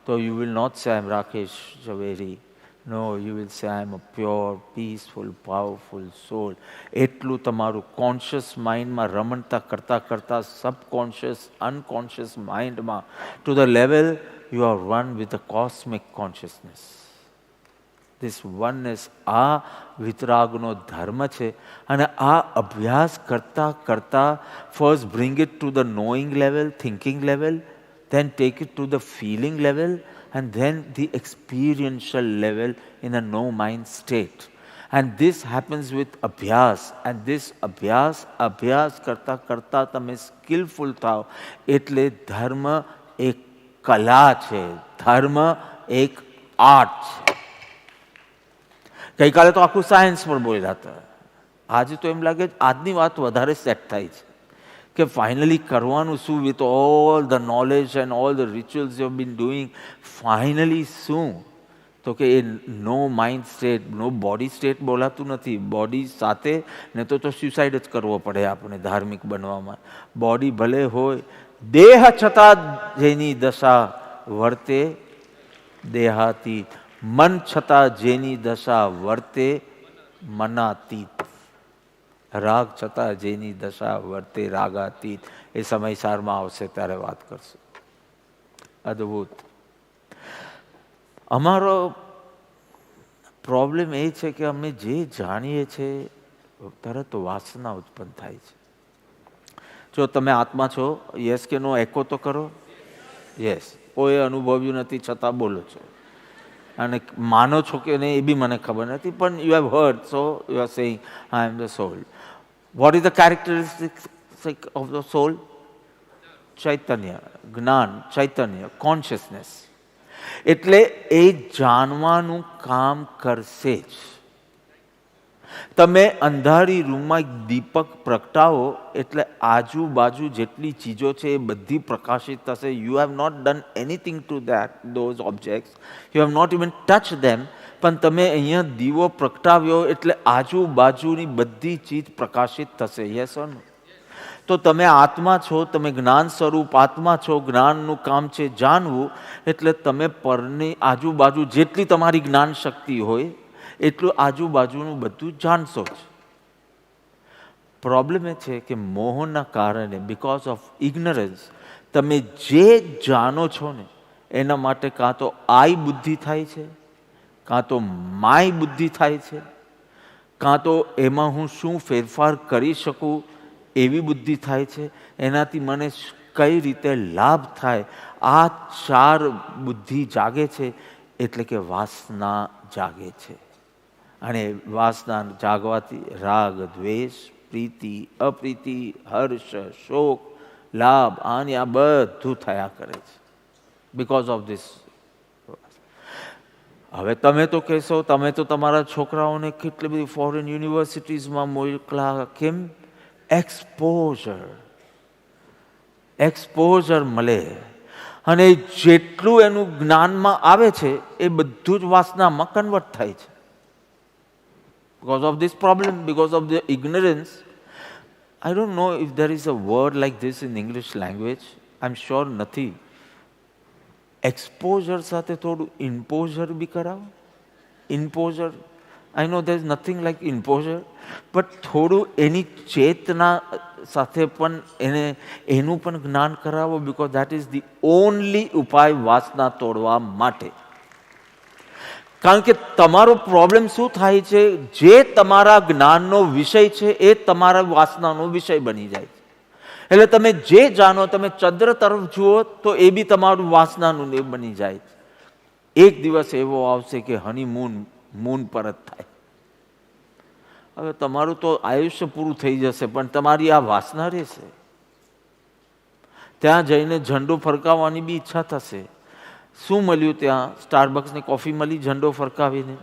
તો you will not say I am Rakesh Zaveri. No, you will say I am a pure peaceful powerful soul. એટલું તમારું કોન્શિયસ માઇન્ડમાં રમણતા કરતાં કરતાં સબકોન્શિયસ અનકોન્શિયસ માઇન્ડમાં to the level you are one with the cosmic consciousness. This oneness, આ વિતરાગનો ધર્મ છે. અને આ અભ્યાસ કરતાં કરતાં first bring it to the knowing level, thinking level, then take it to the feeling level, and then the experiential level in a no mind state. And this happens with abhyas, and this abhyas karta karta તમે skillful થાવ એટલે ધર્મ એક કલા છે, ધર્મ એક art છે. ગઈકાલે તો આખું સાયન્સ પર બોલ્યા હતા, આજે તો એમ લાગે આજની વાત વધારે સેટ થાય છે કે ફાઇનલી કરવાનું શું with all the knowledge and all the rituals you have been doing. Finally શું? તો કે એ નો mind state, no body state બોલાતું નથી. બોડી સાથે ને તો સ્યુસાઇડ જ કરવો પડે આપણે ધાર્મિક બનવામાં. બોડી ભલે હોય, દેહ છતાં જેની દશા વર્તે દેહાતીત, મન છતાં જેની દશા વર્તે મનાતીત, રાગ છતાં જેની દશા વર્તે રાગાતીત. એ સમયસારમાં આવશે ત્યારે વાત કરશું. અદ્ભુત. અમારો પ્રોબ્લેમ એ છે કે અમે જે જાણીએ છીએ તરત વાસના ઉત્પન્ન થાય છે. જો તમે આત્મા છો, યસ કે નો એકો તો કરો. યસ, કોઈ અનુભવ્યું નથી છતાં બોલો છો. અને માનો છો કે નહીં એ બી મને ખબર નથી, પણ you have heard, so you are saying I am the solve. What is the characteristic of the soul? Chaitanya, જ્ઞાન, ચૈતન્ય, કોન્શિયસનેસ. એટલે એ જાણવાનું કામ કરશે જ. તમે અંધારી રૂમમાં એક દીપક પ્રગટાવો એટલે આજુબાજુ જેટલી ચીજો છે એ બધી પ્રકાશિત થશે. You have not done anything to that those objects, you have not even touch them. પણ તમે અહીંયા દીવો પ્રગટાવ્યો એટલે આજુબાજુની બધી ચીજ પ્રકાશિત થશે. યસ ઓર નો? તો તમે આત્મા છો, તમે જ્ઞાન સ્વરૂપ આત્મા છો. જ્ઞાનનું કામ છે જાણવું, એટલે તમે પરની આજુબાજુ જેટલી તમારી જ્ઞાન શક્તિ હોય એટલું આજુબાજુનું બધું જાણશો જ. પ્રોબ્લેમ એ છે કે મોહના કારણે, બિકોઝ ઓફ ઇગ્નરન્સ, તમે જે જાણો છો ને એના માટે કાં તો આઈ બુદ્ધિ થાય છે, કાં તો માય બુદ્ધિ થાય છે, કાં તો એમાં હું શું ફેરફાર કરી શકું એવી બુદ્ધિ થાય છે. એનાથી મને કઈ રીતે લાભ થાય, આ ચાર બુદ્ધિ જાગે છે એટલે કે વાસના જાગે છે. અને વાસના જાગવાથી રાગ, દ્વેષ, પ્રીતિ, અપ્રીતિ, હર્ષ, શોક, લાભ, હાનિ આ બધું થયા કરે છે બિકોઝ ઓફ ધીસ. હવે તમે તો કહેશો, તમે તો તમારા છોકરાઓને કેટલી બધી ફોરેન યુનિવર્સિટીઝમાં મોકલા. કેમ? એક્સપોઝર મળે. અને જેટલું એનું જ્ઞાનમાં આવે છે એ બધું જ વાસનામાં કન્વર્ટ થાય છે. Because of this problem, because of the ignorance. I don't know if there is a word like this in English language. I'm sure નથી. Exposure સાથે થોડું imposure બી કરાવો. Imposure. I know there is nothing like imposure, but થોડું એની ચેતના સાથે પણ એનું પણ જ્ઞાન કરાવો, because that is the only ઉપાય વાસના તોડવા માટે. કારણ કે તમારો પ્રોબ્લેમ શું થાય છે, જે તમારા જ્ઞાનનો વિષય છે એ તમારા વાસનાનો વિષય બની જાય છે. એટલે તમે જે જાણો, તમે ચંદ્ર તરફ જુઓ તો એ બી તમારું વાસનાનું બની જાય છે. એક દિવસ એવો આવશે કે હનીમૂન મૂન પર જ થાય. હવે તમારું તો આયુષ્ય પૂરું થઈ જશે, પણ તમારી આ વાસના રહેશે. ત્યાં જઈને ઝંડો ફરકાવવાની બી ઈચ્છા થશે. શું મળ્યું ત્યાં? સ્ટારબક્સની કોફી મળી ઝંડો ફરકાવીને?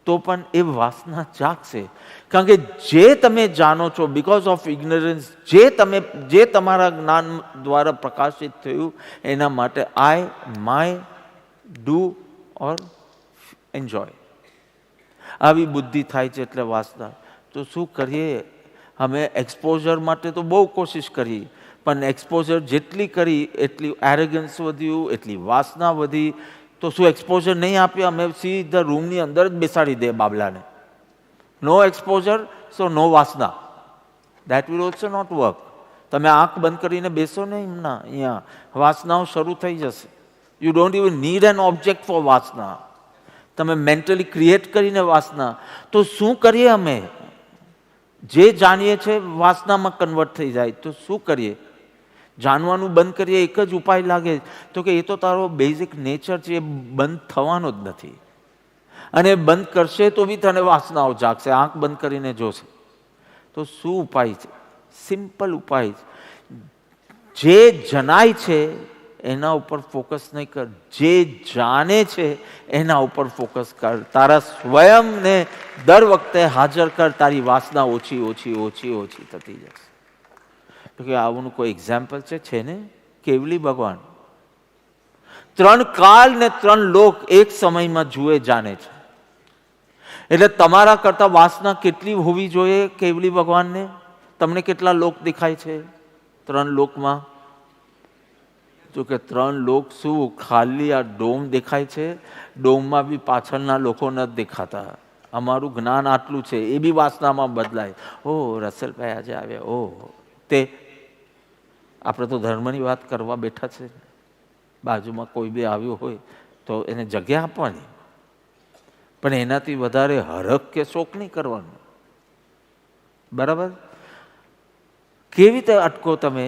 તો પણ એ વાસના જાગશે. કારણ કે જે તમે જાણો છો, બિકોઝ ઓફ ઇગ્નોરન્સ, જે તમારા જ્ઞાન દ્વારા પ્રકાશિત થયું, એના માટે આઈ, માય, ડુ ઓર એન્જોય, આવી બુદ્ધિ થાય છે. એટલે વાસના. તો શું કરીએ? અમે એક્સપોઝર માટે તો બહુ કોશિશ કરી, પણ એક્સપોઝર જેટલી કરી એટલી એરેગન્સ વધ્યું, એટલી વાસના વધી. તો શું એક્સપોઝર નહીં આપ્યા? અમે સીધા રૂમની અંદર જ બેસાડી દે બાબલાને. નો exposure, so no vasana. That will also not work. તમે આંખ બંધ કરીને બેસો ને એમના અહીંયા, વાસનાઓ શરૂ થઈ જશે. You don't even need an object for vasana. તમે મેન્ટલી ક્રિએટ કરીને વાસના. તો શું કરીએ અમે? જે જાણીએ છીએ વાસનામાં કન્વર્ટ થઈ જાય. તો શું કરીએ? જાણવાનું બંધ કરીએ. એક જ ઉપાય લાગે તો કે એ તો તારો બેઝિક નેચર છે, એ બંધ થવાનો જ નથી. અને બંધ કરશે તો બી તને વાસનાઓ જાગશે, આંખ બંધ કરીને જોશે. તો શું ઉપાય છે? સિમ્પલ ઉપાય છે. જે જણાય છે એના ઉપર ફોકસ નહીં કર, જે જાણે છે એના ઉપર ફોકસ કર. તારા સ્વયંને દર વખતે હાજર કર, તારી વાસના ઓછી ઓછી ઓછી ઓછી થતી જશે. તો કે આવું કોઈ એક્ઝામ્પલ છે ને? કેવલી ભગવાન 3 કાળ ને 3 લોક એક સમયમાં જુએ, જાણે છે. એટલે તમારા કરતા વાસના કેટલી હોવી જોઈએ કેવલી ભગવાનને? તમને કેટલા લોક દેખાય છે 3 લોકમાં? તો કે 3 લોક શું, ખાલી આ ડોમ દેખાય છે. ડોમમાં બી પાછળના લોકો નથી દેખાતા. અમારું જ્ઞાન આટલું છે, એ બી વાસનામાં બદલાય. ઓહ, રસલભાઈ આજે આવ્યા. ઓહ, તે આપણે તો ધર્મની વાત કરવા બેઠા છે. બાજુમાં કોઈ બી આવ્યું હોય તો એને જગ્યા આપવાની, પણ એનાથી વધારે હરખ કે શોક નહીં કરવાનું. બરાબર? કેવી રીતે અટકો તમે?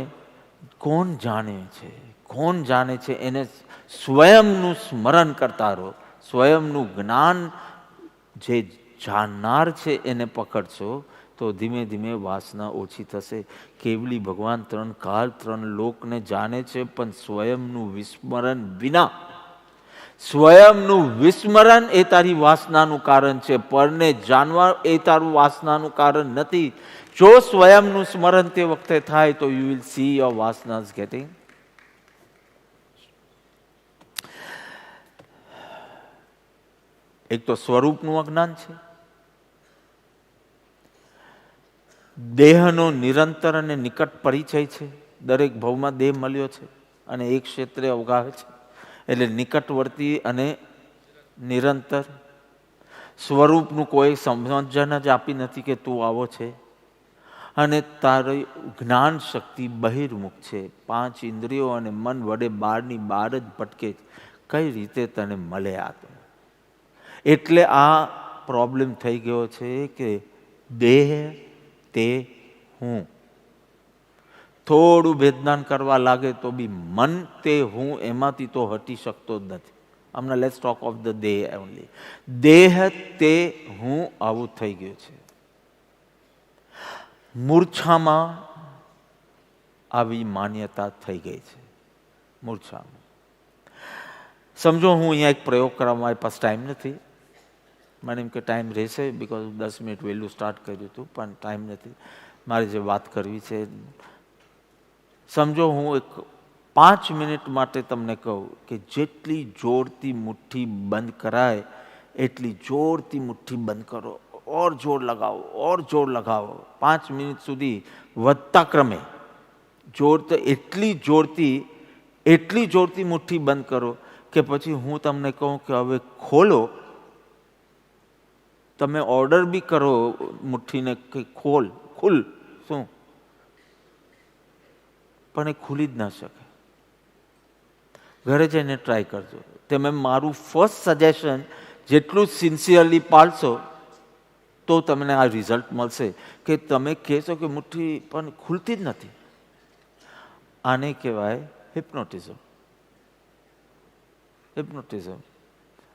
કોણ જાણે છે, કોણ જાણે છે એને સ્વયંનું સ્મરણ કરતા રહો. સ્વયંનું જ્ઞાન જે જાણનાર છે એને પકડશો તો ધીમે ધીમે વાસના ઓછી થશે. કેવલી ભગવાન 3 કાળ 3 લોકને જાણે છે, પણ સ્વયંનું વિસ્મરણ વિના. સ્વયંનું વિસ્મરણ એ તારી વાસનાનું કારણ છે, પરને જાણવા એ તારું વાસનાનું કારણ નથી. જો સ્વયંનું સ્મરણ તે વખતે થાય તો યુ વિલ સી યોર વાસનાસ ગેટિંગ. એક તો સ્વરૂપનું અજ્ઞાન છે, દેહનો નિરંતર અને નિકટ પરિચય છે. દરેક ભાવમાં દેહ મળ્યો છે અને એક ક્ષેત્રે અવગાહે છે, એટલે નિકટવર્તી અને નિરંતર. સ્વરૂપનું કોઈ સમજણ જ આપી નથી કે તું આવો છે. અને તારી જ્ઞાન શક્તિ બહિર્મુખ છે. 5 ઇન્દ્રિયો અને મન વડે બહારની બહાર જ ભટકે. કઈ રીતે તને મળે આ? એટલે આ પ્રોબ્લેમ થઈ ગયો છે કે દેહ તે હું. થોડું ભેદનાન કરવા લાગે તો બી મન તે હું એમાંથી તો હટી શકતો જ નથી. હમણાં લેટ્સ ટોક ઓફ ધ દેહ ઓનલી. દેહ તે હું આવું થઈ ગયું છે. મૂર્છામાં આવી માન્યતા થઈ ગઈ છે. મૂર્છામાં સમજો, હું અહીંયા એક પ્રયોગ કરવા મારી પાસે ટાઈમ નથી. મને એમ કે ટાઈમ રહેશે, બિકોઝ 10 મિનિટ વહેલું સ્ટાર્ટ કર્યું હતું, પણ ટાઈમ નથી. મારે જે વાત કરવી છે, સમજો હું એક 5 મિનિટ માટે તમને કહું કે જેટલી જોરથી મુઠ્ઠી બંધ કરાય એટલી જોરથી મુઠ્ઠી બંધ કરો, ઓર જોર લગાવો, ઓર જોર લગાવો. 5 મિનિટ સુધી વધતા ક્રમે જોર, તો એટલી જોરથી મુઠ્ઠી બંધ કરો કે પછી હું તમને કહું કે હવે ખોલો. તમે ઓર્ડર બી કરો મુઠ્ઠીને કે ખોલ, ખુલ, શું? પણ એ ખુલી જ ના શકે. ઘરે જઈને ટ્રાય કરજો. તમે મારું ફર્સ્ટ સજેશન જેટલું સિન્સિયરલી પાળશો તો તમને આ રિઝલ્ટ મળશે કે તમે કહેશો કે મુઠ્ઠી પણ ખુલતી જ નથી. આને કહેવાય hypnotism. Hypnotism.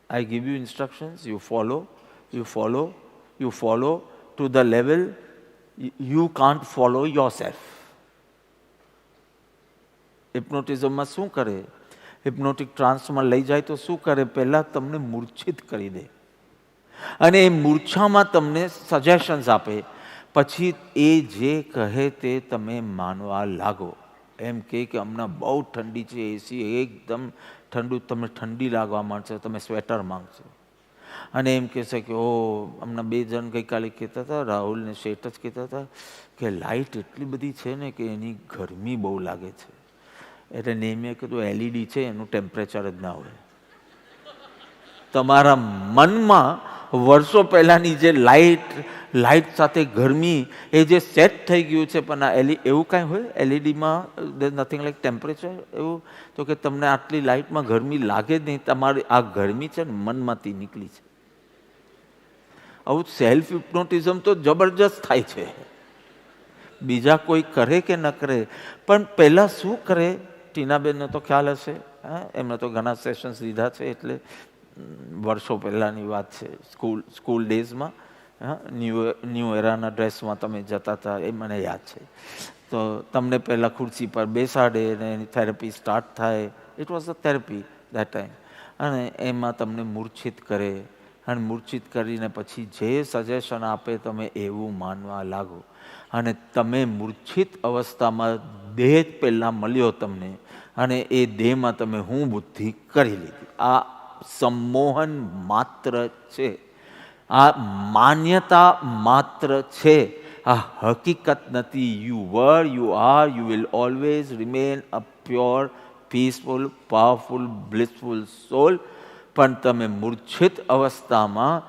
I give you instructions, you follow to the level you can't follow yourself. હિપ્નોટિઝમમાં શું કરે, હિપ્નોટિક ટ્રાન્સમાં લઈ જાય તો શું કરે, પહેલાં તમને મૂર્છિત કરી દે અને એ મૂર્છામાં તમને સજેશન્સ આપે, પછી એ જે કહે તે તમે માનવા લાગો. એમ કે હમણાં બહુ ઠંડી છે, એસી એકદમ ઠંડુ, તમને ઠંડી લાગવા માંડશે, તમે સ્વેટર માંગશો. અને એમ કહેશે કે ઓ હમણાં 2 જણ ગઈકાલે કહેતા હતા, રાહુલ ને શેઠ જ કહેતા હતા કે લાઇટ એટલી બધી છે ને કે એની ગરમી બહુ લાગે છે. એટલે નેમીએ કીધું એલઈડી છે એનું ટેમ્પરેચર જ ના હોય. તમારા મનમાં વર્ષો પહેલાંની જે લાઇટ સાથે ગરમી એ જે સેટ થઈ ગયું છે, પણ આ એવું કાંઈ હોય એલઈડીમાં નથિંગ લાઈક ટેમ્પરેચર એવું, તો કે તમને આટલી લાઇટમાં ગરમી લાગે જ નહીં, તમારી આ ગરમી છે ને મનમાંથી નીકળી છે. આવું સેલ્ફ હિપ્નોટિઝમ તો જબરજસ્ત થાય છે, બીજા કોઈ કરે કે ન કરે. પણ પહેલાં શું કરે, ટીનાબેનને તો ખ્યાલ હશે, એમને તો ઘણા સેશન્સ લીધા છે, એટલે વર્ષો પહેલાંની વાત છે, સ્કૂલ ડેઝમાં ન્યૂ એરાના ડ્રેસમાં તમે જતા હતા એ મને યાદ છે. તો તમને પહેલાં ખુરશી પર બેસાડે અને એની થેરપી સ્ટાર્ટ થાય. It was a therapy that time. અને એમાં તમને મૂર્છિત કરે અને મૂર્છિત કરીને પછી જે સજેશન આપે તમે એવું માનવા લાગો. અને તમે મૂર્છિત અવસ્થામાં દેહ જ પહેલાં મળ્યો તમને, અને એ દેહમાં તમે હું બુદ્ધિ કરી લીધી. આ સંમોહન માત્ર છે, આ માન્યતા માત્ર છે, આ હકીકત નથી. You were, you are, you will always remain a pure, peaceful, powerful, blissful soul. પણ તમે મૂર્છિત અવસ્થામાં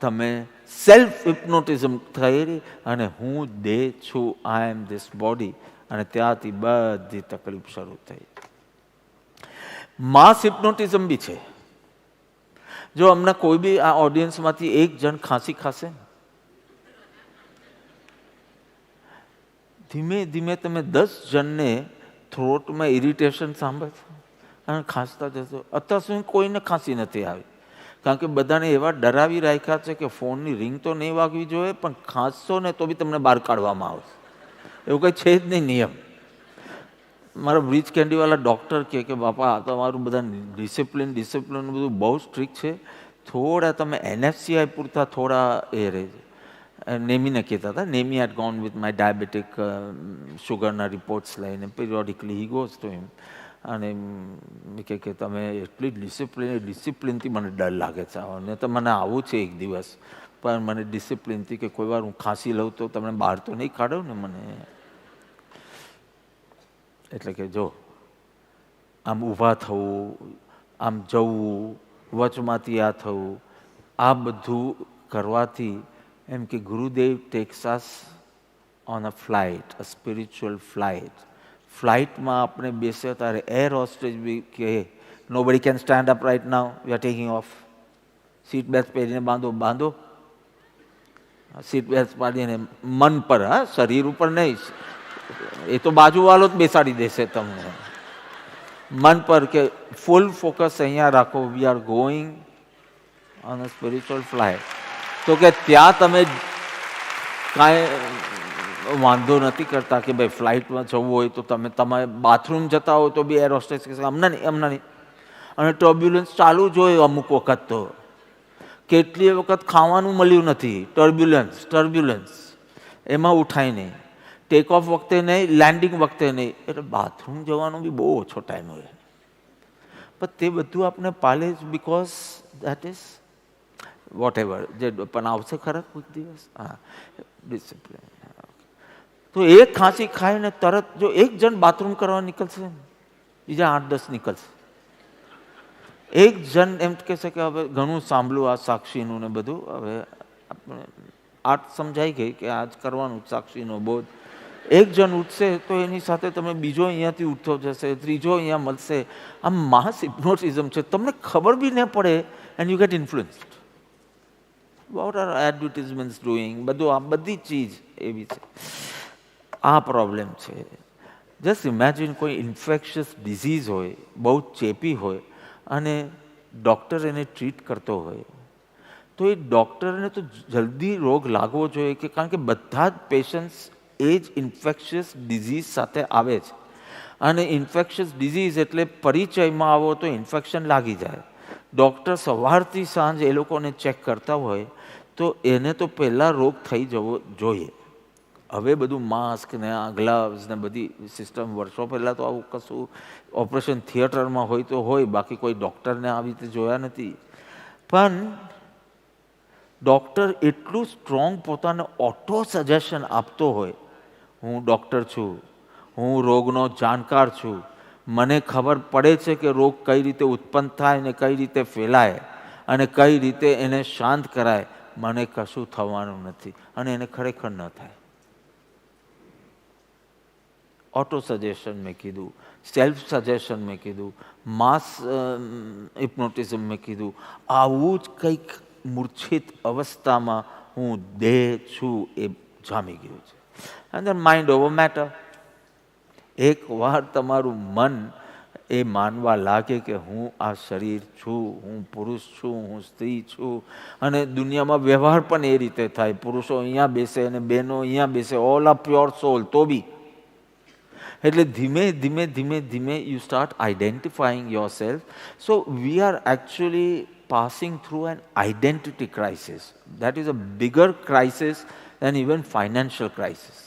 તમે સેલ્ફ હિપ્નોટિઝમ થઈ અને હું દેહ છું, આઈ એમ ધીસ બોડી, અને ત્યાંથી બધી તકલીફ શરૂ થઈ. માસ હિપ્નોટિઝમ બી છે. જો હમણાં કોઈ બી આ ઓડિયન્સમાંથી 1 જણ ખાંસી ખાશે, ધીમે ધીમે તમે 10 જણને થ્રોટમાં ઇરિટેશન સાંભળશો અને ખાંસતા જશો. અત્યાર સુધી કોઈને ખાંસી નથી આવી, કારણ કે બધાને એવા ડરાવી રાખ્યા છે કે ફોનની રિંગ તો નહીં વાગવી જોઈએ, પણ ખાંસશો ને તો બી તમને બહાર કાઢવામાં આવશે. એવું કંઈ છે જ નહીં નિયમ. મારા બ્રિજ કેન્ડીવાળા ડૉક્ટર કે બાપા આ તમારું બધા ડિસિપ્લિન બધું બહુ સ્ટ્રિક્ટ છે, થોડા તમે NFCI પૂરતા થોડા એ રહે છે. નેમીને કહેતા હતા, Nemi had gone with my diabetic શુગરના રિપોર્ટ્સ લઈને, periodically he goes to him. અને કે તમે એટલી ડિસિપ્લિનથી મને ડર લાગે છે, અને તો મને આવું છે એક દિવસ, પણ મને ડિસિપ્લિનથી કે કોઈ વાર હું ખાંસી લઉં તો તમને બહાર તો નહીં કાઢો ને મને. એટલે કે જો આમ ઊભા થવું, આમ જવું, વચમાંથી આ થવું, આ બધું કરવાથી એમ કે Gurudev takes us on a flight, a spiritual flight. ફ્લાઇટમાં આપણે બેસે ત્યારે એર હોસ્ટેજ બી કે nobody can stand up right now, we are taking off. Seat belt પહેરીને બાંધો. સીટ બેલ્ટ પાડીને મન પર, હા, શરીર ઉપર નહીં, એ તો બાજુવાળો જ બેસાડી દેશે તમને. મન પર કે ફૂલ ફોકસ અહીંયા રાખો, we are going on a spiritual flight. તો કે ત્યાં તમે કાંઈ વાંધો નથી કરતા કે ભાઈ ફ્લાઇટમાં જવું હોય તો તમે બાથરૂમ જતા હો તો બી એર હોસ્ટેસ કહેશે હમણાં નહીં. અને ટર્બ્યુલન્સ ચાલુ જ હોય અમુક વખત, તો કેટલી વખત ખાવાનું મળ્યું નથી, ટર્બ્યુલન્સ એમાં ઉઠાય નહીં, ટેક ઓફ વખતે નહીં, લેન્ડિંગ વખતે નહીં. એટલે બાથરૂમ જવાનો બી બહુ ઓછો ટાઈમ હોય. પણ તે બધું આપણે પાલે જ, because that is what ever જે પણ આવશે ખરા કોઈક દિવસ. હા, ડિસિપ્લિન. તો એક ખાંસી ખાઈને તરત જો 1 જણ બાથરૂમ કરવા નીકળશે, બીજા 8-10 નીકળશે. 1 જણ એમ કહેશે કે હવે ઘણું સાંભળ્યું આ સાક્ષીનું ને બધું, હવે આપણે આર્ટ સમજાઈ ગઈ કે આજ કરવાનું સાક્ષીનો બોધ. 1 જણ ઉઠશે તો એની સાથે તમે બીજો અહીંયાથી ઉઠતો જશે, ત્રીજો અહીંયા મળશે. આ માસ હિપ્નોટિઝમ છે, તમને ખબર બી ન પડે and you get influenced. What are advertisements doing, બધું આ બધી ચીજ એવી છે. આ પ્રોબ્લેમ છે. જસ્ટ ઇમેજિન કોઈ ઇન્ફેક્શિયસ ડિઝીઝ હોય, બહુ ચેપી હોય, અને ડૉક્ટર એને ટ્રીટ કરતો હોય, તો એ ડૉક્ટરને તો જલ્દી રોગ લાગવો જોઈએ, કે કારણ કે બધા જ પેશન્ટ્સ એ જ ઇન્ફેક્શિયસ ડિઝીઝ સાથે આવે છે. અને ઇન્ફેક્શિયસ ડિઝીઝ એટલે પરિચયમાં આવો તો ઇન્ફેક્શન લાગી જાય. ડૉક્ટર સવારથી સાંજ એ લોકોને ચેક કરતા હોય તો એને તો પહેલાં રોગ થઈ જવો જોઈએ. હવે બધું માસ્ક ને આ ગ્લવ્સ ને બધી સિસ્ટમ, વર્ષો પહેલાં તો આવું કશું ઓપરેશન થિયેટરમાં હોય તો હોય, બાકી કોઈ ડૉક્ટરને આવી રીતે જોયા નથી. પણ ડૉક્ટર એટલું સ્ટ્રોંગ પોતાને ઓટો સજેશન આપતો હોય, હું ડૉક્ટર છું, હું રોગનો જાણકાર છું, મને ખબર પડે છે કે રોગ કઈ રીતે ઉત્પન્ન થાય ને કઈ રીતે ફેલાય અને કઈ રીતે એને શાંત કરાય, મને કશું થવાનું નથી અને એને ખરેખર ન થાય. ઓટો સજેશન મેં કીધું, સેલ્ફ સજેશન મેં કીધું, માસ હિપ્નોટિઝમ મેં કીધું, આવું જ કંઈક મૂર્છિત અવસ્થામાં હું દેહ છું એ જામી ગયું છે. અને માઇન્ડ ઓવર મેટર. એકવાર તમારું મન એ માનવા લાગે કે હું આ શરીર છું, હું પુરુષ છું, હું સ્ત્રી છું, અને દુનિયામાં વ્યવહાર પણ એ રીતે થાય, પુરુષો અહીંયા બેસે અને બહેનો અહીંયા બેસે, ઓલ આર પ્યોર સોલ, તો બી એટલે ધીમે ધીમે ધીમે ધીમે you start identifying yourself. So we are actually passing through an identity crisis. That is a bigger crisis than even financial crisis.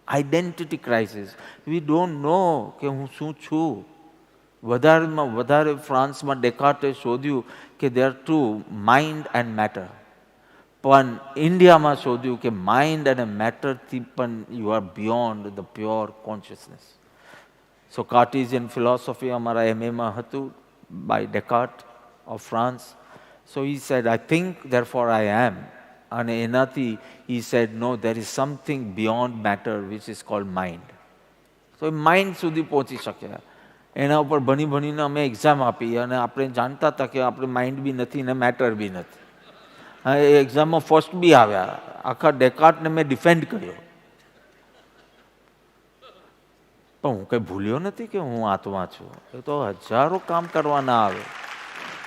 Identity crisis. We don't know કે હું શું છું. વધારેમાં વધારે ફ્રાન્સમાં ડેકાર્ટે શોધ્યું કે there are two, mind and matter. પણ ઇન્ડિયામાં શોધ્યું કે માઇન્ડ અને મેટરથી પણ you are beyond the pure consciousness. So Cartesian philosophy અમારા MA હતું by Descartes of France. So he said, I think, therefore I am. And enathi, he said, no, there is something beyond matter which is called mind. So mind સુધી પહોંચી શક્યા. એના ઉપર ભણી ભણીને અમે એક્ઝામ આપી અને આપણે જાણતા હતા કે આપણે માઇન્ડ બી નથી ને મેટર બી નથી. એ એક્ઝામમાં ફર્સ્ટ બી આવ્યા. આખા ડેકાર્ટને મેં ડિફેન્ડ કર્યો. પણ હું કંઈ ભૂલ્યો નથી કે હું આત્મા છું. એ તો હજારો કામ કરવાના આવે.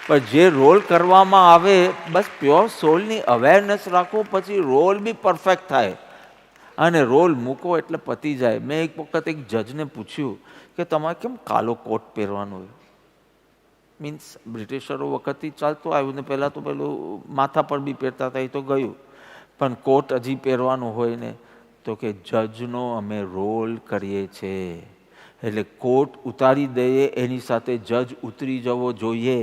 પણ જે રોલ કરવામાં આવે, બસ પ્યોર સોલની અવેરનેસ રાખો, પછી રોલ બી પરફેક્ટ થાય અને રોલ મૂકો એટલે પતી જાય. મેં એક વખત એક જજને પૂછ્યું કે તમારે કેમ કાલો કોટ પહેરવાનો હોય? મીન્સ બ્રિટિશરો વખતથી ચાલતું આવ્યું ને પહેલાં તો પેલું માથા પર બી પહેરતા હતા, એ તો ગયું, પણ કોટ હજી પહેરવાનું હોય ને? તો કે જજનો અમે રોલ કરીએ છીએ, એટલે કોટ ઉતારી દઈએ એની સાથે જજ ઉતરી જવો જોઈએ.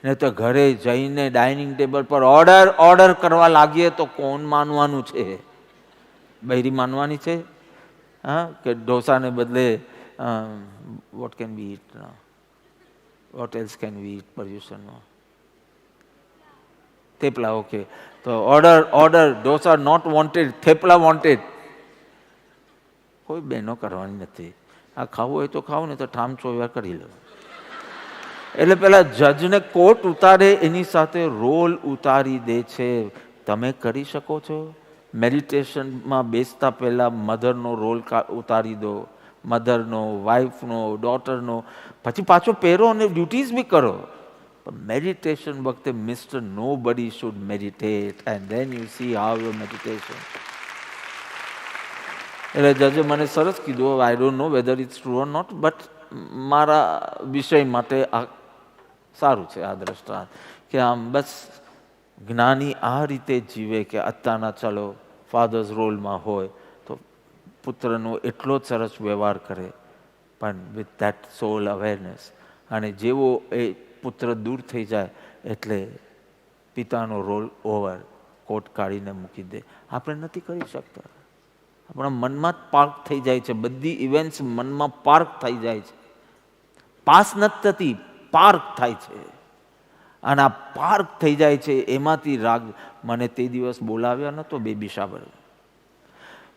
ને તો ઘરે જઈને ડાઇનિંગ ટેબલ પર ઓર્ડર કરવા લાગીએ તો કોણ માનવાનું છે? બૈરી માનવાની છે? હા, કે ઢોસાને બદલે what can be it, what else can be it પર્યુષણમાં? થેપલા. ઓકે, તો order dosa not wanted, thepla wanted. કોઈ બહેનો કરવાની નથી. આ ખાવું હોય તો ખાવું, ને તો ઠામ ચોવ્યા કરી લો. એટલે પેલા જજને કોટ ઉતારે એની સાથે રોલ ઉતારી દે છે. તમે કરી શકો છો? મેડિટેશનમાં બેસતા પહેલા મધરનો રોલ ઉતારી દો, મધરનો, વાઇફનો, ડોટરનો, પછી પાછો પહેરો અને ડ્યુટીઝ બી કરો. પણ મેડિટેશન વખતે mister nobody should meditate and then you see how your meditation. એટલે જજે મને સરસ કીધું. I don't know whether it's true or not, but મારા વિષય માટે આ સારું છે આ દ્રષ્ટાંત કે આમ બસ જ્ઞાની આ રીતે જીવે કે અત્યારના ચલો ફાધર્સ રોલમાં હોય તો પુત્રનો એટલો જ સરસ વ્યવહાર કરે, પણ વિથ ધેટ સોલ અવેરનેસ. અને જેવો એ પુત્ર દૂર થઈ જાય એટલે પિતાનો રોલ ઓવર, કોટ કાઢીને મૂકી દે. આપણે નથી કરી શકતા. આપણા મનમાં જ પાર્ક થઈ જાય છે. બધી ઇવેન્ટ્સ મનમાં પાર્ક થઈ જાય છે. પાસ નથી થતી, પાર્ક થાય છે. અને આ પાર્ક થઈ જાય છે એમાંથી રાગ. મને તે દિવસ બોલાવ્યા નહોતો બેબી શાવર.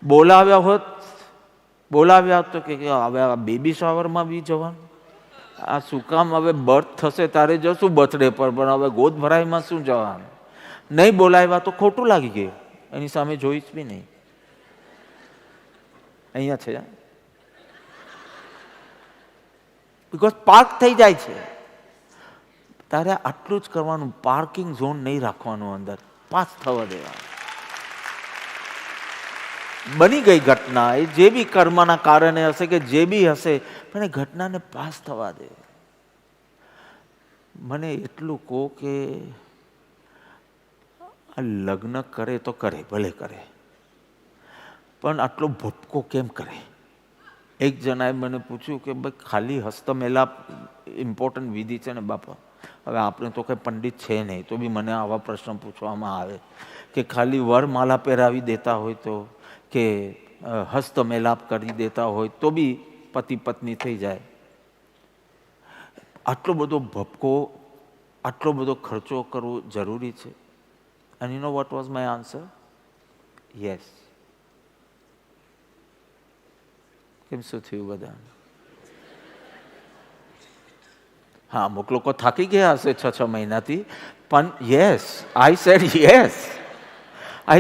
બોલાવ્યા તો કે હવે આ બેબી શાવરમાં બી જવાનું? આ શું કામ? હવે બર્થ થશે તારે જશું બર્થડે પર, પણ હવે ગોદ ભરાઈમાં શું જવાનું? નહીં બોલાવ્યા તો ખોટું લાગી ગયું. એની સામે જોઈશ બી નહીં. અહીંયા છે, બિકોઝ પાર્ક થઈ જાય છે. તારે આટલું જ કરવાનું, પાર્કિંગ ઝોન નહીં રાખવાનું, અંદર પાસ થવા દેવાનું. બની ગઈ ઘટના, એ જે બી કર્મના કારણે હશે કે જે બી હશે, પણ એ ઘટનાને પાસ થવા દે. મને એટલું કહો કે આ લગ્ન કરે તો કરે, ભલે કરે, પણ આટલો ભપકો કેમ કરે? એક જણાએ મને પૂછ્યું કે ભાઈ ખાલી હસ્તમેલાપ ઇમ્પોર્ટન્ટ વિધિ છે ને બાપા. હવે આપણે તો કંઈ પંડિત છે નહીં, તો બી મને આવા પ્રશ્ન પૂછવામાં આવે કે ખાલી વરમાલા પહેરાવી દેતા હોય તો, કે હસ્તમેલાપ કરી દેતા હોય તો બી પતિ પત્ની થઈ જાય. આટલો બધો ભપકો, આટલો બધો ખર્ચો કરવો જરૂરી છે? And you know what was my answer? Yes. કેમ શું થયું બધા? હા, અમુક લોકો થાકી ગયા હશે 6 મહિનાથી, પણ યસ, આઈ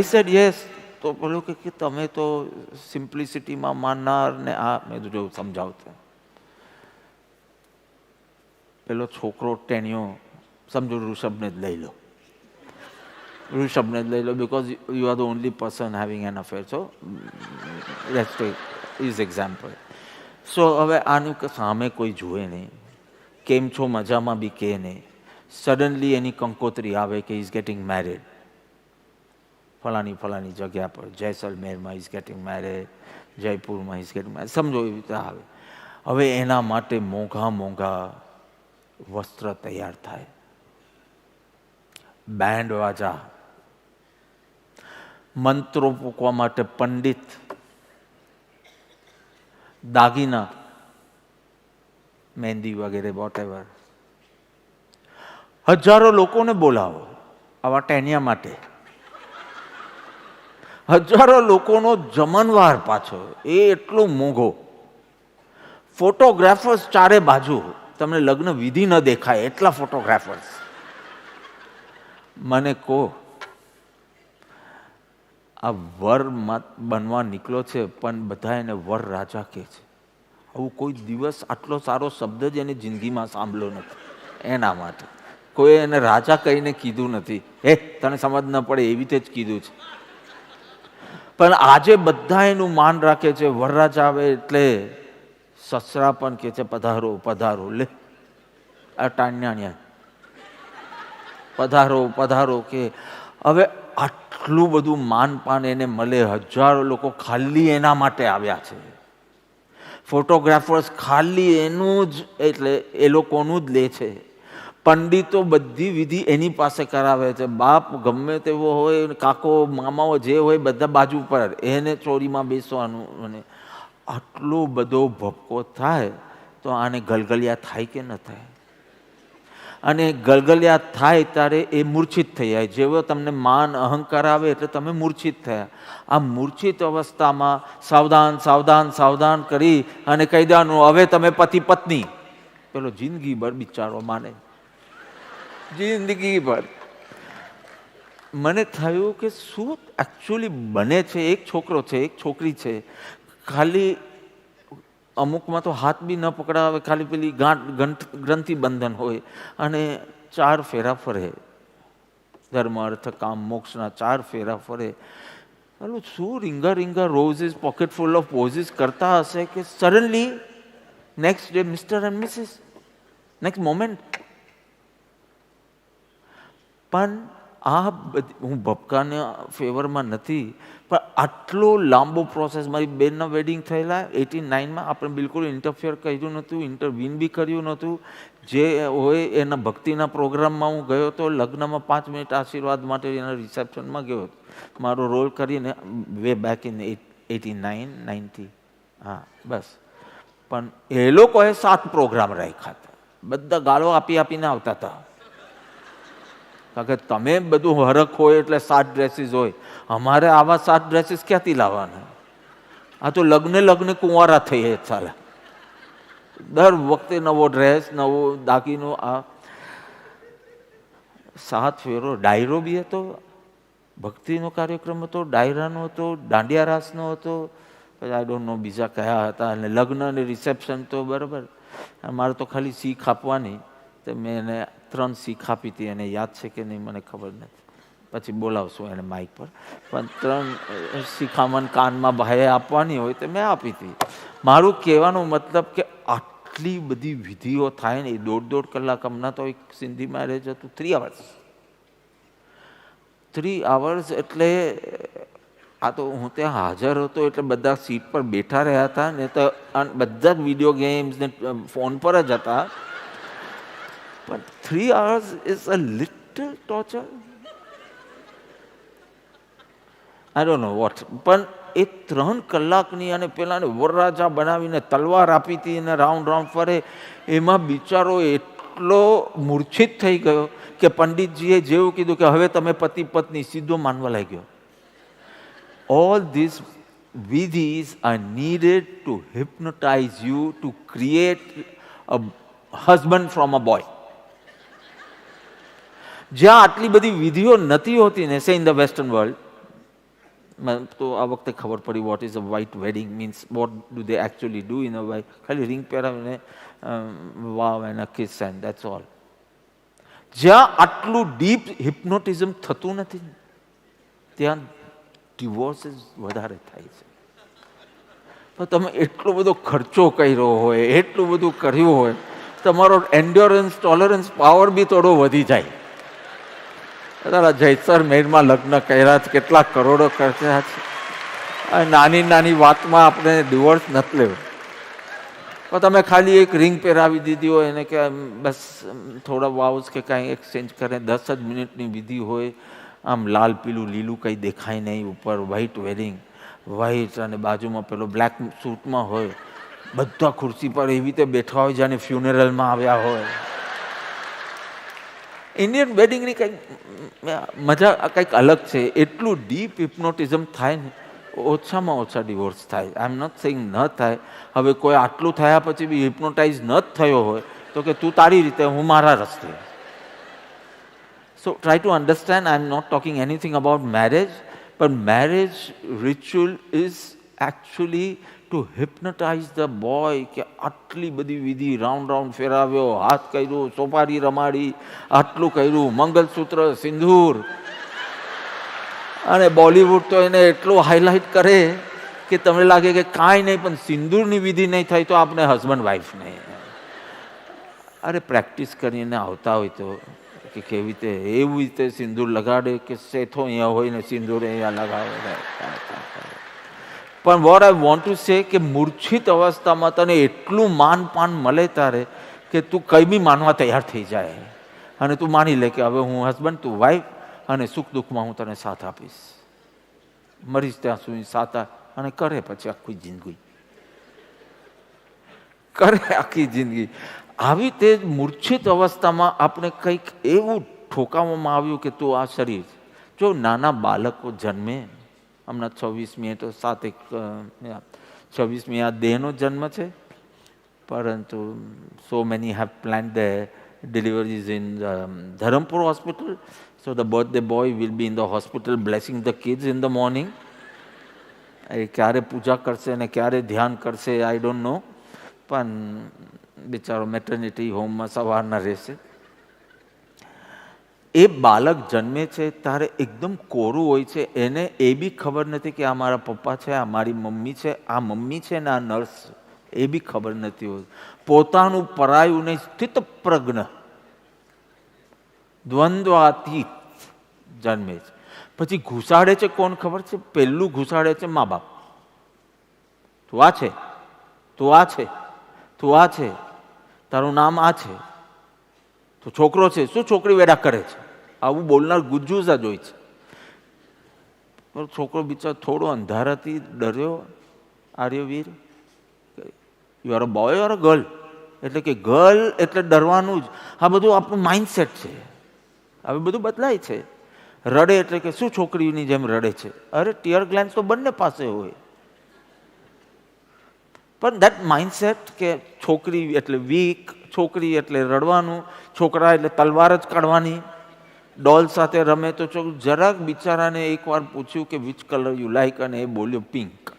સેડ યસ. તો બોલો કે તમે તો સિમ્પ્લિસિટીમાં માનનાર ને આ મેં જો સમજાવતા. પેલો છોકરો ટેણિયો સમજો ઋષભને જ લઈ લો, because you are the only person having an affair. So let's take his example. So હવે આનું સામે કોઈ જુએ નહીં, કેમ છો મજામાં બી કે નહીં. સડનલી એની કંકોત્રી આવે કે ઇઝ ગેટિંગ મેરેડ, ફલાણી જગ્યા પર, જેસલમેરમાં ઇઝ ગેટિંગ મેરેડ, જયપુરમાં ઇઝ ગેટિંગ મેરેડ, સમજો એવી રીતે આવે. હવે એના માટે મોંઘા વસ્ત્ર તૈયાર થાય, બેન્ડ વાજા, મંત્રો ફૂંકવા માટે પંડિત, દાગીના, મહેંદી વગેરે વોટેવર. હજારો લોકોને બોલાવો આવા ટેનિયા માટે, હજારો લોકોનો જમણવાર પાછો, એ એટલો મોંઘો. ફોટોગ્રાફર્સ ચારે બાજુ, તમને લગ્ન વિધિ ન દેખાય એટલા ફોટોગ્રાફર્સ. મને કહો, આ વર બનવા નીકળ્યો છે પણ બધા એને વર રાજા કહે છે. આવું કોઈ દિવસ આટલો સારો શબ્દ જ એની જિંદગીમાં સાંભળ્યો નથી. એના માટે કોઈ એને રાજા કહીને કીધું નથી, હે તને સમજ ન પડે એવી રીતે જ કીધું છે. પણ આજે બધા એનું માન રાખે છે. વરરાજા આવે એટલે સસરા પણ કહે છે પધારો પધારો, લે આ ટાણ્યા પધારો કે. હવે આટલું બધું માનપાન એને મળે, હજારો લોકો ખાલી એના માટે આવ્યા છે. ફોટોગ્રાફર્સ ખાલી એનું જ, એટલે એ લોકોનું જ લે છે. પંડિતો બધી વિધિ એની પાસે કરાવે છે. બાપ ગમે તેવો હોય, કાકો મામાઓ જે હોય બધા બાજુ પર, એને ચોરીમાં બેસવાનું. અને આટલો બધો ભપકો થાય તો આને ગલગલિયા થાય કે ન થાય? અને ગલગલિયા થાય ત્યારે એ મૂર્છિત થઈ જાય. જેવો તમને માન અહંકાર આવે એટલે તમે મૂર્છિત થયા. આ મૂર્છિત અવસ્થામાં સાવધાન કરી અને કહી દેવાનું હવે તમે પતિ પત્ની. પેલો જિંદગીભર બિચારો માને, જિંદગીભર. મને થયું કે શું એકચ્યુઅલી બને છે. એક છોકરો છે, એક છોકરી છે, ખાલી અમુકમાં તો હાથ બી ન પકડાવે, ખાલી પેલી ગ્રંથિ બંધન હોય અને 4 ફેરા ફરે. ધર્મ અર્થ કામ મોક્ષના 4 ફેરા ફરે. પેલું શું ring a roses, pocket full of posies કરતા હશે કે suddenly next day mister and Mrs, next moment. પણ આ હું ભપકાના ફેવરમાં નથી, પણ આટલો લાંબો પ્રોસેસ. મારી બેનના વેડિંગ થયેલા 89માં, આપણે બિલકુલ ઇન્ટરફિયર કર્યું નહોતું, ઇન્ટરવીન બી કર્યું નહોતું. જે હોય એના ભક્તિના પ્રોગ્રામમાં હું ગયો હતો. લગ્નમાં 5 મિનિટ આશીર્વાદ માટે એના રિસેપ્શનમાં ગયો હતો, મારો રોલ કરીને, વે બેક ઇન 89-90. હા બસ. પણ એ લોકોએ 7 પ્રોગ્રામ રાખ્યા હતા. બધા ગાળો આપીને આવતા હતા. કારણ કે તમે બધું હરખ હોય એટલે 7 ડ્રેસીસ હોય. અમારે આવા 7 ડ્રેસીસ ક્યાંથી લાવવાના? આ તો લગ્ન કુંવારા થઈએ ચાલે. દર વખતે નવો ડ્રેસ, નવો દાગીનો. આ 7 ફેરો. ડાયરો બી હતો, ભક્તિનો કાર્યક્રમ હતો, ડાયરાનો હતો, દાંડિયા રાસનો હતો, પછી આઈ ડોન્ટ નો બીજા કયા હતા. અને લગ્ન અને રિસેપ્શન તો બરાબર. મારે તો ખાલી શીખ આપવાની, તો મેં એને 3 શીખ આપી હતી. એને યાદ છે કે નહીં મને ખબર નથી. પછી બોલાવશું એને માઇક પર. પણ 3 શિખામણ કાનમાં ભાઈએ આપવાની હોય તો મેં આપી હતી. મારું કહેવાનો મતલબ કે આટલી બધી વિધિઓ થાય ને, 1.5 કલાક. હમણાં તો એક સિંધી મેરેજ હતું 3 hours. 3 hours એટલે આ તો હું ત્યાં હાજર હતો એટલે બધા સીટ પર બેઠા રહ્યા હતા ને, તો બધા જ વિડીયો ગેમ્સ ને ફોન પર જ હતા. પણ 3 hours is a little torture. I don't know what. પણ એ 3 કલાકની અને પેલાને વરરાજા બનાવીને તલવાર આપી હતી અને રાઉન્ડ રાઉન્ડ ફરે, એમાં બિચારો એટલો મૂર્છિત થઈ ગયો કે પંડિતજીએ જેવું કીધું કે હવે તમે પતિ પત્ની, સીધો માનવા લાગ્યો. All these vidhis are needed to hypnotize you to create a husband from a boy. જ્યાં આટલી બધી વિધિઓ નથી હોતી ને, સે ઇન ધ વેસ્ટર્ન વર્લ્ડ, તો આ વખતે ખબર પડી what is a white wedding means, what do they actually do in a white. ખાલી રિંગ પહેરાવીને wow and a kiss and that's all. જ્યાં આટલું ડીપ હિપ્નોટિઝમ થતું નથી ત્યાં ડિવોર્સીસ વધારે થાય છે. તો તમે એટલો બધો ખર્ચો કર્યો હોય, એટલું બધું કર્યું હોય, તમારો એન્ડ્યોરન્સ ટોલરન્સ પાવર બી થોડો વધી જાય. તારા જૈસલમેરમાં લગ્ન કર્યા છે, કેટલા કરોડો ખર્ચ્યા છે, નાની નાની વાતમાં આપણે ડિવોર્સ નથી લેવો. પણ તમે ખાલી એક રિંગ પહેરાવી દીધી હોય એને કે બસ થોડા વાઉસ કે કાંઈ એક્સચેન્જ કરે, 10 જ મિનિટની વિધિ હોય, આમ લાલ પીલું લીલું કંઈ દેખાય નહીં, ઉપર વ્હાઇટ વેડિંગ, વ્હાઇટ અને બાજુમાં પેલો બ્લેક સૂટમાં હોય, બધા ખુરશી પર એવી રીતે બેઠા હોય જાણે ફ્યુનરલમાં આવ્યા હોય. ઇન્ડિયન વેડિંગની કંઈક મજા કંઈક અલગ છે. એટલું ડીપ હિપ્નોટિઝમ થાય ને, ઓછામાં ઓછા ડિવોર્સ થાય. આઈ એમ નોટ સેઇંગ ન થાય. હવે કોઈ આટલું થયા પછી બી હિપ્નોટાઇઝ ન થયો હોય તો કે તું તારી રીતે, હું મારા રસ્તે. So try to understand, I am not talking anything about marriage, but marriage ritual is actually to hypnotize the boy. કે આટલી બધી વિધિ, રાઉન્ડ રાઉન્ડ ફેરાવ્યો, હાથ કર્યું, સોપારી રમાડી, આટલું કર્યું, મંગલસૂત્ર, સિંદૂર. અને બોલિવૂડ તો એને એટલું હાઇલાઇટ કરે કે તમને લાગે કે કાંઈ નહીં, પણ સિંદૂરની વિધિ નહીં થાય તો આપણે હસબન્ડ વાઈફ નહીં. અરે પ્રેક્ટિસ કરીને આવતા હોય તો કે કેવી રીતે એવી રીતે સિંદૂર લગાડે કે સેથો અહીંયા હોય ને સિંદૂર અહીંયા લગાવે. પણ what I want to say કે મૂર્છિત અવસ્થામાં તને એટલું માન પાન મળે તારે કે તું કંઈ બી માનવા તૈયાર થઈ જાય અને તું માની લે કે હવે હું હસબન્ડ, તું વાઈફ, અને સુખ દુઃખમાં હું તને સાથ આપીશ, મરીશ ત્યાં સુધી સાથ. અને કરે પછી આખી જિંદગી, કરે આખી જિંદગી. આવી તે મૂર્છિત અવસ્થામાં આપણે કંઈક એવું ઠોકાવવામાં આવ્યું કે તું આ શરીર. જો નાના બાળકો જન્મે, હમણાં 26મી તો 26મી આ દેહનો જન્મ છે, પરંતુ so many have plan the deliveries in Dharampur hospital. So the birthday boy will be in the hospital blessing the kids in the morning. એ ક્યારે પૂજા કરશે અને ક્યારે ધ્યાન કરશે આઈ ડોન્ટ નો, પણ બિચારો મેટર્નિટી હોમમાં સવારના રહેશે. એ બાળક જન્મે છે ત્યારે એકદમ કોરું હોય છે, એને એ બી ખબર નથી કે આ મારા પપ્પા છે, આ મારી મમ્મી છે, આ મમ્મી છે ને આ નર્સ, એ બી ખબર નથી હોતી. પોતાનું પરાયું નહીં, સ્થિત પ્રજ્ઞ દ્વંદ્વાતીત જન્મે છે. પછી ઘુસાડે છે કોણ ખબર છે? પહેલું ઘુસાડે છે મા બાપ. તું આ છે, તું આ છે, તું આ છે, તારું નામ આ છે, તું છોકરો છે, શું છોકરી વેડા કરે છે? આવું બોલનાર ગુજ્જુસ જ હોય છે. પણ છોકરો બિચારો થોડો અંધારાથી ડર્યો, Aryaveer, you are a boy or a girl? એટલે કે ગર્લ એટલે ડરવાનું જ. આ બધું આપણું માઇન્ડસેટ છે. હવે બધું બદલાય છે. રડે એટલે કે શું છોકરીની જેમ રડે છે? અરે ટીયર ગ્લેન્ડ તો બંને પાસે હોય. પણ દેટ માઇન્ડસેટ કે છોકરી એટલે વીક, છોકરી એટલે રડવાનું, છોકરા એટલે તલવાર જ કાઢવાની, ડોલ સાથે રમે તો જરાક બિચારાને એકવાર પૂછ્યું કે વિચ કલર યુ લાઈક, અને એ બોલ્યો pink.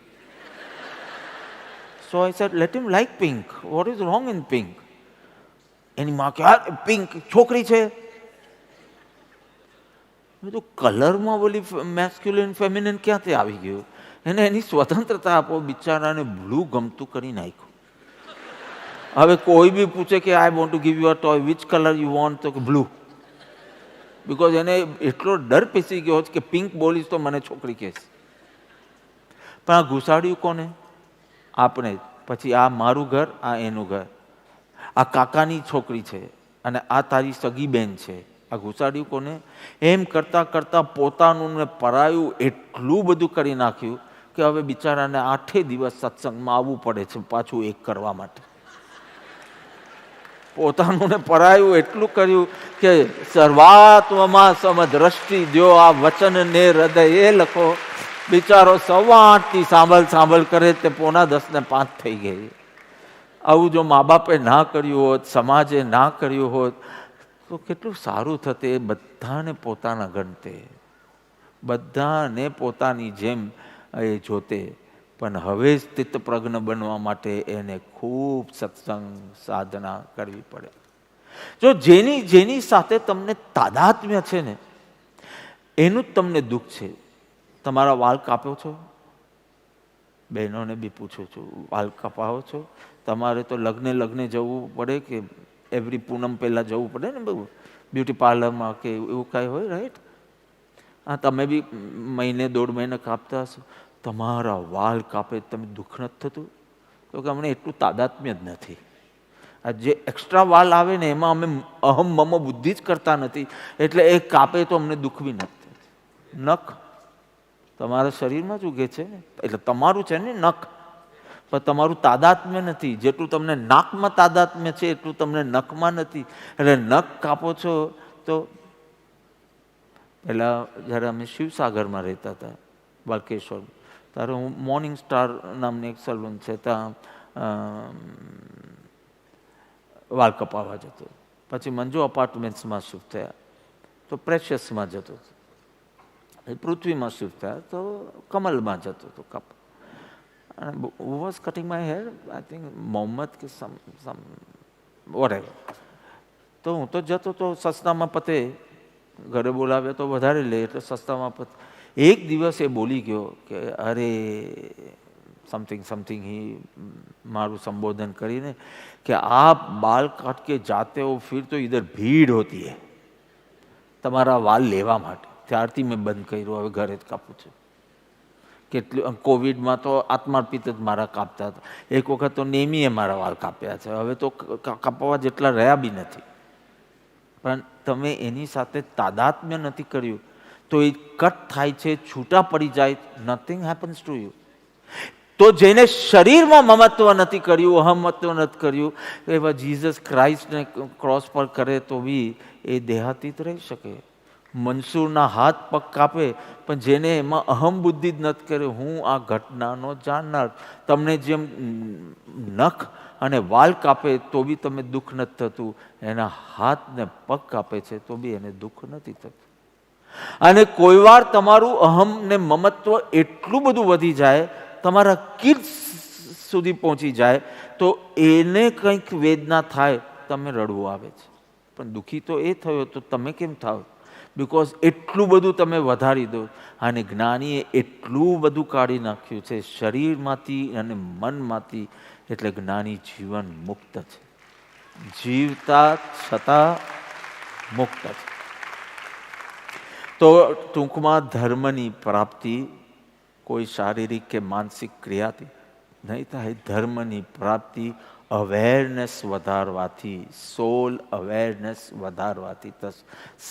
So I said, let him like pink. What is wrong in pink? એની માં કે પિંક છોકરી છે. બધું કલરમાં બોલી મેસ્ક્યુલિન ફેમિનિન ક્યાંથી આવી ગયું? એને એની સ્વતંત્રતા આપો. બિચારાને બ્લુ ગમતું કરી નાખ્યું. હવે કોઈ બી પૂછે કે I want to give you a toy, which colour you want, તો કે બ્લુ. બિકોઝ એને એટલો ડર પેસી ગયો કે પિંક બોલીશ તો મને છોકરી કહેશે. પણ આ ઘુસાડ્યું કોને? આપણે. પછી આ મારું ઘર, આ એનું ઘર, આ કાકાની છોકરી છે અને આ તારી સગી બેન છે. આ ઘુસાડ્યું કોને? એમ કરતાં કરતાં પોતાનું ને પરાયું એટલું બધું કરી નાખ્યું કે હવે બિચારાને 8 દિવસ સત્સંગમાં આવવું પડે છે પાછું એક કરવા માટે. પોતાનું ને પરાયું એટલું કર્યું કે સર્વાત્મમાં સમદ્રષ્ટિ દ્યો, આ વચન ને હૃદય એ લખો. બિચારો 8:15 સાંભળ કરે તે 9:45 ને 5 થઈ ગઈ. આવું જો મા બાપે ના કર્યું હોત, સમાજે ના કર્યું હોત તો કેટલું સારું થતે. બધાને પોતાના ગણતે, બધાને પોતાની જેમ એ જોતે. પણ હવે સ્થિતપ્રજ્ઞ બનવા માટે એને ખૂબ સત્સંગ સાધના કરવી પડે. જો જેની સાથે તમને તાદાત્મ્ય છે ને એનું જ તમને દુઃખ છે. તમારા વાળ કાપ્યો છો? બહેનોને બી પૂછું છું, વાળ કપાવો છો? તમારે તો લગ્ને જવું પડે કે એવરી પૂનમ પહેલાં જવું પડે ને બહુ બ્યુટી પાર્લરમાં કે એવું કાંઈ હોય, રાઈટ? હા, તમે બી મહિને 1.5 મહિને કાપતા હશો. તમારા વાળ કાપે તમે દુઃખ નથી થતું? તો કે અમને એટલું તાદાત્મ્ય જ નથી. આ જે એક્સ્ટ્રા વાળ આવે ને એમાં અમે અહમ મમ બુદ્ધિ જ કરતા નથી, એટલે એ કાપે તો અમને દુઃખ બી નથી થતું. નખ તમારા શરીરમાં જ ઉગે છે ને, એટલે તમારું છે ને નખ, પણ તમારું તાદાત્મ્ય નથી. જેટલું તમને નાકમાં તાદાત્મ્ય છે એટલું તમને નખમાં નથી. એટલે નખ કાપો છો તો પહેલાં જ્યારે અમે શિવસાગરમાં રહેતા હતા બાલકેશ્વર, ત્યારે હું મોર્નિંગ સ્ટાર નામની એક સલૂન છે ત્યાં વાળ કપાવવા જતો. પછી મંજુ અપાર્ટમેન્ટ્સમાં શિફ્ટ થયા તો પ્રેશિયસમાં જતો હતો. પૃથ્વીમાં શિફ્ટ થયા તો કમલમાં જતો હતો કપ. અને who was cutting my hair, I think Mohammad કે સમ વોટેવર. તો હું તો જતો તો સસ્તામાં પતે, ઘરે બોલાવે તો વધારે લે એટલે સસ્તામાં પતે. એક દિવસ એ બોલી ગયો કે અરે સમથિંગ હી મારું સંબોધન કરીને કે આપ બાલ કાટ કે જાતે હો ફિર તો ઇધર ભીડ હોતી હૈ તમારા વાલ લેવા માટે. ત્યારથી મેં બંધ કર્યું, હવે ઘરે જ કાપું છું. કેટલું કોવિડમાં તો આત્માર્પિત જ મારા કાપતા હતા. એક વખત તો નેમીએ મારા વાળ કાપ્યા છે. હવે તો કાપવા જેટલા રહ્યા બી નથી. પણ તમે એની સાથે તાદાત્મ્ય નથી કર્યું તો એ કટ થાય છે, છૂટા પડી જાય. Nothing happens to you. તો જેને શરીરમાં મમત્વ નથી કર્યું, અહમત્વ નથી કર્યું, એવા જીસસ ક્રાઇસ્ટને ક્રોસ પર કરે તો બી એ દેહાતીત રહી શકે. મનસૂરના હાથ પગ કાપે પણ જેને એમાં અહમ બુદ્ધિ જ નથી કર્યો, હું આ ઘટનાનો જાણનાર. તમને જેમ નખ અને વાલ કાપે તો બી તમે દુઃખ નથી થતું, એના હાથ ને પગ કાપે છે તો બી એને દુઃખ નથી થતું. અને કોઈ વાર તમારું અહમ ને મમત્વ એટલું બધું વધી જાય, તમારા કિડ્સ સુધી પહોંચી જાય તો એને કંઈક વેદના થાય, તમે રડવું આવે છે. પણ દુઃખી તો એ થયો તો તમે કેમ થાવ? બિકોઝ એટલું બધું તમે વધારી દો. અને જ્ઞાનીએ એટલું બધું કાઢી નાખ્યું છે શરીરમાંથી અને મનમાંથી, એટલે જ્ઞાની જીવન મુક્ત છે, જીવતા છતાં મુક્ત છે. તો ટૂંકમાં ધર્મની પ્રાપ્તિ કોઈ શારીરિક કે માનસિક ક્રિયાથી નહીં થાય. ધર્મની પ્રાપ્તિ અવેરનેસ વધારવાથી, સોલ અવેરનેસ વધારવાથી થશે.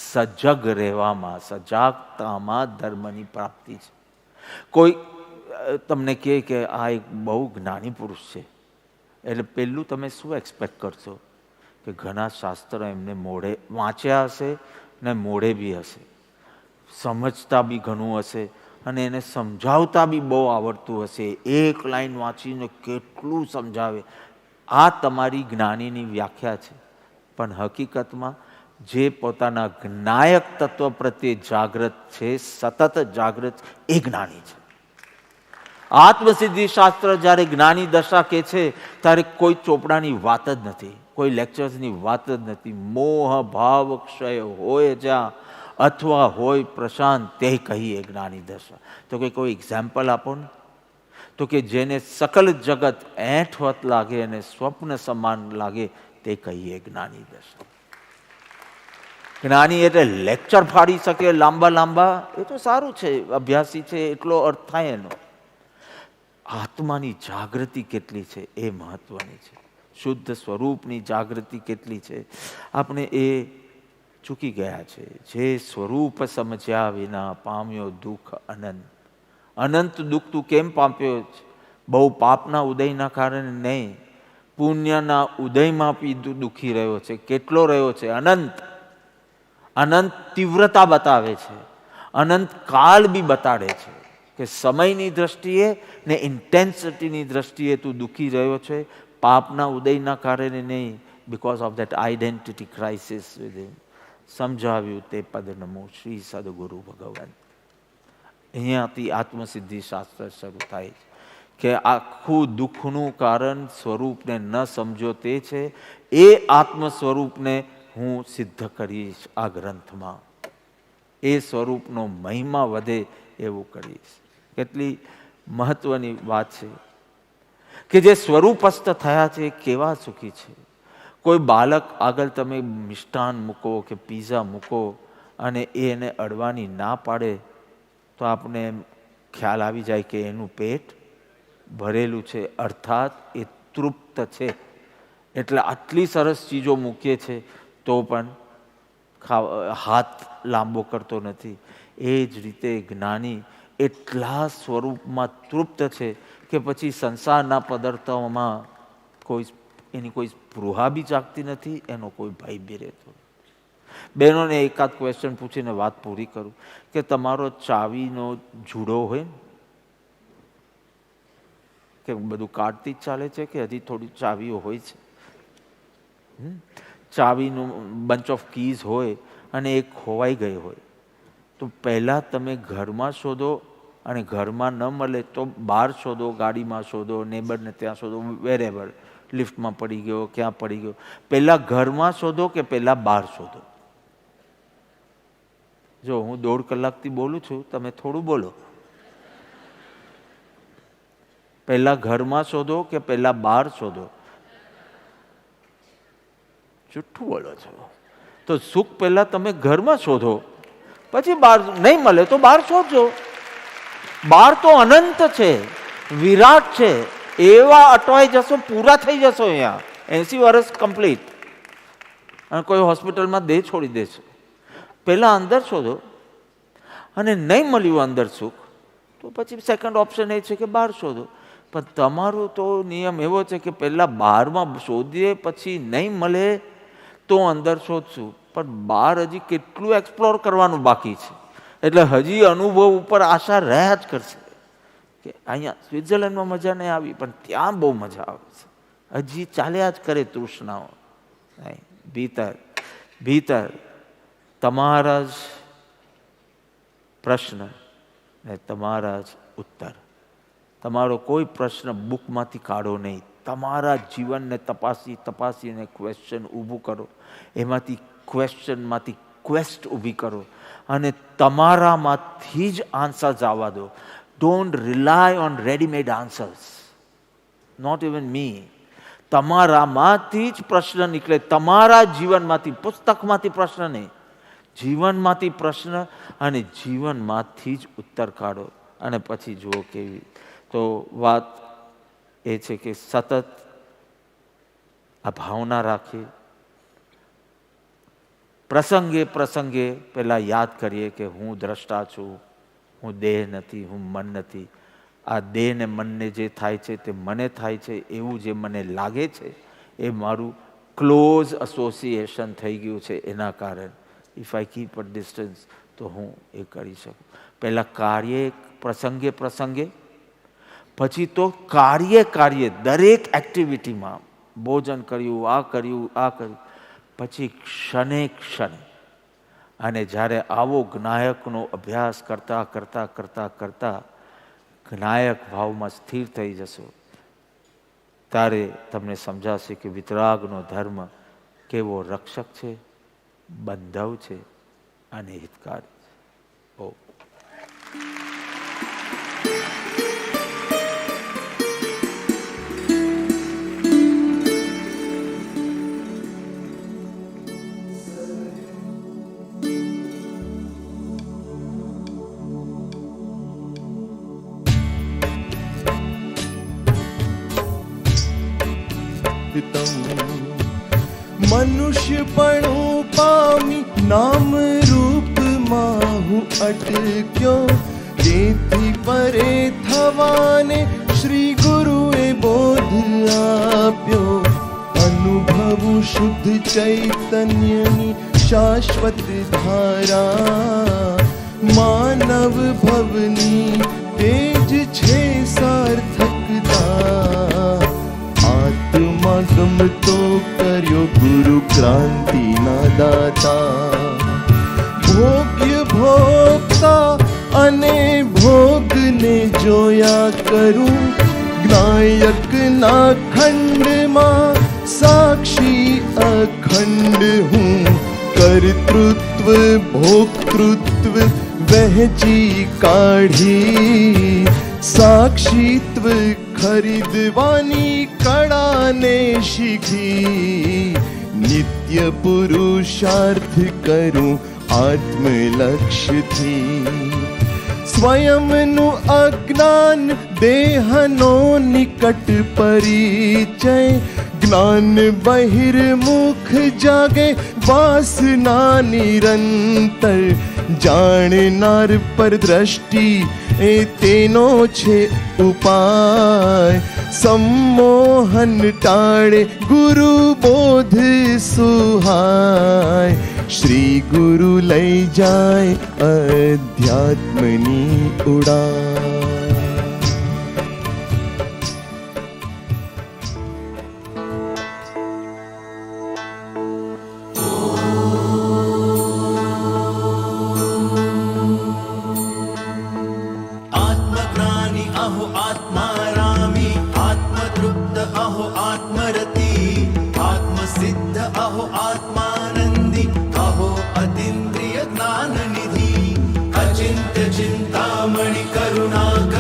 સજગ રહેવામાં, સજાગતામાં ધર્મની પ્રાપ્તિ છે. કોઈ તમને કહે કે આ એક બહુ જ્ઞાની પુરુષ છે, એટલે પહેલું તમે શું એક્સપેક્ટ કરશો? કે ઘણા શાસ્ત્રો એમને મોઢે વાંચ્યા હશે ને મોઢે બી હશે, સમજતા બી ઘણું હશે અને એને સમજાવતા બી બહુ આવડતું હશે. એક લાઈન વાંચીને કેટલું સમજાવે. આ તમારી જ્ઞાનીની વ્યાખ્યા છે. પણ હકીકતમાં જે પોતાના જ્ઞાયક તત્વ પ્રત્યે જાગૃત છે, સતત જાગૃત, એ જ્ઞાની છે. આત્મસિદ્ધિ શાસ્ત્ર જ્યારે જ્ઞાની દશા કે છે ત્યારે કોઈ ચોપડાની વાત જ નથી, કોઈ લેક્ચર્સની વાત જ નથી. મોહ ભાવ ક્ષય હોય જ્યાં અથવા હોય પ્રશાંત તે કહીએ જ્ઞાની દશા. તો કે કોઈ એક્ઝામ્પલ આપો ને. તો કે જેને સકલ જગત એઠવત લાગે અને સ્વપ્ન સમાન લાગે તે કહીએ જ્ઞાની દશા. જ્ઞાની એટલે લેક્ચર ફાડી શકે લાંબા લાંબા, એ તો સારું છે, અભ્યાસી છે એટલો અર્થ થાય એનો. આત્માની જાગૃતિ કેટલી છે એ મહત્વની છે. શુદ્ધ સ્વરૂપની જાગૃતિ કેટલી છે આપણે એ ચૂકી ગયા છે. જે સ્વરૂપ સમજ્યા વિના પામ્યો દુઃખ અનંત. અનંત દુઃખ તું કેમ પામ્યો છે? બહુ પાપના ઉદયના કારણે નહીં, પુણ્યના ઉદયમાં બી દુઃખી રહ્યો છે. કેટલો રહ્યો છે? અનંત. અનંત તીવ્રતા બતાવે છે, અનંત કાળ બી બતાડે છે કે સમયની દ્રષ્ટિએ ને ઇન્ટેન્સિટીની દ્રષ્ટિએ તું દુઃખી રહ્યો છે. પાપના ઉદયના કારણે નહીં, because of that identity crisis within. સમજાવ્યું તે પદ નમો શ્રી સદગુરુ ભગવાન. અહીંયાથી આત્મસિદ્ધિ શાસ્ત્ર શરૂ થાય છે કે આખું દુઃખનું કારણ સ્વરૂપને ન સમજો તે છે. એ આત્મ સ્વરૂપને હું સિદ્ધ કરીશ આ ગ્રંથમાં. એ સ્વરૂપનો મહિમા વધે એવું કરીશ. કેટલી મહત્વની વાત છે કે જે સ્વરૂપસ્થ થયા છે કેવા સુખી છે. કોઈ બાળક આગળ તમે મિષ્ટાન મૂકો કે પીઝા મૂકો અને એને અડવાની ના પાડે તો આપણે ખ્યાલ આવી જાય કે એનું પેટ ભરેલું છે, અર્થાત એ તૃપ્ત છે. એટલે આટલી સરસ ચીજો મૂકીએ છે તો પણ હાથ લાંબો કરતો નથી. એ જ રીતે જ્ઞાની એટલા સ્વરૂપમાં તૃપ્ત છે કે પછી સંસારના પદાર્થોમાં એની કોઈ સ્પૃહા બી જાગતી નથી, એનો કોઈ ભય બી રહેતો. બહેનોને એકાદ ક્વેશ્ચન પૂછીને વાત પૂરી કરું કે તમારો ચાવીનો જુડો હોય કે બધું કાઢતી જ ચાલે છે કે હજી થોડી ચાવીઓ હોય છે? ચાવીનું બંચ ઓફ કીઝ હોય અને એ ખોવાઈ ગઈ હોય તો પહેલાં તમે ઘરમાં શોધો અને ઘરમાં ન મળે તો બહાર શોધો, ગાડીમાં શોધો, નેબરને ત્યાં શોધો, વેરેવર, લિફ્ટમાં પડી ગયો, ક્યાં પડી ગયો. પહેલાં ઘરમાં શોધો કે પહેલાં બહાર શોધો? જો હું 1.5 કલાકથી બોલું છું, તમે થોડું બોલો. પહેલાં ઘરમાં શોધો કે પહેલાં બહાર શોધો? જુઠ્ઠું બોલો છો. તો સુખ પહેલા તમે ઘરમાં શોધો, પછી બહાર નહીં મળે તો બહાર શોધજો. બહાર તો અનંત છે, વિરાટ છે. એવા અટવાઈ જશો, પૂરા થઈ જશો. અહીંયા 80 વર્ષ કમ્પ્લીટ અને કોઈ હોસ્પિટલમાં દેહ છોડી દેશો. પહેલા અંદર શોધો અને નહીં મળ્યું અંદર સુખ તો પછી સેકન્ડ ઓપ્શન એ છે કે બહાર શોધો. પણ તમારો તો નિયમ એવો છે કે પહેલાં બહારમાં શોધીએ, પછી નહીં મળે તો અંદર શોધશું. પણ બહાર હજી કેટલું એક્સપ્લોર કરવાનું બાકી છે. એટલે હજી અનુભવ ઉપર આશા રહ્યા જ કરશે કે અહીંયા સ્વિટ્ઝરલેન્ડમાં મજા નહીં આવી પણ ત્યાં બહુ મજા આવે છે. હજી ચાલ્યા જ કરે તૃષ્ણાઓ. નહીં, ભીતર ભીતર તમારા જ પ્રશ્ન ને તમારા જ ઉત્તર. તમારો કોઈ પ્રશ્ન બુકમાંથી કાઢો નહીં. તમારા જીવનને તપાસીને ક્વેશ્ચન ઊભું કરો. એમાંથી ક્વેશ્ચનમાંથી ક્વેસ્ટ ઊભી કરો અને તમારામાંથી જ આન્સર્સ આવવા દો. Don't rely on readymade answers, not even me. તમારામાંથી જ પ્રશ્ન નીકળે, તમારા જીવનમાંથી, પુસ્તકમાંથી પ્રશ્ન નહીં, જીવનમાંથી પ્રશ્ન અને જીવનમાંથી જ ઉત્તર કાઢો અને પછી જુઓ કેવી. તો વાત એ છે કે સતત આ ભાવના રાખીએ. પ્રસંગે પ્રસંગે પહેલાં યાદ કરીએ કે હું દ્રષ્ટા છું, હું દેહ નથી, હું મન નથી. આ દેહ ને મનને જે થાય છે તે મને થાય છે એવું જે મને લાગે છે એ મારું ક્લોઝ એસોસિએશન થઈ ગયું છે. એના કારણે if I keep a distance તો હું એ કરી શકું. પહેલાં કાર્ય પ્રસંગે પ્રસંગે, પછી તો કાર્ય દરેક એક્ટિવિટીમાં ભોજન કર્યું, આ કર્યું, આ કર્યું, પછી ક્ષણે ક્ષણે. અને જ્યારે આવો જ્ઞાયકનો અભ્યાસ કરતા કરતા કરતા કરતા જ્ઞાયક ભાવમાં સ્થિર થઈ જશો ત્યારે તમને સમજાશે કે વિતરાગનો ધર્મ કેવો રક્ષક છે, બંધવ છે અને હિતકારી છે. ઓ મનુષ્યપણું પામી નામ રૂપમાં હું અટક્યો, તેથી પરે થવાને શ્રી ગુરુએ બોધ આપ્યો. અનુભવું શુદ્ધ ચૈતન્યની શાશ્વત ધારા, માનવ ભવની તેજ છે સાર્થકતા. આત્મા ગમતો કર્યો ગુરુ ક્રાંતિના દાતા. ભોગ્ય ભોગતા અને ભોગને જોયા કરું, જ્ઞાયકના ખંડમાં સાક્ષી અખંડ હું. કર્તૃત્વ ભોક્તૃત્વ વહેંચી કાઢી, સાક્ષીત્વ ખરીદવાની કળાને શીખી. નિત્ય પુરુષાર્થ કરું આત્મલક્ષ્યથી. સ્વયંનું અજ્ઞાન દેહનો નિકટ પરિચય, જ્ઞાન બહિર્મુખ જાગે વાસના નિરંતર. જાણનાર પર દ્રષ્ટિ એ તેનો છે ઉપાય. સંમોહન ટાળે ગુરુ બોધ સુહાય. શ્રી ગુરુ લઈ જાય અધ્યાત્મની ઉડાન. चिंतामणि करुणा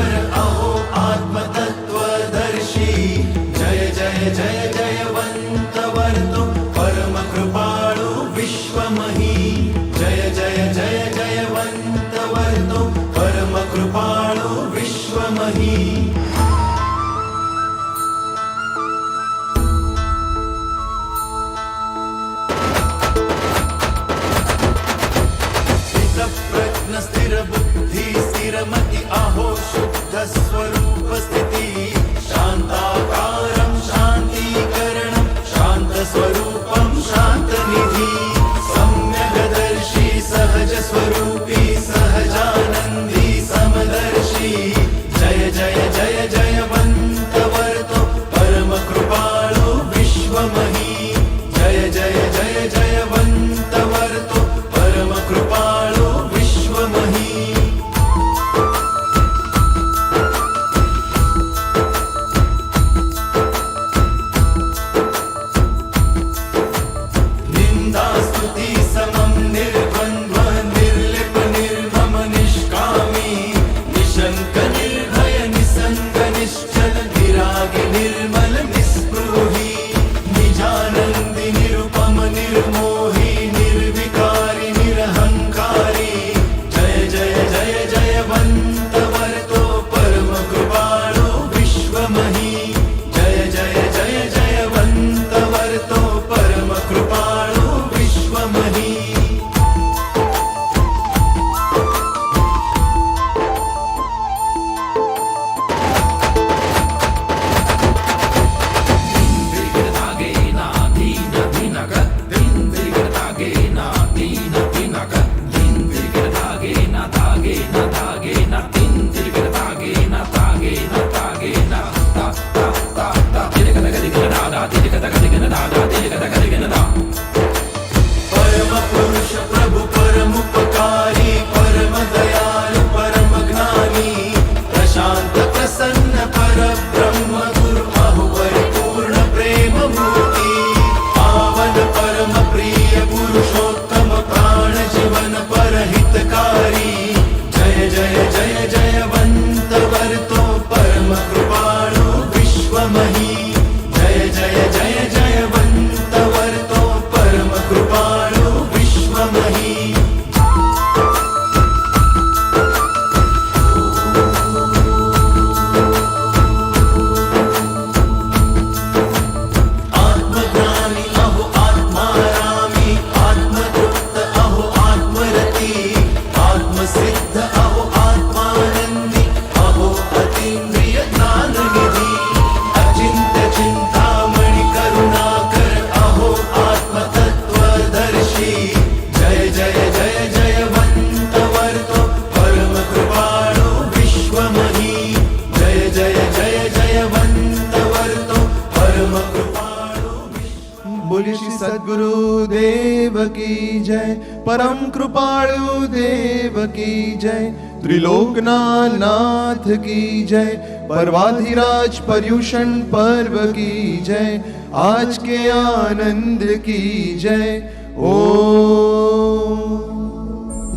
बोलिए श्री सद्गुरु देव की जय, परम कृपालु देव की जय, त्रिलोकनाथ नाथ की जय, पर्वाधिराज पर्युषण पर्व की जय, आज के आनंद की जय। ओम।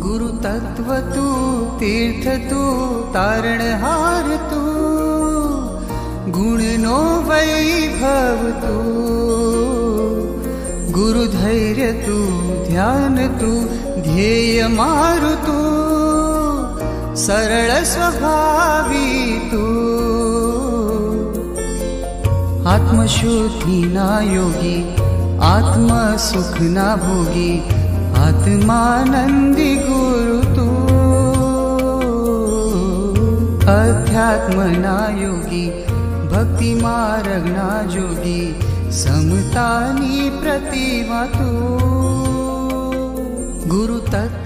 गुरु तत्व तू, तीर्थ तू, तारणहार तू, गुण नो वैभव तू, गुरु धैर्य तू, ध्यान तू, ध्येय मारु तू, सरल स्वभावी तू, आत्मशुद्धि ना योगी, आत्म सुख ना भोगी, आत्मानंदी गुरु तू, अध्यात्म ना योगी, भक्ति मार्ग ना जोगी, समतानी प्रतिमा तू, गुरु तत्व